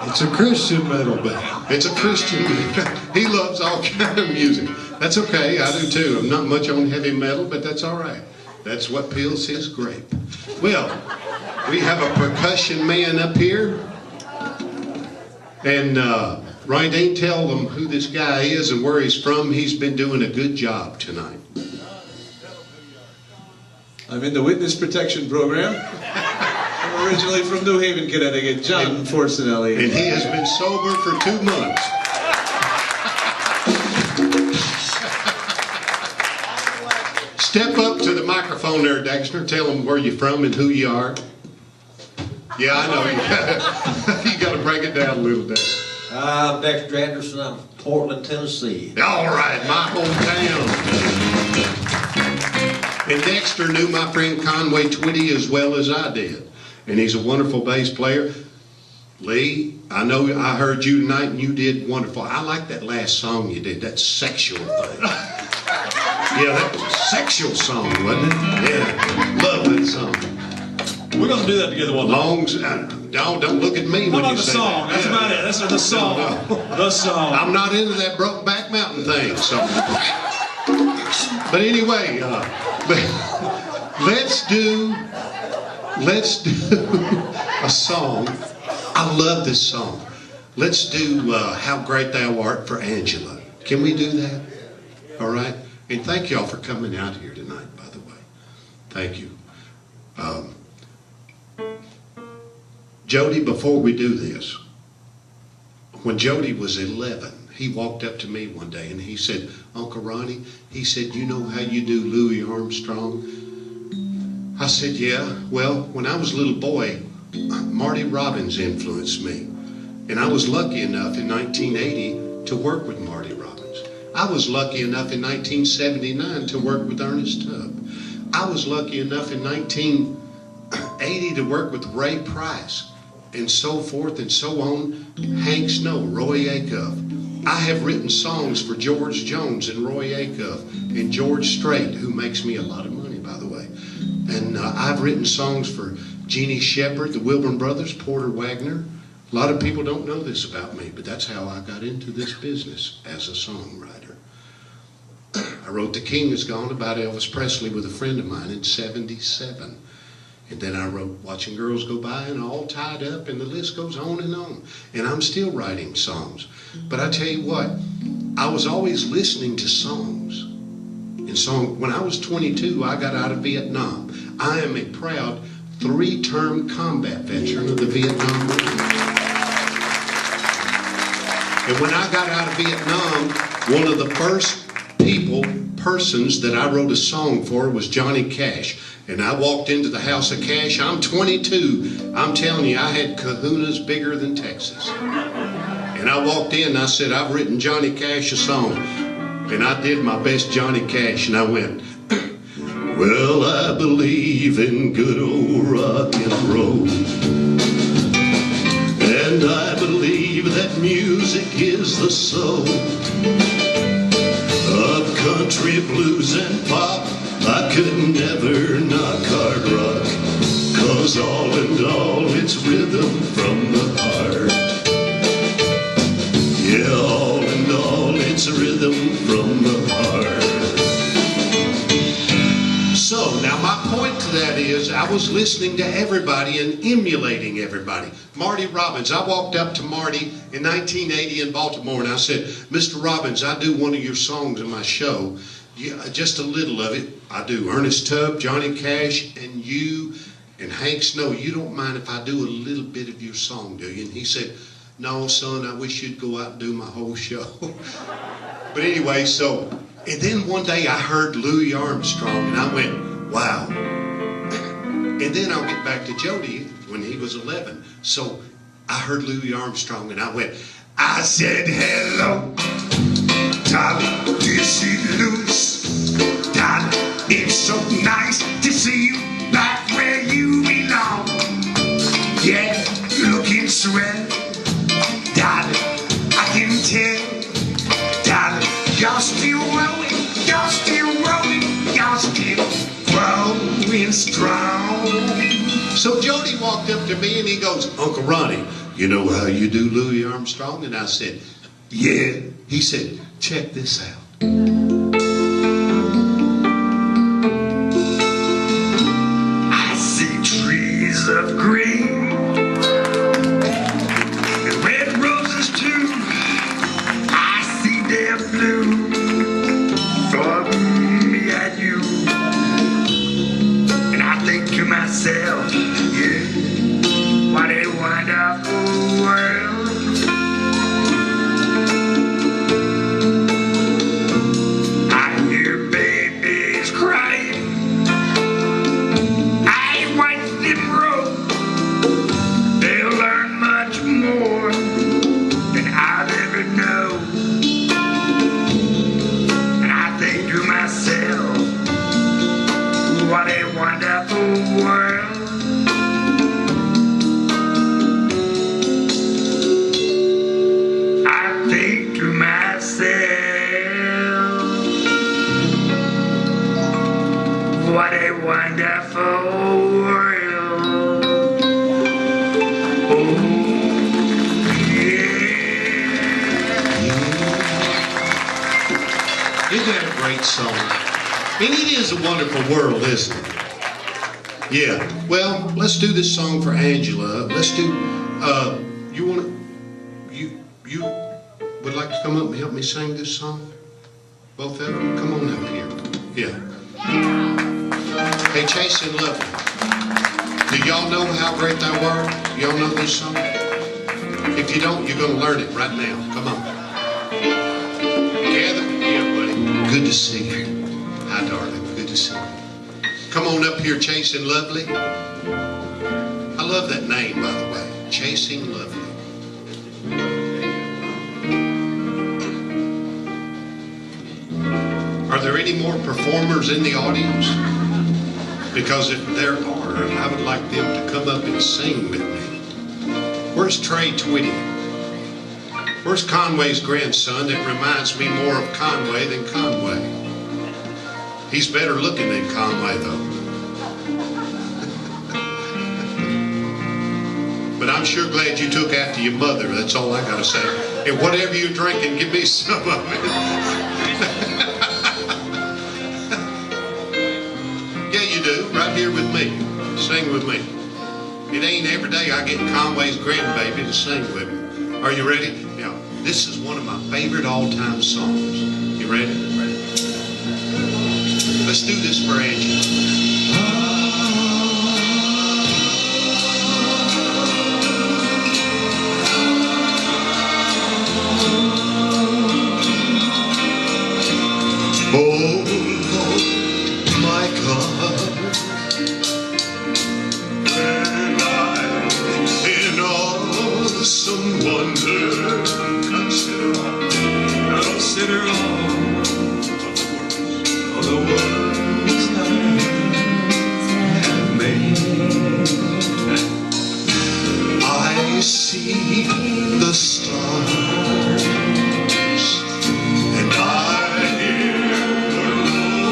It's a Christian metal band. It's a Christian. He loves all kind of music. That's okay, I do too. I'm not much on heavy metal, but that's all right. That's what peels his grape. Well, we have a percussion man up here. And Ronnie Dean, tell them who this guy is and where he's from. He's been doing a good job tonight. I'm in the Witness Protection Program. I'm originally from New Haven, Connecticut, John Forcinelli. And he has been sober for 2 months. Step up to the microphone there, Dexter. Tell them where you're from and who you are. Yeah, I know. You got to break it down a little bit. I'm Dexter Anderson. I'm from Portland, Tennessee. All right, my hometown. And Dexter knew my friend Conway Twitty as well as I did. And he's a wonderful bass player. Lee, I know I heard you tonight and you did wonderful. I like that last song you did, that sexual thing. Yeah, that was a sexual song, wasn't it? Yeah, love that song. We're going to do that together one night. Don't look at me when you say that. How about the song? That's about it. That's the song. The song. I'm not into that Brokeback Mountain thing, so. But anyway, let's do a song. I love this song. Let's do How Great Thou Art for Angela. Can we do that? All right? And thank y'all for coming out here tonight, by the way. Thank you. Jody, before we do this, when Jody was 11, he walked up to me one day and he said, Uncle Ronnie, he said, you know how you do Louis Armstrong? I said, yeah. Well, when I was a little boy, Marty Robbins influenced me. And I was lucky enough in 1980 to work with Marty Robbins. I was lucky enough in 1979 to work with Ernest Tubb. I was lucky enough in 1980 to work with Ray Price and so forth and so on, Hank Snow, Roy Acuff. I have written songs for George Jones and Roy Acuff and George Strait, who makes me a lot of money, by the way. And I've written songs for Jeannie Shepherd, the Wilburn Brothers, Porter Wagner. A lot of people don't know this about me, but that's how I got into this business as a songwriter. I wrote The King Is Gone about Elvis Presley with a friend of mine in '77. And then I wrote Watching Girls Go By and All Tied Up, and the list goes on. And I'm still writing songs. But I tell you what, I was always listening to songs. When I was 22, I got out of Vietnam. I am a proud 3-term combat veteran of the Vietnam War. And when I got out of Vietnam, one of the first persons that I wrote a song for was Johnny Cash. And I walked into the house of Cash. I'm 22. I'm telling you, I had kahunas bigger than Texas. And I walked in and I said, I've written Johnny Cash a song. And I did my best Johnny Cash. And I went, well, I believe in good old rock and roll. And I believe that music is the soul of country, blues, and pop. I could never knock hard rock, 'cause all in all it's rhythm from the heart. Yeah, all in all it's rhythm from the heart. So, now my point to that is, I was listening to everybody and emulating everybody. Marty Robbins, I walked up to Marty in 1980 in Baltimore and I said, Mr. Robbins, I do one of your songs in my show. Yeah, just a little of it. I do Ernest Tubb, Johnny Cash, and you, and Hank Snow. You don't mind if I do a little bit of your song, do you? And he said, no, son, I wish you'd go out and do my whole show. But anyway, and then one day I heard Louis Armstrong, and I went, wow. And then I'll get back to Jody when he was 11. So I heard Louis Armstrong, and I went, I said, hello, Dolly, this is Louis. Dolly, it's so nice to see you back where you belong. Yeah, looking swell. Dolly, I can tell So Jody walked up to me and he goes, Uncle Ronnie, you know how you do Louis Armstrong? And I said, yeah. He said, check this out. I see trees of green and red roses too. I see them blue for me and you. And I think to myself, yeah, what a wonderful world. I hear babies crying. I watch them grow. They'll learn much more than I'll ever know. And I think to myself, what a wonderful world. I think to myself, what a wonderful world. Oh, Isn't that a great song? And it is a wonderful world, isn't it? Yeah. Well, let's do this song for Angela. Let's do, you want to, you would like to come up and help me sing this song? Both of them? Come on up here. Yeah. Hey, Chase and Lovely. Do y'all know how great thou art? Y'all know this song? If you don't, you're going to learn it right now. Come on. Gather. Yeah, buddy. Good to see you. Hi, darling. Good to see you. Come on up here, Chasing Lovely. I love that name, by the way. Chasing Lovely. Are there any more performers in the audience? Because if there are, I would like them to come up and sing with me. Where's Trey Twitty? Where's Conway's grandson that reminds me more of Conway than Conway? He's better looking than Conway, though. But I'm sure glad you took after your mother. That's all I got to say. And whatever you're drinking, give me some of it. Yeah, you do. Right here with me. Sing with me. It ain't every day I get Conway's grandbaby to sing with me. Are you ready? Now, this is one of my favorite all-time songs. You ready? Let's do this for Angela. Oh, Lord, my God, when I, in awesome wonder, consider all of the works thy hands have made. I see the stars, and I hear the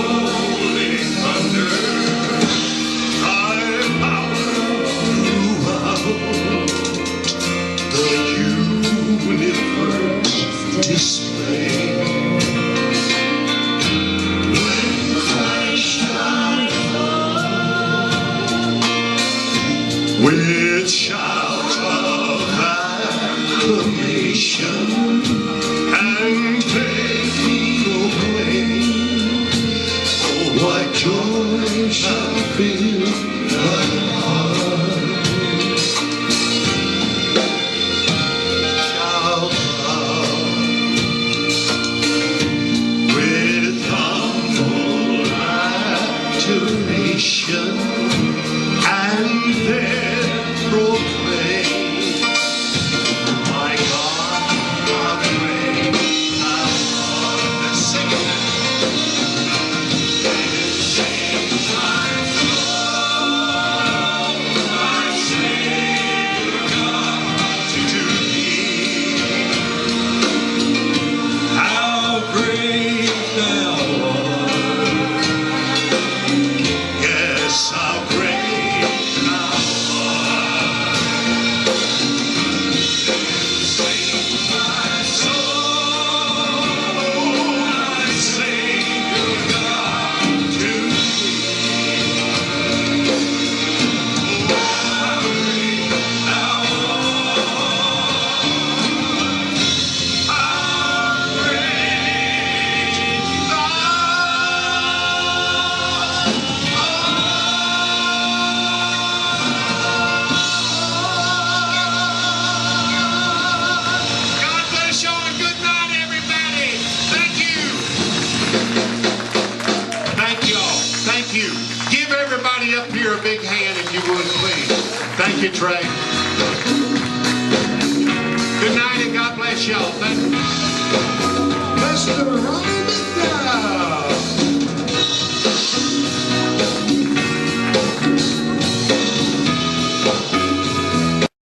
rolling thunder. Thy power throughout the universe display. When Christ shall fall, with shouts of acclamation and faith proclaim, oh, what joy shall fill thy heart. Shall bow with humble adoration and then proclaim, Thank you, Trey. Good night and God bless y'all. Thank you. Mr. Ronnie McDowell.